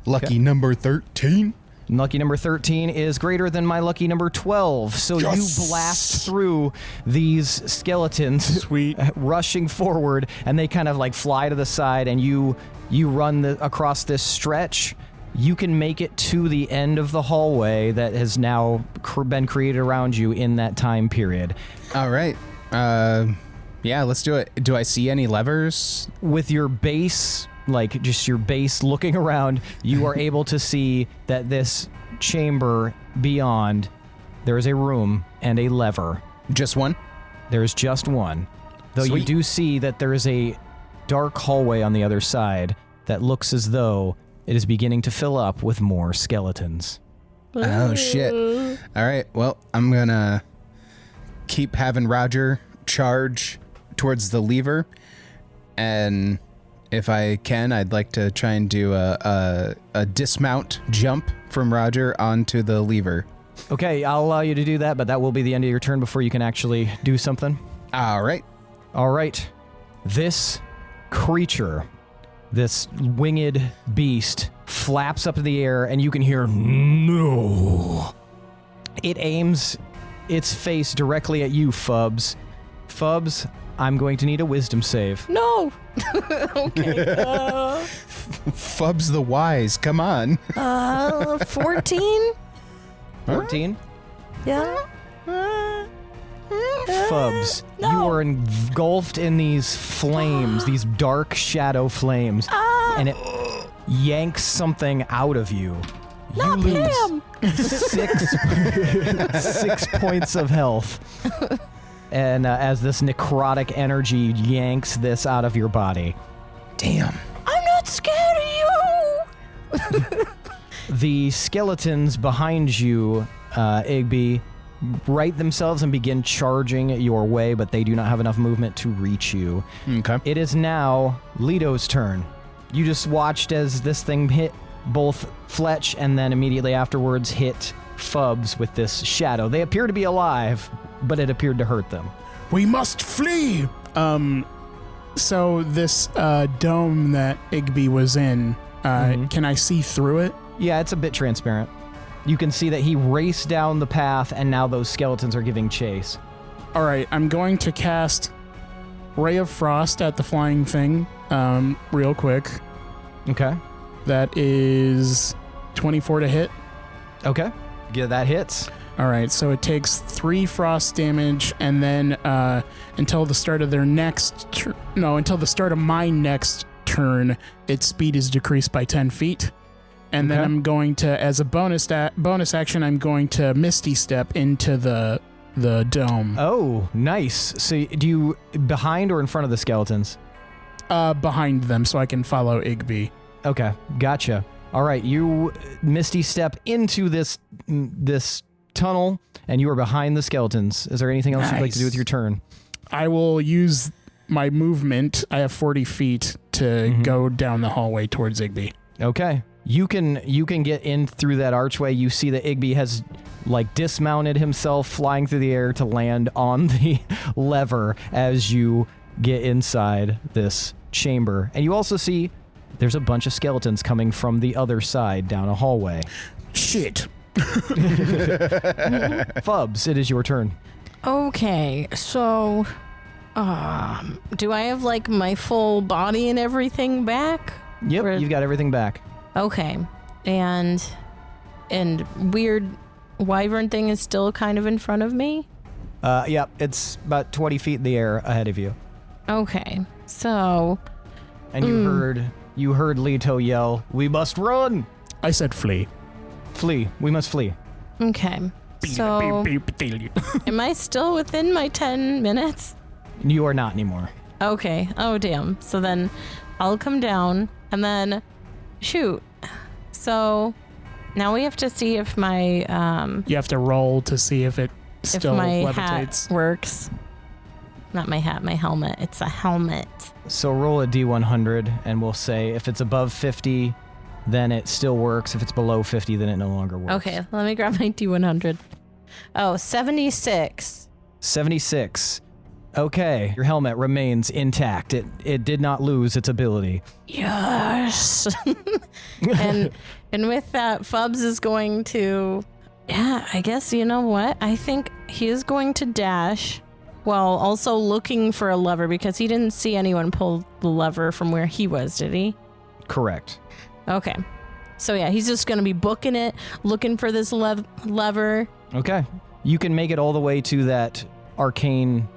Lucky number 13. Lucky number 13 is greater than my lucky number 12. So you blast through these skeletons, Sweet. rushing forward, and they kind of like fly to the side, and you run across this stretch. You can make it to the end of the hallway that has now been created around you in that time period. All right. Yeah, let's do it. Do I see any levers? With your base, like just your base looking around, you are able to see that this chamber beyond, there is a room and a lever. Just one? There is just one. Though Sweet. you do see that there is a dark hallway on the other side that looks as though it is beginning to fill up with more skeletons. Oh, shit. All right, well, I'm going to keep having Roger charge towards the lever, and if I can, I'd like to try and do a dismount jump from Roger onto the lever. Okay, I'll allow you to do that, but that will be the end of your turn before you can actually do something. All right. All right. This creature, this winged beast, flaps up in the air, and you can hear, "No." It aims its face directly at you, Fubs. Fubs, I'm going to need a wisdom save. No. Okay. Fubs the Wise, come on. 14? 14? Yeah. Fubs, No. you are engulfed in these flames, these dark shadow flames, and it yanks something out of you. Not you lose him. 6 points of health. And as this necrotic energy yanks this out of your body. Damn. I'm not scared of you. The skeletons behind you, Igby, right themselves and begin charging your way, but they do not have enough movement to reach you. Okay. It is now Leto's turn. You just watched as this thing hit both Fletch and then immediately afterwards hit Fubs with this shadow. They appear to be alive, but it appeared to hurt them. We must flee. So this dome that Igby was in, can I see through it? Yeah, it's a bit transparent. You can see that he raced down the path, and now those skeletons are giving chase. All right, I'm going to cast Ray of Frost at the flying thing real quick. Okay. That is 24 to hit. Okay. Yeah, that hits. All right, so it takes 3 frost damage, and then until the start of their next until the start of my next turn, its speed is decreased by 10 feet. And then I'm going to, as a bonus action, I'm going to Misty Step into the dome. Oh, nice. So do you behind or in front of the skeletons? Behind them, so I can follow Igby. Okay, gotcha. All right, you Misty Step into this tunnel, and you are behind the skeletons. Is there anything else you'd like to do with your turn? I will use my movement. I have 40 feet to go down the hallway towards Igby. Okay. You can get in through that archway. You see that Igby has dismounted himself, flying through the air to land on the lever as you get inside this chamber. And you also see there's a bunch of skeletons coming from the other side down a hallway. Shit. Fubs, it is your turn. Okay, so do I have my full body and everything back? Yep, you've got everything back. Okay. And weird wyvern thing is still kind of in front of me? Yep, it's about 20 feet in the air ahead of you. Okay. So and you heard Leto yell, "We must run!" I said flee. Flee. We must flee. Okay. So am I still within my 10 minutes? You are not anymore. Okay. Oh damn. So then I'll come down and then shoot. So now we have to see if my you have to roll to see if it still if my levitates. Hat works. Not my hat, my helmet. It's a helmet. So roll a D100 and we'll say if it's above 50, then it still works. If it's below 50, then it no longer works. Okay, let me grab my D100. Oh, 76. 76. Okay, your helmet remains intact. It did not lose its ability. Yes. and with that, Fubs is going to, I guess, you know what? I think he is going to dash while also looking for a lever because he didn't see anyone pull the lever from where he was, did he? Correct. Okay. So yeah, he's just going to be booking it, looking for this lever. Okay. You can make it all the way to that arcane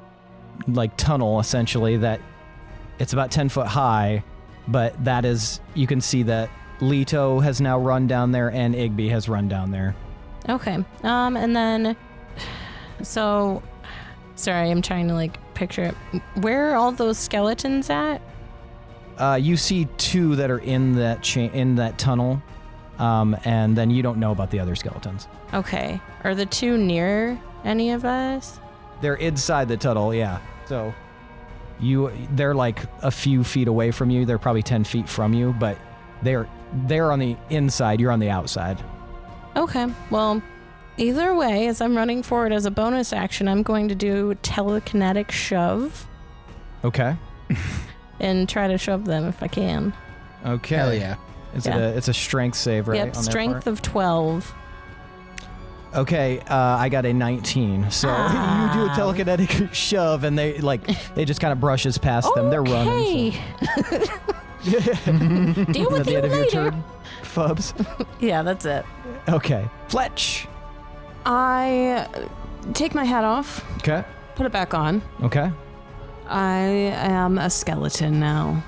tunnel, essentially, that it's about 10 foot high, but that is, you can see that Leto has now run down there and Igby has run down there. Okay. And then, so, sorry, I'm trying to picture it. Where are all those skeletons at? You see 2 that are in that tunnel, and then you don't know about the other skeletons. Okay. Are the 2 near any of us? They're inside the tunnel, yeah. So they're a few feet away from you. They're probably 10 feet from you, but they're on the inside. You're on the outside. Okay. Well, either way, as I'm running forward as a bonus action, I'm going to do telekinetic shove. Okay. And try to shove them if I can. Okay. Hell yeah. It's a strength save, right? Yep, strength of 12. Okay, I got a 19. So you do a telekinetic shove, and they just kind of brushes past them. They're running. So. Deal with At the you end of your later. turn, Fubs. Yeah, that's it. Okay, Fletch. I take my hat off, Okay. put it back on. Okay. I am a skeleton now.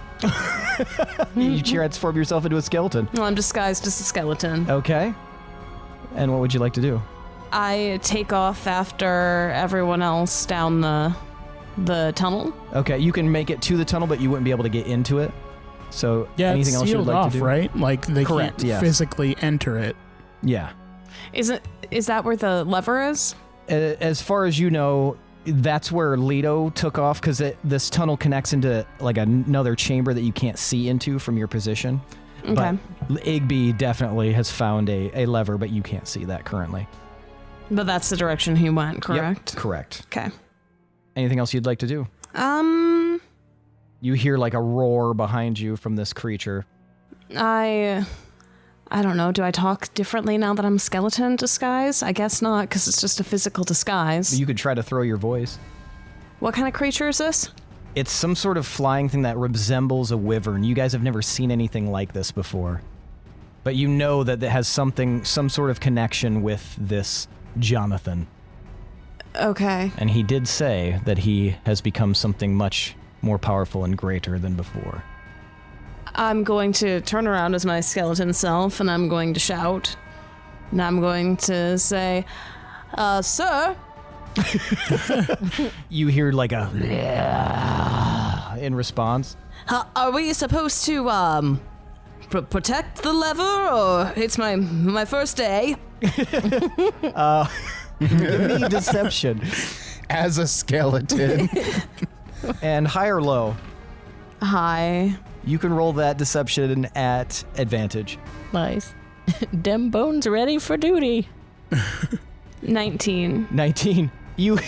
You transform yourself into a skeleton. Well, I'm disguised as a skeleton. Okay. And what would you like to do? I take off after everyone else down the tunnel. Okay, you can make it to the tunnel, but you wouldn't be able to get into it. So Yeah, anything it's else you'd sealed like off, to do? right? They Correct, can't yes. physically enter it. Yeah. Is that where the lever is? As far as you know, that's where Leto took off because this tunnel connects into another chamber that you can't see into from your position. Okay. But Igby definitely has found a lever, but you can't see that currently. But that's the direction he went, correct? Yep, correct. Okay. Anything else you'd like to do? You hear like a roar behind you from this creature. I don't know. Do I talk differently now that I'm skeleton disguise? I guess not, because it's just a physical disguise. You could try to throw your voice. What kind of creature is this? It's some sort of flying thing that resembles a wyvern. You guys have never seen anything like this before. But you know that it has some sort of connection with this Jonathan. Okay. And he did say that he has become something much more powerful and greater than before. I'm going to turn around as my skeleton self, and I'm going to shout. And I'm going to say, sir. You hear like a in response. Are we supposed to, protect the lever, or it's my first day? Give me deception. As a skeleton. And high or low? Hi. You can roll that deception at advantage. Nice. Dem bones ready for duty. 19. 19. You...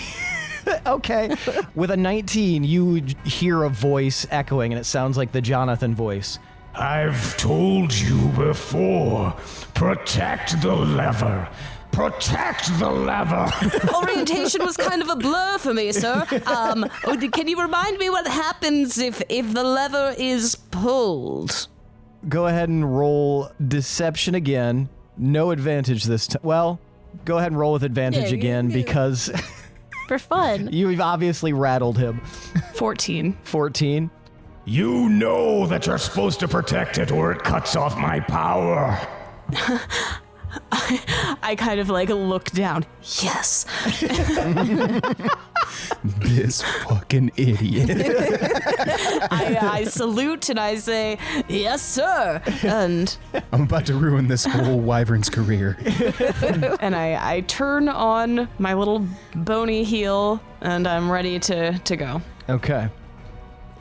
Okay. With a 19, you hear a voice echoing, and it sounds like the Jonathan voice. I've told you before, protect the lever. Protect the lever. Orientation was kind of a blur for me, sir. Can you remind me what happens if the lever is pulled? Go ahead and roll deception again. No advantage this time. Well, go ahead and roll with advantage again because For fun. you've obviously rattled him. 14. 14. You know that you're supposed to protect it or it cuts off my power. I kind of like look down. Yes. This fucking idiot. I salute and I say, Yes, sir. And I'm about to ruin this whole wyvern's career. and I turn on my little bony heel, and I'm ready to go. Okay.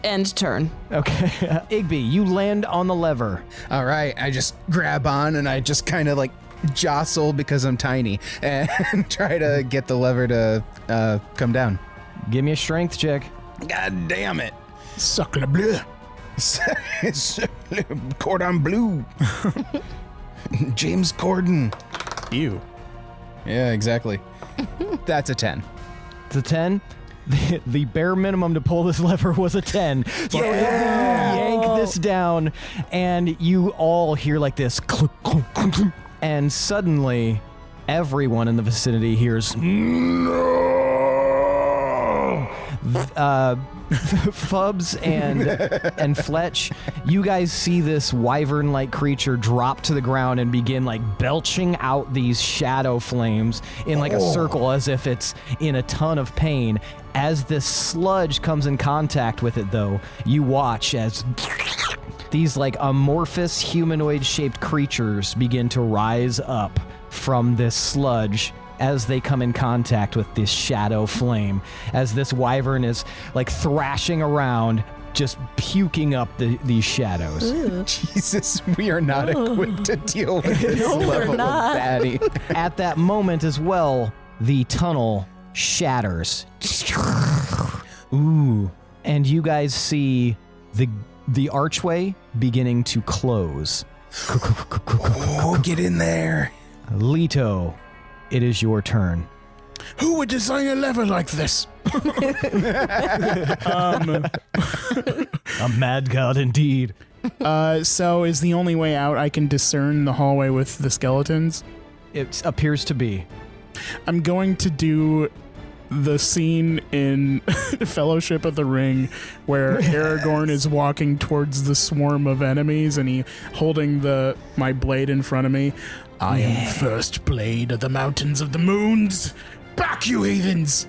End turn. Okay. Igby, you land on the lever. All right, I just grab on and I just kind of like jostle because I'm tiny and try to get the lever to come down. Give me a strength check. God damn it. Suckle bleu. Cordon bleu. James Corden. You. Yeah, exactly. That's a 10. It's a 10. The bare minimum to pull this lever was a 10. So Yeah! you yank this down, and you all hear like this clunk, clunk, clunk, clunk, and suddenly everyone in the vicinity hears No! Fubs and Fletch. You guys see this wyvern-like creature drop to the ground and begin like belching out these shadow flames in like a circle as if it's in a ton of pain. As this sludge comes in contact with it, though, you watch as these like amorphous humanoid-shaped creatures begin to rise up from this sludge as they come in contact with this shadow flame, as this wyvern is like thrashing around, just puking up these shadows. Jesus, we are not equipped to deal with this level of baddie. At that moment as well, the tunnel shatters. Ooh. And you guys see the archway beginning to close. Oh, get in there. Leto, it is your turn. Who would design a lever like this? A mad god indeed. So is the only way out I can discern the hallway with the skeletons? It appears to be. I'm going to do the scene in Fellowship of the Ring where Aragorn is walking towards the swarm of enemies and he holding my blade in front of me. I am first blade of the mountains of the moons. Back, you heathens!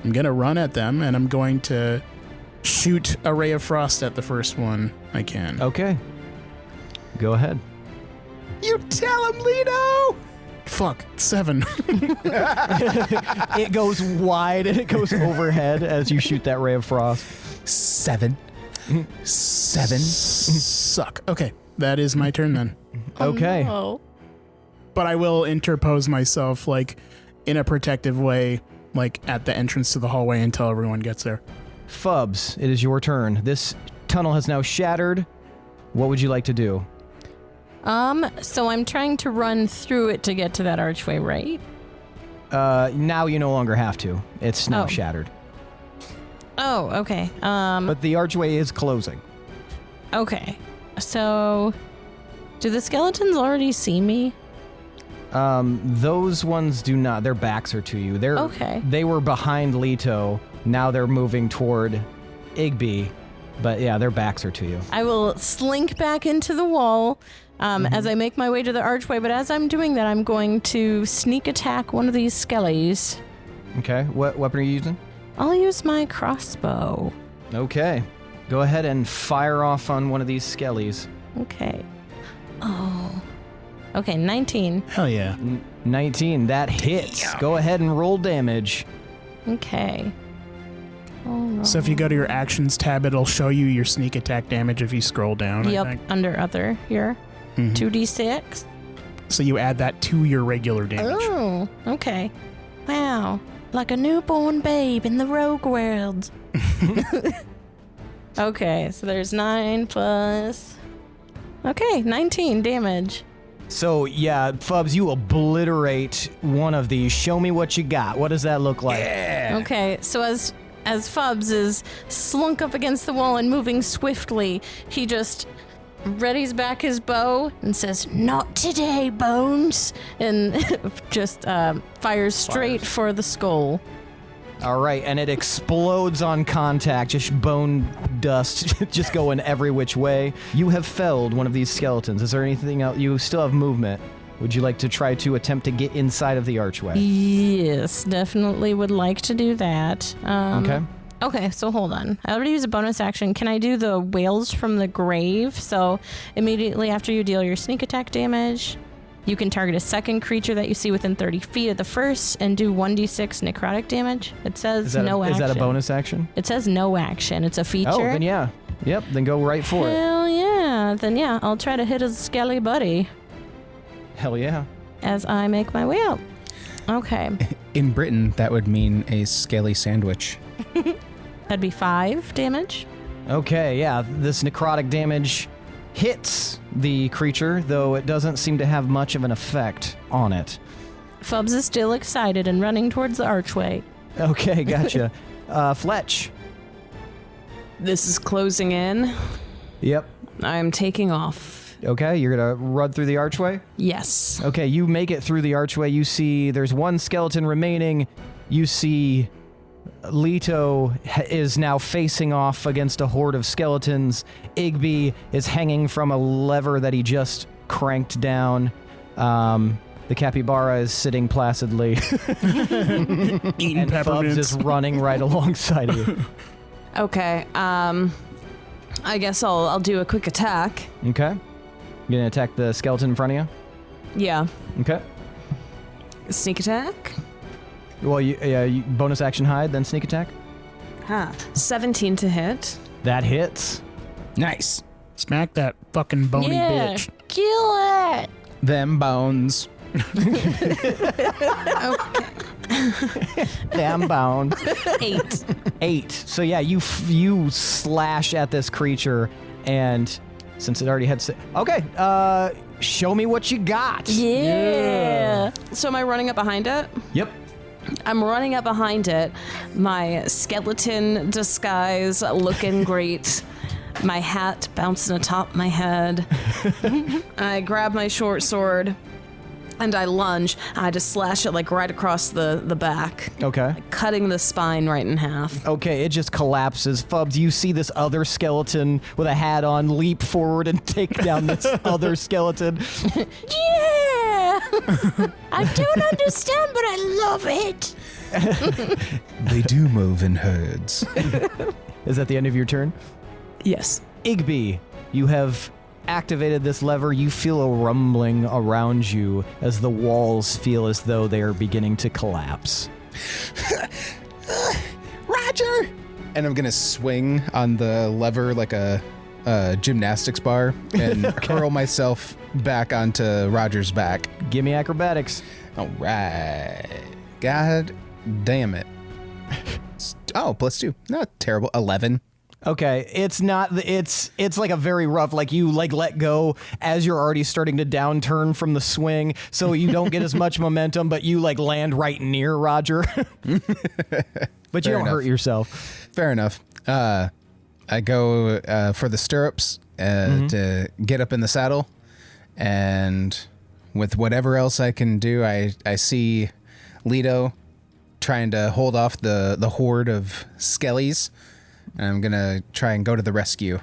I'm going to run at them and I'm going to shoot a ray of frost at the first one I can. Okay. Go ahead. You tell him, Leto! Fuck, 7. It goes wide and it goes overhead as you shoot that ray of frost. 7. 7. Suck. Okay, that is my turn then. Okay. Oh. But I will interpose myself, like, in a protective way, like, at the entrance to the hallway until everyone gets there. Fubs, it is your turn. This tunnel has now shattered. What would you like to do? So I'm trying to run through it to get to that archway, right? Now you no longer have to. It's now shattered. Oh, okay. But the archway is closing. Okay. So, do the skeletons already see me? Those ones do not. Their backs are to you. They were behind Leto. Now they're moving toward Igby. But yeah, their backs are to you. I will slink back into the wall as I make my way to the archway. But as I'm doing that, I'm going to sneak attack one of these skellies. Okay. What weapon are you using? I'll use my crossbow. Okay. Go ahead and fire off on one of these skellies. Okay. Oh. Okay, 19. Hell yeah. 19. That hits. Go ahead and roll damage. Okay. So if you go to your actions tab, it'll show you your sneak attack damage if you scroll down. Yep, I think. under other here. 2d6. So you add that to your regular damage. Oh, okay. Wow. Like a newborn babe in the rogue world. Okay, so there's 9 plus... Okay, 19 damage. So, yeah, Fubs, you obliterate one of these. Show me what you got. What does that look like? Yeah. Okay, so as Fubs is slunk up against the wall and moving swiftly, he just readies back his bow and says, "Not today, Bones," and just fires straight for the skull. All right, and it explodes on contact, just bone dust, just going every which way. You have felled one of these skeletons. Is there anything else? You still have movement. Would you like to try to attempt to get inside of the archway? Yes, definitely would like to do that. Okay. Okay, so hold on. I already used a bonus action. Can I do the whales from the grave? So immediately after you deal your sneak attack damage, you can target a second creature that you see within 30 feet of the first and do 1d6 necrotic damage. It says no action. Is that a bonus action? It says no action. It's a feature. Oh, then yeah. Yep, then go right for it. Hell yeah. Then yeah, I'll try to hit his skelly buddy Hell yeah. as I make my way out. Okay. In Britain, that would mean a scaly sandwich. That'd be 5 damage. Okay, yeah, this necrotic damage hits the creature, though it doesn't seem to have much of an effect on it. Fubs is still excited and running towards the archway. Okay, gotcha. Fletch. This is closing in. Yep. I'm taking off. Okay, you're gonna run through the archway? Yes. Okay, you make it through the archway. You see there's one skeleton remaining. You see Leto is now facing off against a horde of skeletons. Igby is hanging from a lever that he just cranked down. The capybara is sitting placidly. Eating and peppermints. Fubs is running right alongside of you. Okay. I guess I'll do a quick attack. Okay. You gonna attack the skeleton in front of you? Yeah. Okay. Sneak attack. Well, you bonus action hide, then sneak attack. 17 to hit. That hits. Nice. Smack that fucking bony Yeah, bitch. kill it. Them bones. Damn bound. 8. 8. So yeah, you slash at this creature, and since it already had... Okay, show me what you got. Yeah. So am I running up behind it? Yep. I'm running up behind it. My skeleton disguise looking great. My hat bouncing atop my head. I grab my short sword and I lunge. I just slash it like right across the back, Okay. cutting the spine right in half. Okay, it just collapses. Fubs, you see this other skeleton with a hat on leap forward and take down this other skeleton. Yeah! I don't understand, but I love it. They do move in herds. Is that the end of your turn? Yes. Igby, you have activated this lever. You feel a rumbling around you as the walls feel as though they are beginning to collapse. Roger! And I'm gonna swing on the lever like a gymnastics bar and curl myself back onto Roger's back. Give me acrobatics. All right. God damn it. Oh, +2. Not terrible. 11. Okay, it's not. It's like a very rough. Like you like let go as you're already starting to downturn from the swing, so you don't get as much momentum, but you like land right near Roger. But you don't hurt yourself. Fair enough. I go for the stirrups to get up in the saddle, and with whatever else I can do, I see Leto trying to hold off the horde of skellies. And I'm going to try and go to the rescue.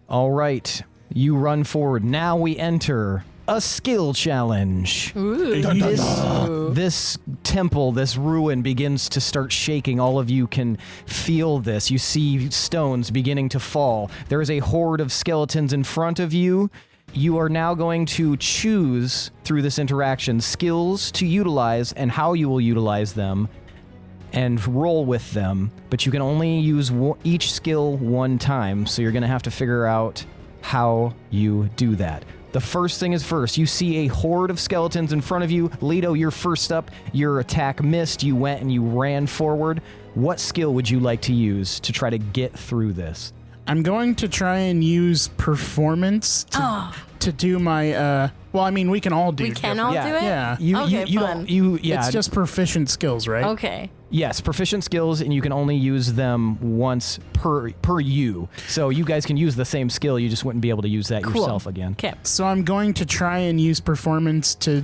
All right. You run forward. Now we enter a skill challenge. This temple, this ruin begins to start shaking. All of you can feel this. You see stones beginning to fall. There is a horde of skeletons in front of you. You are now going to choose through this interaction skills to utilize and how you will utilize them, and roll with them, but you can only use each skill one time, so you're going to have to figure out how you do that. The first thing is first. You see a horde of skeletons in front of you. Leto, you're first up. Your attack missed. You went and you ran forward. What skill would you like to use to try to get through this? I'm going to try and use performance to do my... well, I mean, we can all do We can all do it? Yeah. It's just proficient skills, right? Okay. Yes, proficient skills, and you can only use them once per you. So you guys can use the same skill, you just wouldn't be able to use that yourself again. Okay. So I'm going to try and use performance to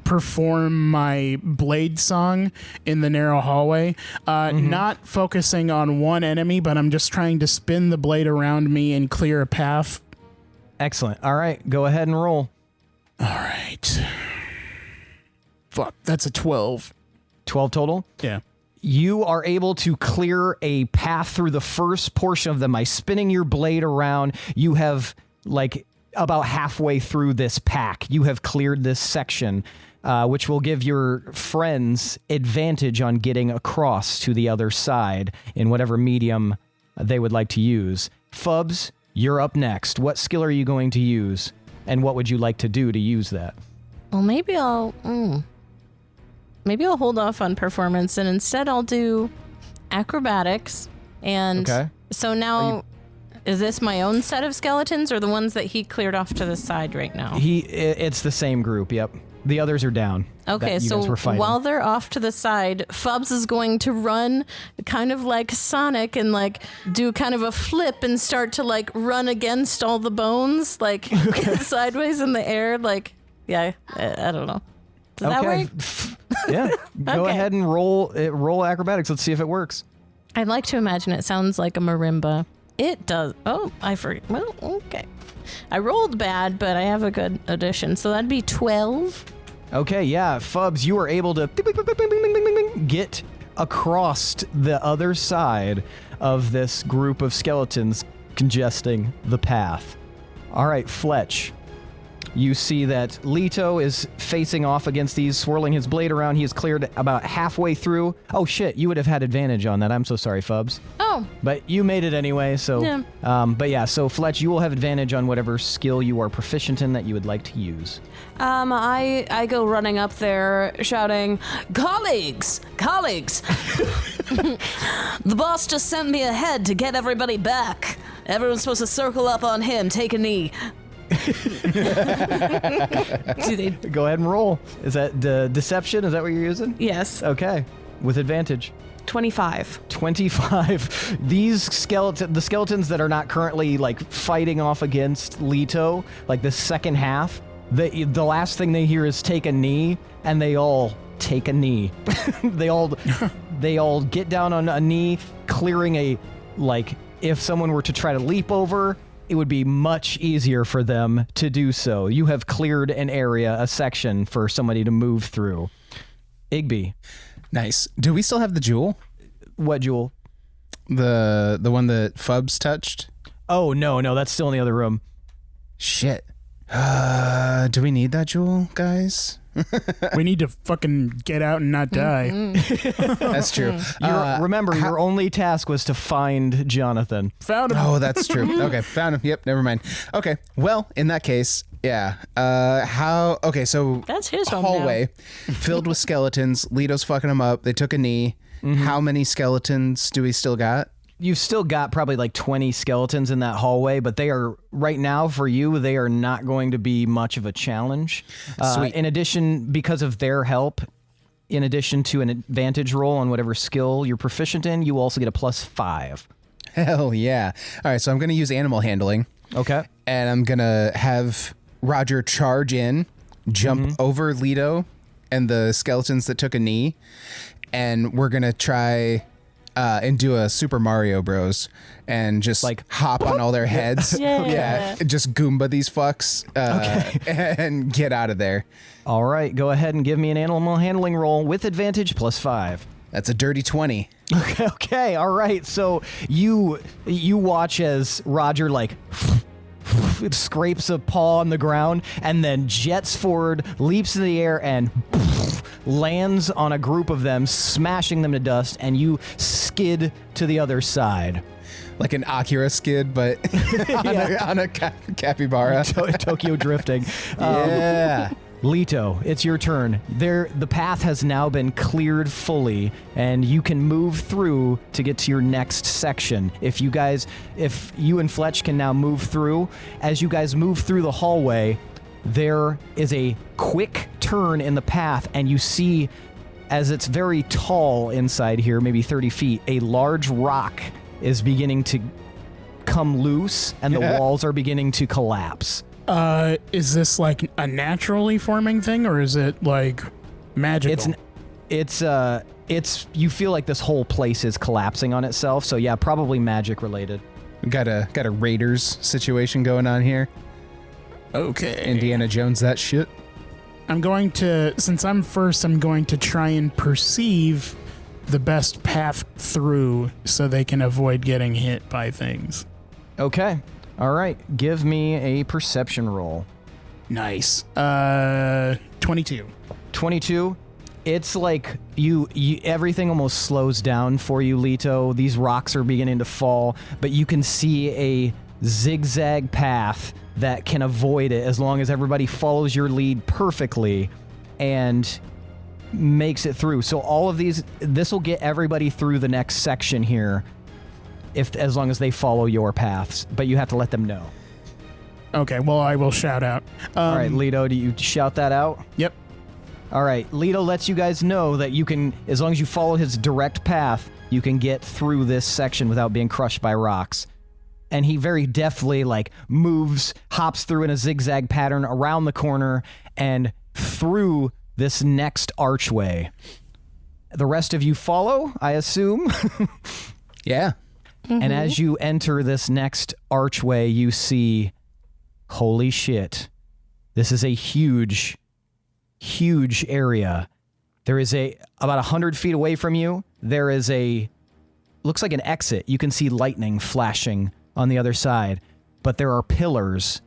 perform my blade song in the narrow hallway. Not focusing on one enemy, but I'm just trying to spin the blade around me and clear a path. Excellent. All right, go ahead and roll. All right. Fuck, that's a 12. 12 total? Yeah. You are able to clear a path through the first portion of them by spinning your blade around. You have, like, about halfway through this pack, you have cleared this section, which will give your friends advantage on getting across to the other side in whatever medium they would like to use. Fubs, you're up next. What skill are you going to use, and what would you like to do to use that? Well, maybe I'll hold off on performance, and instead I'll do acrobatics. And so now, is this my own set of skeletons or the ones that he cleared off to the side right now? It's the same group, yep. The others are down. Okay, so while they're off to the side, Fubs is going to run kind of like Sonic and like do kind of a flip and start to like run against all the bones, like sideways in the air. Like, I don't know. Does that work? Yeah. Go ahead and roll acrobatics. Let's see if it works. I'd like to imagine it sounds like a marimba. It does. Oh, I forget. Well, okay. I rolled bad, but I have a good addition. So that'd be 12. Okay, yeah. Fubs, you are able to get across the other side of this group of skeletons congesting the path. All right, Fletch. You see that Leto is facing off against these, swirling his blade around. He is cleared about halfway through. Oh, shit. You would have had advantage on that. I'm so sorry, Fubs. Oh. But you made it anyway, so... Yeah. So Fletch, you will have advantage on whatever skill you are proficient in that you would like to use. I go running up there shouting, Colleagues! The boss just sent me ahead to get everybody back. Everyone's supposed to circle up on him, take a knee. Go ahead and roll. Is that deception? Is that what you're using? Yes. Okay. With advantage. 25. 25. These the skeletons that are not currently like fighting off against Leto, like the second half, the last thing they hear is take a knee, and they all take a knee. they all get down on a knee, clearing a, like, if someone were to try to leap over, it would be much easier for them to do so. You have cleared an area, a section for somebody to move through. Igby. Nice. Do we still have the jewel? What jewel? The one that Fubs touched? Oh, no, that's still in the other room. Shit. Do we need that jewel, guys? We need to fucking get out and not die. That's true. Remember, your only task was to find Jonathan. Found him. Oh, that's true. Okay, found him. Yep, never mind. Okay, well, in that case, yeah. So that's his hallway filled with skeletons. Leto's fucking them up. They took a knee. Mm-hmm. How many skeletons do we still got? you've still got probably like 20 skeletons in that hallway, but they are right now for you. They are not going to be much of a challenge. Sweet. In addition, because of their help, in addition to an advantage roll on whatever skill you're proficient in, you also get a +5. Hell yeah. All right, so I'm going to use animal handling. Okay. And I'm going to have Roger charge in, jump over Leto and the skeletons that took a knee, and we're going to try and do a Super Mario Bros. And just like hop on all their heads. Yeah. Just Goomba these fucks and get out of there. All right, go ahead and give me an animal handling roll with advantage +5. That's a dirty 20. Okay, all right. So you watch as Roger like scrapes a paw on the ground and then jets forward, leaps in the air, and lands on a group of them, smashing them to dust, and you skid to the other side. Like an Akira skid, but on a capybara. Tokyo drifting. Yeah. Leto, it's your turn. The path has now been cleared fully, and you can move through to get to your next section. If you and Fletch can now move through, as you guys move through the hallway, there is a quick turn in the path, and you see, as it's very tall inside here, maybe 30 feet, a large rock is beginning to come loose, and the walls are beginning to collapse. Is this like a naturally forming thing, or is it like magical? It's you feel like this whole place is collapsing on itself. So yeah, probably magic related. Got a Raiders situation going on here. Okay. Indiana Jones that shit. I'm going to, since I'm first, I'm going to try and perceive the best path through so they can avoid getting hit by things. Okay. All right. Give me a perception roll. Nice. 22. 22. It's like you everything almost slows down for you, Leto. These rocks are beginning to fall, but you can see a zigzag path that can avoid it as long as everybody follows your lead perfectly and makes it through. So all of this will get everybody through the next section here, as long as they follow your paths, but you have to let them know. Okay, well, I will shout out. All right, Leto, do you shout that out? Yep. All right, Leto lets you guys know that you can, as long as you follow his direct path, you can get through this section without being crushed by rocks. And he very deftly hops through in a zigzag pattern around the corner and through this next archway. The rest of you follow, I assume? Yeah. Mm-hmm. And as you enter this next archway, you see, holy shit, this is a huge, huge area. There is about 100 feet away from you, there is looks like an exit. You can see lightning flashing on the other side, but there are pillars.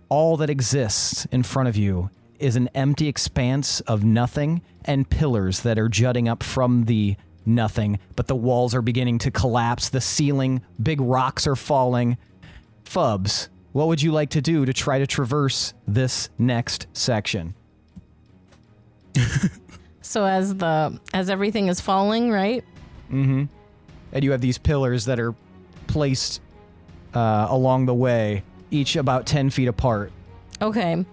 All that exists in front of you is an empty expanse of nothing and pillars that are jutting up from the nothing, but the walls are beginning to collapse, the ceiling, big rocks are falling. Fubs, what would you like to do to try to traverse this next section? So as everything is falling, right? Mm-hmm. And you have these pillars that are placed along the way, each about 10 feet apart. Okay.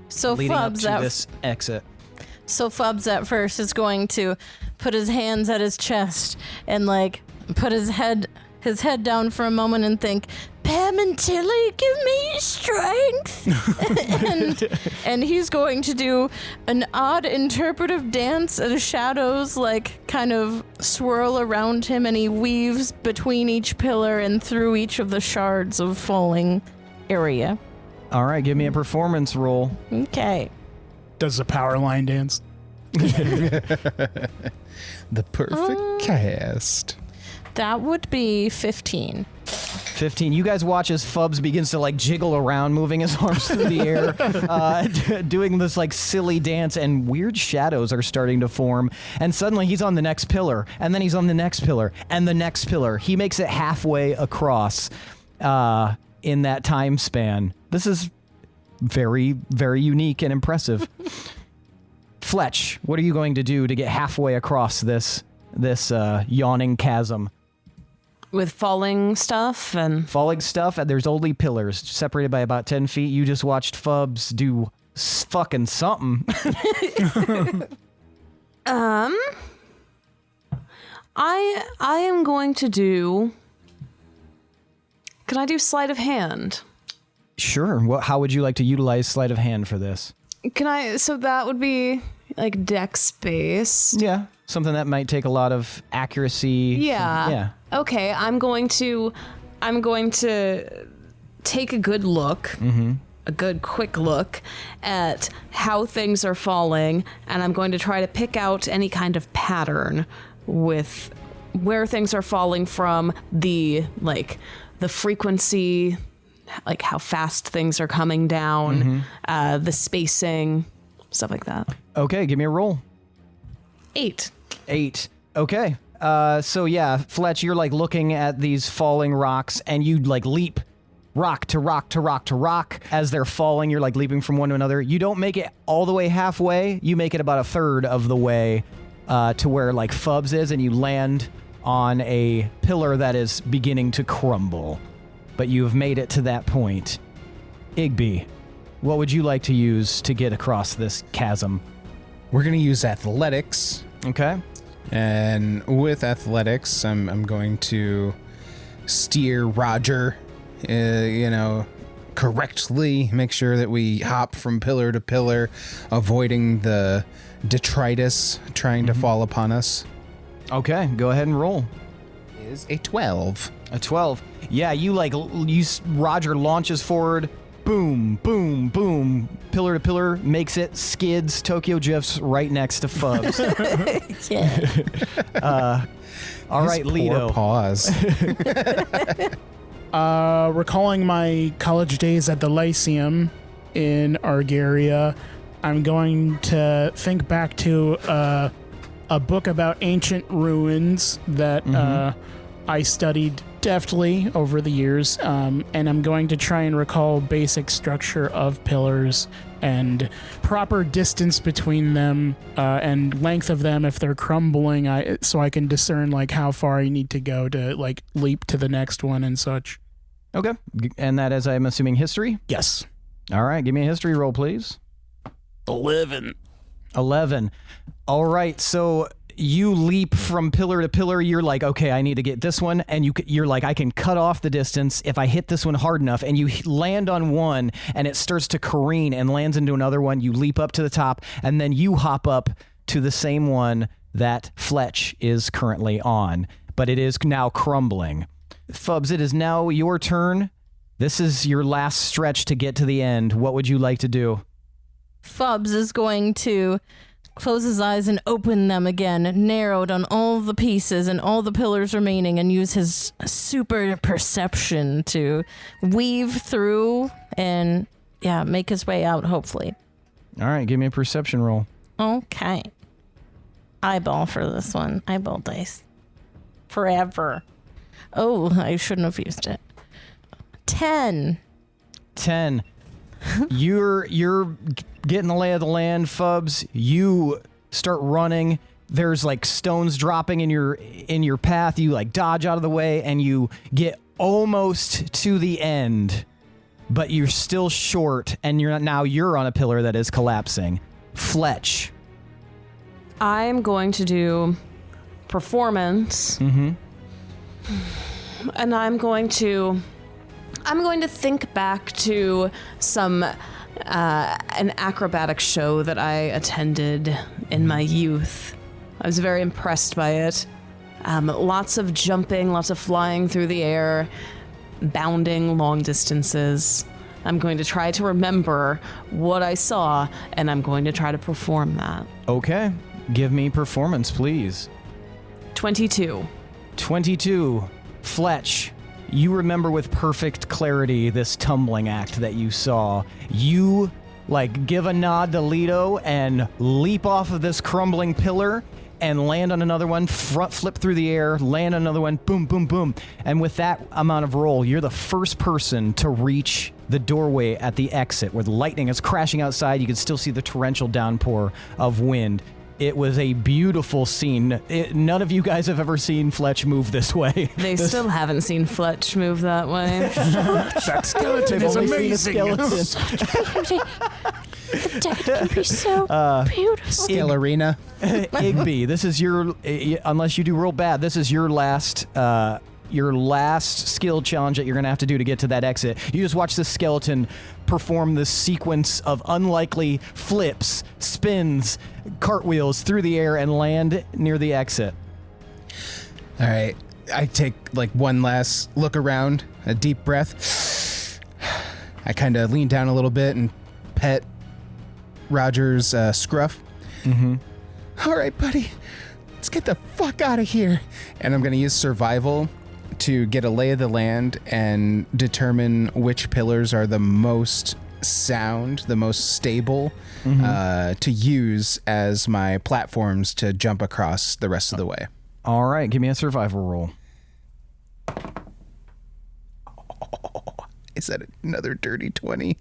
So leading up Fubs to this exit. So Fubs at first is going to put his hands at his chest and put his head down for a moment and think, Pam and Tilly, give me strength. and he's going to do an odd interpretive dance as shadows kind of swirl around him, and he weaves between each pillar and through each of the shards of falling area. All right, give me a performance roll. Okay. Does the power line dance? The perfect cast. That would be 15. 15. You guys watch as Fubs begins to jiggle around, moving his arms through the air, doing this silly dance, and weird shadows are starting to form. And suddenly he's on the next pillar, and then he's on the next pillar, and the next pillar. He makes it halfway across in that time span. This is very, very unique and impressive. Fletch, what are you going to do to get halfway across this yawning chasm? With falling stuff and Falling stuff, and there's only pillars separated by about 10 feet. You just watched Fubs do fucking something. I am going to do. Can I do sleight of hand? Sure. How would you like to utilize sleight of hand for this? Can I? So that would be like dex based. Yeah. Something that might take a lot of accuracy. Yeah. Yeah. Okay. I'm going to take a good look. A good quick look at how things are falling, and I'm going to try to pick out any kind of pattern with where things are falling from, the frequency, like how fast things are coming down, the spacing, stuff like that. Okay, give me a roll. 8. 8. Okay. So yeah, Fletch, you're like looking at these falling rocks, and you like leap rock to rock to rock to rock as they're falling. You're like leaping from one to another. You don't make it all the way halfway. You make it about a third of the way to where like Fubs is, and you land on a pillar that is beginning to crumble. But you've made it to that point. Igby, what would you like to use to get across this chasm? We're going to use athletics. Okay. And with athletics, I'm going to steer Roger, correctly, make sure that we hop from pillar to pillar, avoiding the detritus trying to fall upon us. Okay, go ahead and roll. Is a 12. A 12. Yeah, Roger launches forward. Boom, boom, boom. Pillar to pillar, makes it, skids, Tokyo drifts right next to Fubs. All right, Lido. Pause. Recalling my college days at the Lyceum in Argaria, I'm going to think back to a book about ancient ruins that I studied deftly over the years, and I'm going to try and recall basic structure of pillars and proper distance between them and length of them if they're crumbling, so I can discern like how far I need to go to like leap to the next one and such. Okay, and that is, I'm assuming, history? Yes. All right, give me a history roll, please. 11. All right, so you leap from pillar to pillar. You're like, okay, I need to get this one. And you're like, I can cut off the distance if I hit this one hard enough. And you land on one, and it starts to careen and lands into another one. You leap up to the top, and then you hop up to the same one that Fletch is currently on. But it is now crumbling. Fubs, it is now your turn. This is your last stretch to get to the end. What would you like to do? Fubs is going to close his eyes and open them again, narrowed on all the pieces and all the pillars remaining, and use his super perception to weave through and, make his way out, hopefully. All right, give me a perception roll. Okay. Eyeball for this one. Eyeball dice. Forever. Oh, I shouldn't have used it. 10. You're getting the lay of the land, Fubs. You start running. There's like stones dropping in your path. You like dodge out of the way, and you get almost to the end, but you're still short, and you're on a pillar that is collapsing. Fletch. I'm going to do performance. And I'm going to think back to an acrobatic show that I attended in my youth. I was very impressed by it. Lots of jumping, lots of flying through the air, bounding long distances. I'm going to try to remember what I saw, and I'm going to try to perform that. Okay. Give me performance, please. 22. Fletch, you remember with perfect clarity this tumbling act that you saw. You, give a nod to Lido and leap off of this crumbling pillar and land on another one, flip through the air, land on another one, boom, boom, boom. And with that amount of roll, you're the first person to reach the doorway at the exit where the lightning is crashing outside. You can still see the torrential downpour of wind. It was a beautiful scene. None of you guys have ever seen Fletch move this way. They still haven't seen Fletch move that way. That skeleton They've is only seen a amazing. skeleton. The dead can be so beautiful. Scale arena. Igby, this is your, unless you do real bad, this is your last skill challenge that you're going to have to do to get to that exit. You just watch this skeleton perform this sequence of unlikely flips, spins, cartwheels through the air and land near the exit. All right. I take like one last look around, a deep breath. I kind of lean down a little bit and pet Roger's scruff. Mm-hmm. All right, buddy, let's get the fuck out of here. And I'm going to use survival to get a lay of the land and determine which pillars are the most sound, the most stable, to use as my platforms to jump across the rest of the way. All right, give me a survival roll. Is that another dirty 20?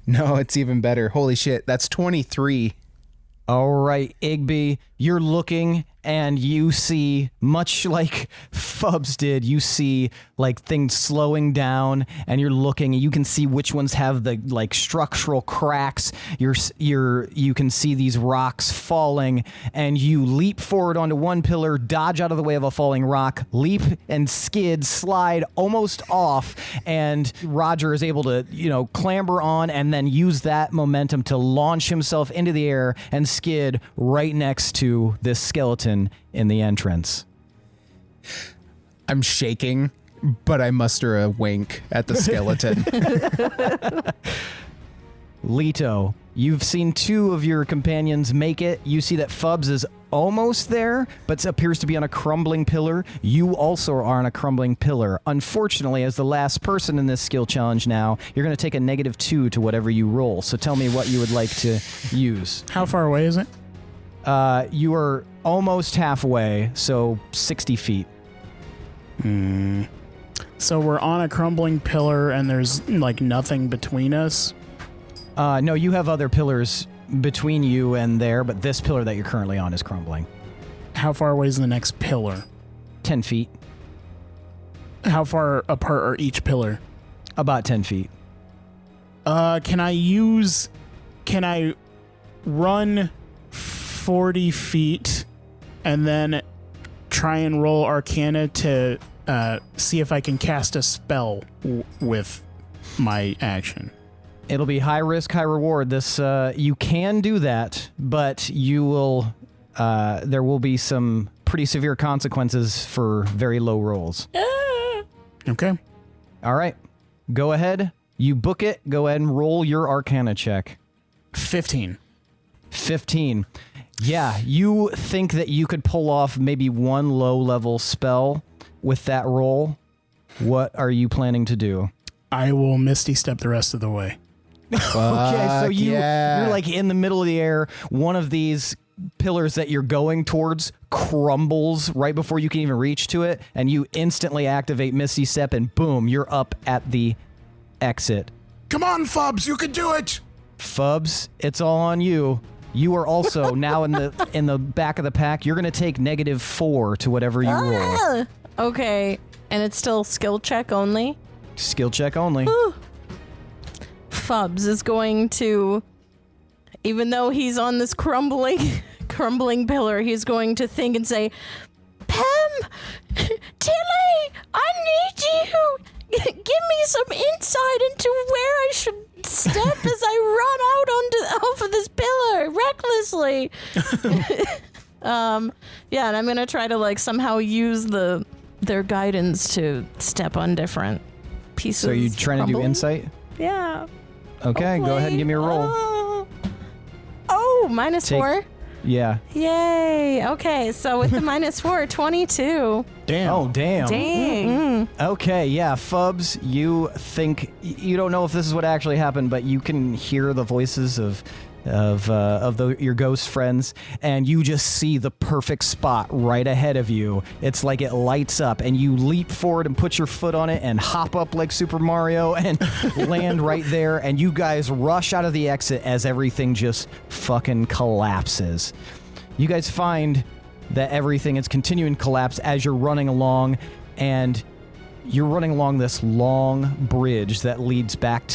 No, it's even better. Holy shit, that's 23. All right, Igby, you're looking and you see, much like Fubs did, you see like things slowing down and you're looking and you can see which ones have the like structural cracks. You can see these rocks falling and you leap forward onto one pillar, dodge out of the way of a falling rock, leap and skid, slide almost off, and Roger is able to, clamber on and then use that momentum to launch himself into the air and skid right next to this skeleton in the entrance. I'm shaking, but I muster a wink at the skeleton. Leto, you've seen two of your companions make it. You see that Fubs is almost there, but appears to be on a crumbling pillar. You also are on a crumbling pillar. Unfortunately, as the last person in this skill challenge now, you're going to take a -2 to whatever you roll. So tell me what you would like to use. How far away is it? You are almost halfway, so 60 feet. So we're on a crumbling pillar and there's like nothing between us? No, you have other pillars between you and there, but this pillar that you're currently on is crumbling. How far away is the next pillar? 10 feet. How far apart are each pillar? About 10 feet. Can I run 40 feet and then try and roll Arcana to see if I can cast a spell with my action? It'll be high risk, high reward. This you can do that, but you will. There will be some pretty severe consequences for very low rolls. Okay. All right, go ahead. You book it. Go ahead and roll your Arcana check. 15. 15. Yeah, you think that you could pull off maybe one low-level spell with that roll. What are you planning to do? I will Misty Step the rest of the way. Okay, so you're like in the middle of the air. One of these pillars that you're going towards crumbles right before you can even reach to it, and you instantly activate Misty Step, and boom, you're up at the exit. Come on, Fubs, you can do it! Fubs, it's all on you. You are also now in the back of the pack. You're going to take -4 to whatever you roll. Okay, and it's still skill check only? Skill check only. Fubs is going to, even though he's on this crumbling pillar, he's going to think and say, Pam, Tilly, I need you. Give me some insight into where I should step as I run out off of this pillar recklessly. yeah, and I'm going to try to somehow use their guidance to step on different pieces. So you trying to do insight? Yeah. Okay, go ahead and give me a roll. -4? Yeah. Yay. Okay, so with the -4, 22. Damn. Oh, damn. Dang. Okay, yeah, Fubs, you think, you don't know if this is what actually happened, but you can hear the voices of of your ghost friends, and you just see the perfect spot right ahead of you. It's like it lights up, and you leap forward and put your foot on it and hop up like Super Mario and land right there, and you guys rush out of the exit as everything just fucking collapses. You guys find that everything is continuing to collapse as you're running along, and you're running along this long bridge that leads back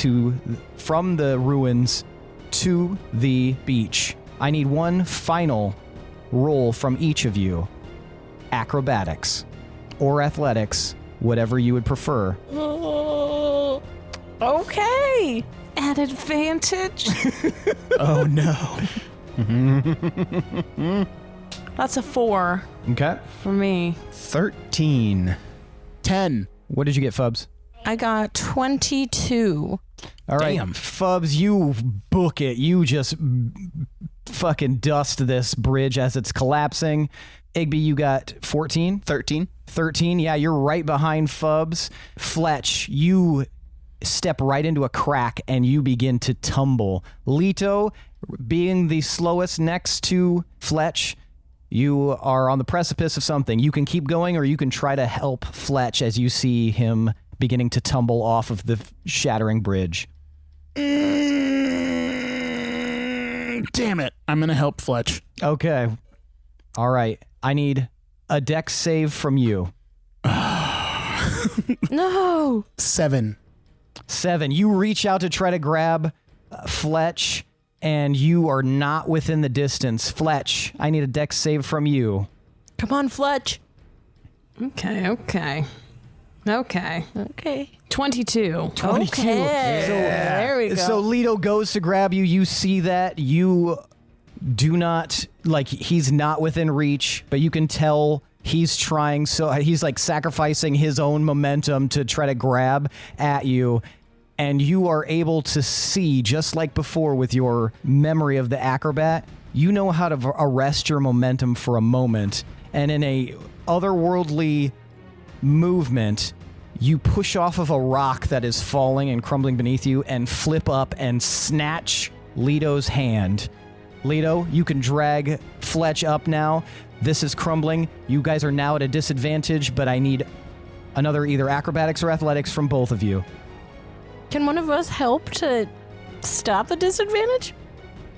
from the ruins to the beach. I need one final roll from each of you. Acrobatics or athletics, whatever you would prefer. Okay. At advantage. Oh no. That's a 4 Okay. for me. 13. 10. What did you get, Fubs? I got 22. All right, Damn. Fubs, you book it. You just fucking dust this bridge as it's collapsing. Igby, you got 14? 13. 13, yeah, you're right behind Fubs. Fletch, you step right into a crack and you begin to tumble. Leto, being the slowest next to Fletch, you are on the precipice of something. You can keep going or you can try to help Fletch as you see him beginning to tumble off of the shattering bridge. Damn it. I'm going to help Fletch. Okay. All right. I need a dex save from you. No. 7. 7. You reach out to try to grab Fletch, and you are not within the distance. Fletch, I need a dex save from you. Come on, Fletch. Okay. 22. 22. Okay. There we go. So Leto goes to grab you. You see that. You do not, like, he's not within reach, but you can tell he's trying. So he's like sacrificing his own momentum to try to grab at you. And you are able to see, just like before with your memory of the acrobat, you know how to arrest your momentum for a moment. And in a otherworldly movement, you push off of a rock that is falling and crumbling beneath you and flip up and snatch Leto's hand. Leto, you can drag Fletch up now. This is crumbling. You guys are now at a disadvantage, but I need another either acrobatics or athletics from both of you. Can one of us help to stop the disadvantage?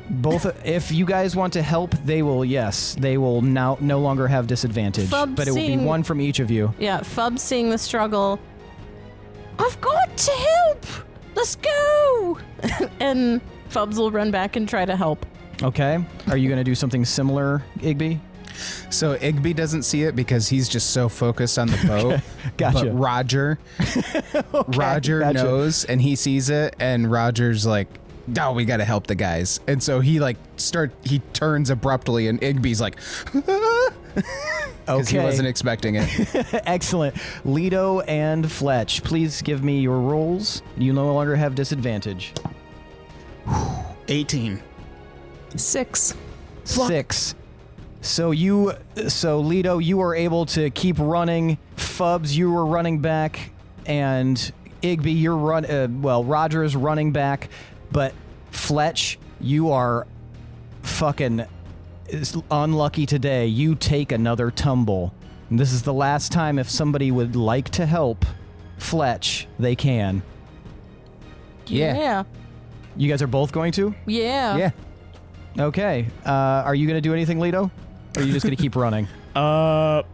Both, if you guys want to help, they will, yes. They will now no longer have disadvantage. Fub But it will be seeing- one from each of you. Yeah, Fub seeing the struggle. I've got to help! Let's go! And Fubs will run back and try to help. Okay. Are you going to do something similar, Igby? So Igby doesn't see it because he's just so focused on the boat. Gotcha. But Roger Gotcha. knows, and he sees it, and Roger's like, "Oh, we got to help the guys." And so he turns abruptly, and Igby's like, because he wasn't expecting it. Excellent. Leto and Fletch, please give me your rolls. You no longer have disadvantage. 18. 6. 6. So Leto, you were able to keep running. Fubs, you were running back, and Igby, Roger is running back, but Fletch, you are fucking unlucky today. You take another tumble. And this is the last time if somebody would like to help Fletch, they can. Yeah. You guys are both going to? Yeah. Yeah. Okay. Are you going to do anything, Leto? Or are you just going to keep running? How...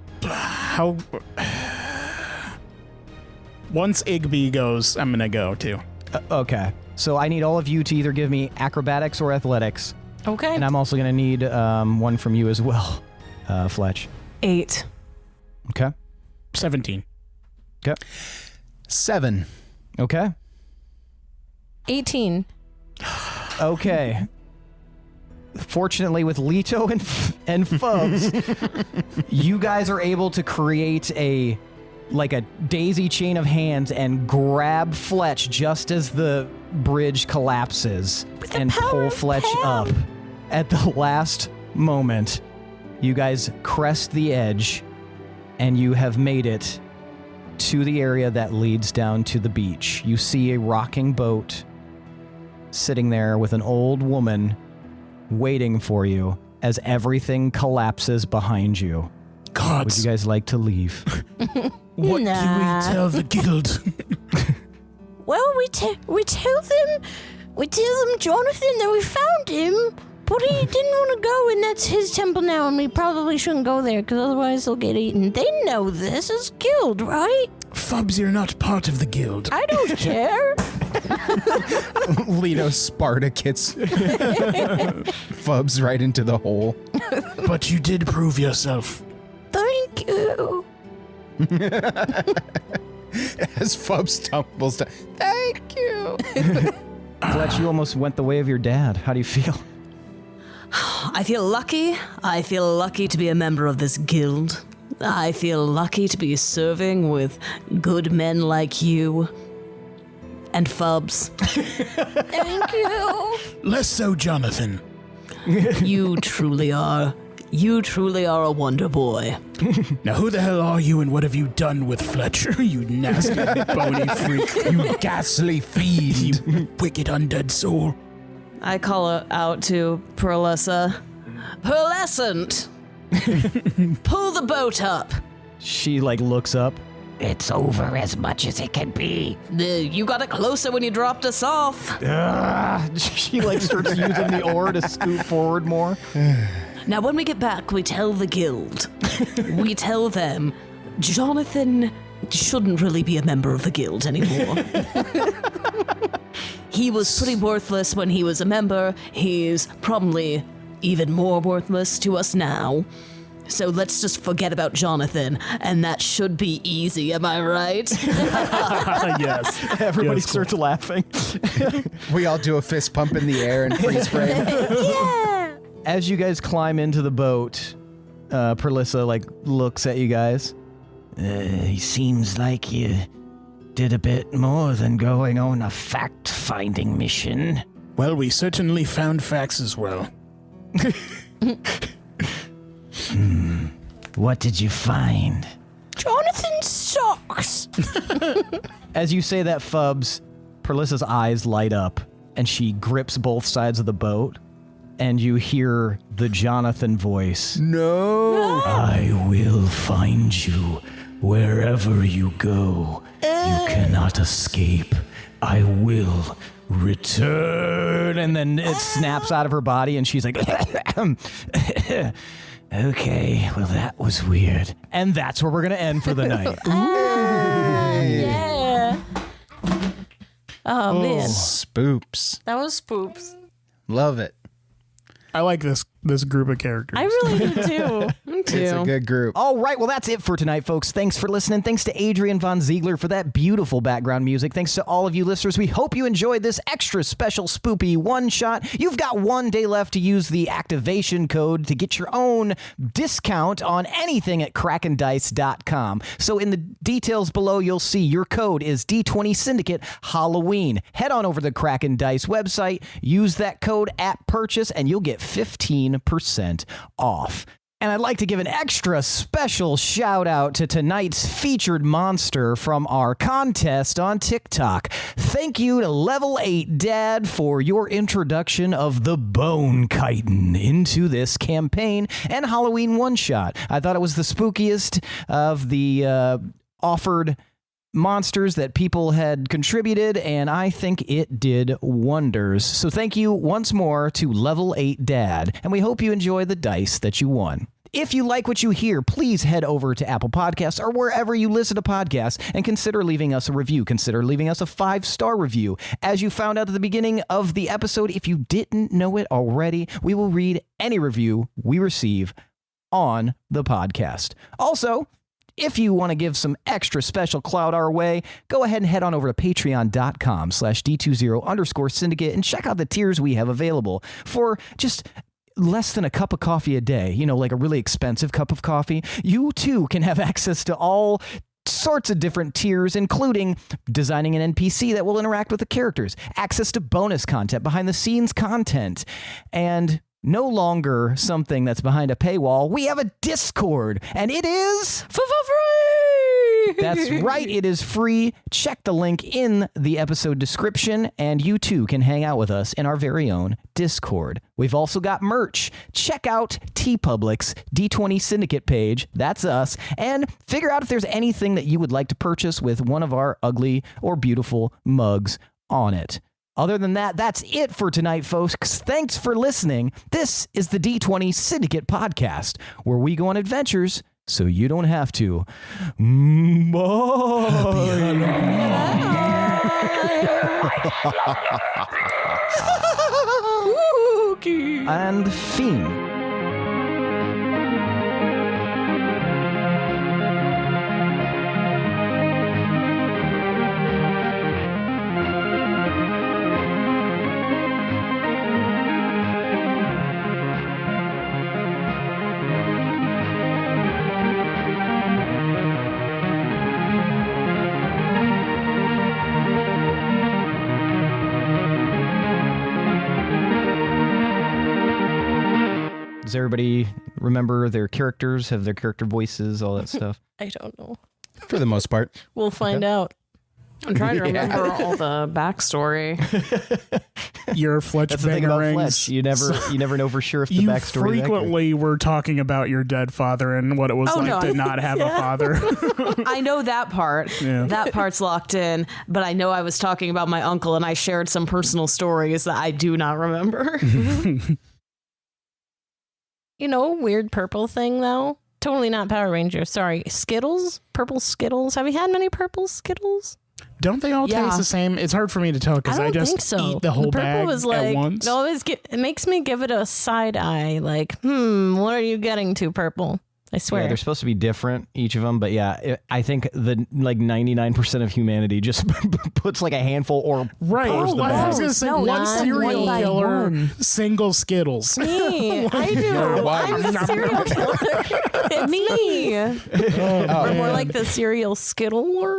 Once Igby goes, I'm going to go too. Okay. So I need all of you to either give me acrobatics or athletics. Okay. And I'm also going to need one from you as well, Fletch. 8. Okay. 17. Okay. 7. Okay. 18. Okay. Fortunately, with Leto and Fubs, you guys are able to create a daisy chain of hands and grab Fletch just as the bridge collapses and pull Fletch up. At the last moment, you guys crest the edge and you have made it to the area that leads down to the beach. You see a rocking boat sitting there with an old woman waiting for you as everything collapses behind you. God, Would you guys like to leave? what do we tell the guild? Well, we tell them Jonathan that we found him, but he didn't want to go, and that's his temple now, and we probably shouldn't go there, because otherwise he'll get eaten. They know this is guild, right? Fubs, you're not part of the guild. I don't care. Lito Sparta gets Fubs right into the hole. But you did prove yourself. Thank you. As Fubs tumbles down. Thank you. Fletch, you almost went the way of your dad. How do you feel? I feel lucky. I feel lucky to be a member of this guild. I feel lucky to be serving with good men like you and Fubs. Thank you. Less so, Jonathan. You truly are. You truly are a wonder boy. Now who the hell are you and what have you done with Fletcher, you nasty bony freak? You ghastly fiend. You wicked undead soul. I call it out to Pearlessa. Pearlescent! Pull the boat up. She looks up. It's over as much as it can be. You got it closer when you dropped us off. She starts using the oar to scoot forward more. Now, when we get back, we tell the guild. We tell them Jonathan shouldn't really be a member of the guild anymore. He was pretty worthless when he was a member. He's probably even more worthless to us now. So let's just forget about Jonathan, and that should be easy, am I right? Yes. Everybody Yes, starts laughing. We all do a fist pump in the air and freeze frame. Yeah. As you guys climb into the boat, Perlissa looks at you guys. He seems like you did a bit more than going on a fact-finding mission. Well, we certainly found facts as well. What did you find? Jonathan sucks. As you say that, Fubs, Perlissa's eyes light up, and she grips both sides of the boat, and you hear the Jonathan voice. No. I will find you wherever you go. You cannot escape. I will return. And then it snaps out of her body, and she's like, Okay, well, that was weird. and that's where we're going to end for the night. Yeah. Oh, man. Spoops. That was spoops. Love it. I like this group of characters. I really do too. Me too. It's a good group. All right, well, that's it for tonight, folks. Thanks for listening. Thanks to Adrian Von Ziegler for that beautiful background music. Thanks to all of you listeners. We hope you enjoyed this extra special spoopy one-shot. You've got 1 day left to use the activation code to get your own discount on anything at krakendice.com. So in the details below, you'll see your code is D20 Syndicate Halloween. Head on over to the Kraken Dice website, use that code at purchase, and you'll get 15% off. And I'd like to give an extra special shout out to tonight's featured monster from our contest on TikTok. Thank you to Level 8 Dad for your introduction of the Bone Chitin into this campaign and Halloween one-shot. I thought it was the spookiest of the offered monsters that people had contributed, and I think it did wonders. So thank you once more to Level 8 Dad, and we hope you enjoy the dice that you won. If you like what you hear, please head over to Apple Podcasts or wherever you listen to podcasts and consider leaving us a review. Consider leaving us a 5-star review. As you found out at the beginning of the episode, if you didn't know it already, we will read any review we receive on the podcast. Also, if you want to give some extra special clout our way, go ahead and head on over to patreon.com/D20_syndicate and check out the tiers we have available for just less than a cup of coffee a day, like a really expensive cup of coffee. You too can have access to all sorts of different tiers, including designing an NPC that will interact with the characters, access to bonus content, behind the scenes content, and no longer something that's behind a paywall. We have a Discord, and it is For free! That's right. It is free. Check the link in the episode description, and you too can hang out with us in our very own Discord. We've also got merch. Check out TeePublic's D20 Syndicate page. That's us. And figure out if there's anything that you would like to purchase with one of our ugly or beautiful mugs on it. Other than that, that's it for tonight, folks. Thanks for listening. This is the D20 Syndicate podcast, where we go on adventures so you don't have to. And Fiend. Does everybody remember their characters, have their character voices, all that stuff? I don't know. For the most part. We'll find out. I'm trying to remember all the backstory. Your Fletch That's the thing about bangerings. Fletch. You never know for sure if the You backstory. frequently were talking about your dead father and what it was to not have a father. I know that part. Yeah. That part's locked in, but I know I was talking about my uncle and I shared some personal stories that I do not remember. You know, weird purple thing though. Totally not Power Ranger. Sorry, Skittles, purple Skittles. Have you had many purple Skittles? Don't they all taste the same? It's hard for me to tell because I just eat the whole purple bag was at once. It makes me give it a side eye. Like, what are you getting to, purple? I swear. Yeah, they're supposed to be different, each of them, but yeah, I think the 99% of humanity just puts like a handful or right. pours the I bag. was going to say No, one not serial one by killer, one. single Skittles. Me, I do. I'm a serial killer. It's me. Or more like the serial Skittler.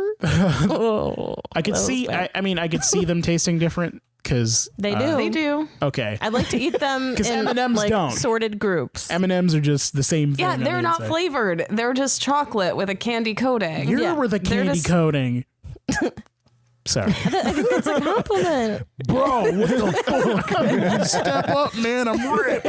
I could see. I mean, I could see them tasting different because They do. They do. Okay, I like to eat them 'Cause in M&Ms like don't. sorted groups. M&Ms are just the same thing. Yeah, on they're the not inside. flavored. They're just chocolate with a candy coating. You're with the They're candy just- coating. Sorry, I think that's a compliment. bro. What the fuck? Step up, man. I'm ripped.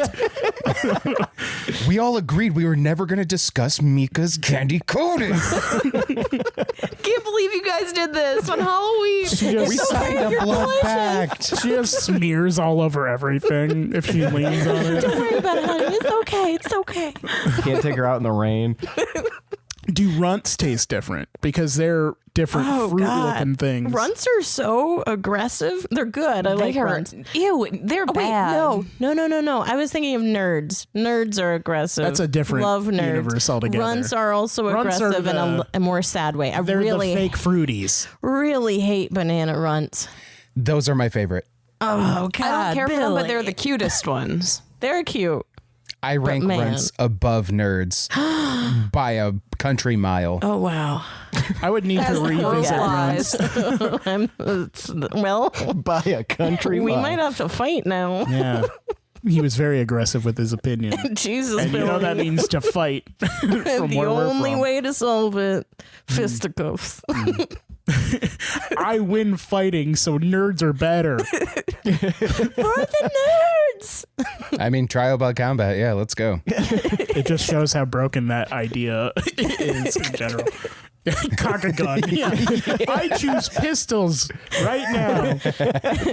We all agreed we were never going to discuss Mika's candy coating. Can't believe you guys did this on Halloween. She just, We signed a blood pact. she just smears all over everything if she leans on it. Don't worry about it, honey. It's okay. It's okay. Can't take her out in the rain. Do runts taste different? Because they're different fruit-looking things. Runts are so aggressive. They're good. I like runts. Ew, they're bad. No. I was thinking of nerds. Nerds are aggressive. That's a different Love nerds. universe altogether. Runts are also Runts are aggressive in a more sad way. I They're really, the fake fruities. really hate banana runts. Those are my favorite. Oh, God. I don't care for them, but Billy. they're the cutest ones. They're cute. I rank man. runts above nerds by a country mile. Oh, wow. I would need to revisit runts. Well, By a country we mile. might have to fight now. Yeah. He was very aggressive with his opinion. Jesus, And you know Billy. that means to fight. From The where we're only from. way to solve it, fisticuffs. I win fighting, so nerds are better. For the nerds. I mean, trial by combat. Yeah, let's go. It just shows how broken that idea is in general. Cock a gun. Yeah. I choose pistols right now.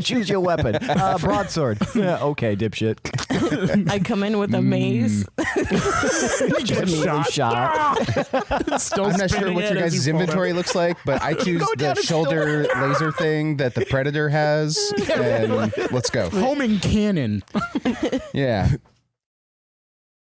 Choose your weapon. Broadsword. Okay, dipshit. I come in with a maze. Get Immediately shot. Still I'm not sure spinning what it your as guys' you fall inventory looks like, but I choose down the a shoulder laser thing that the Predator has, and let's go. down. Homing cannon. Yeah.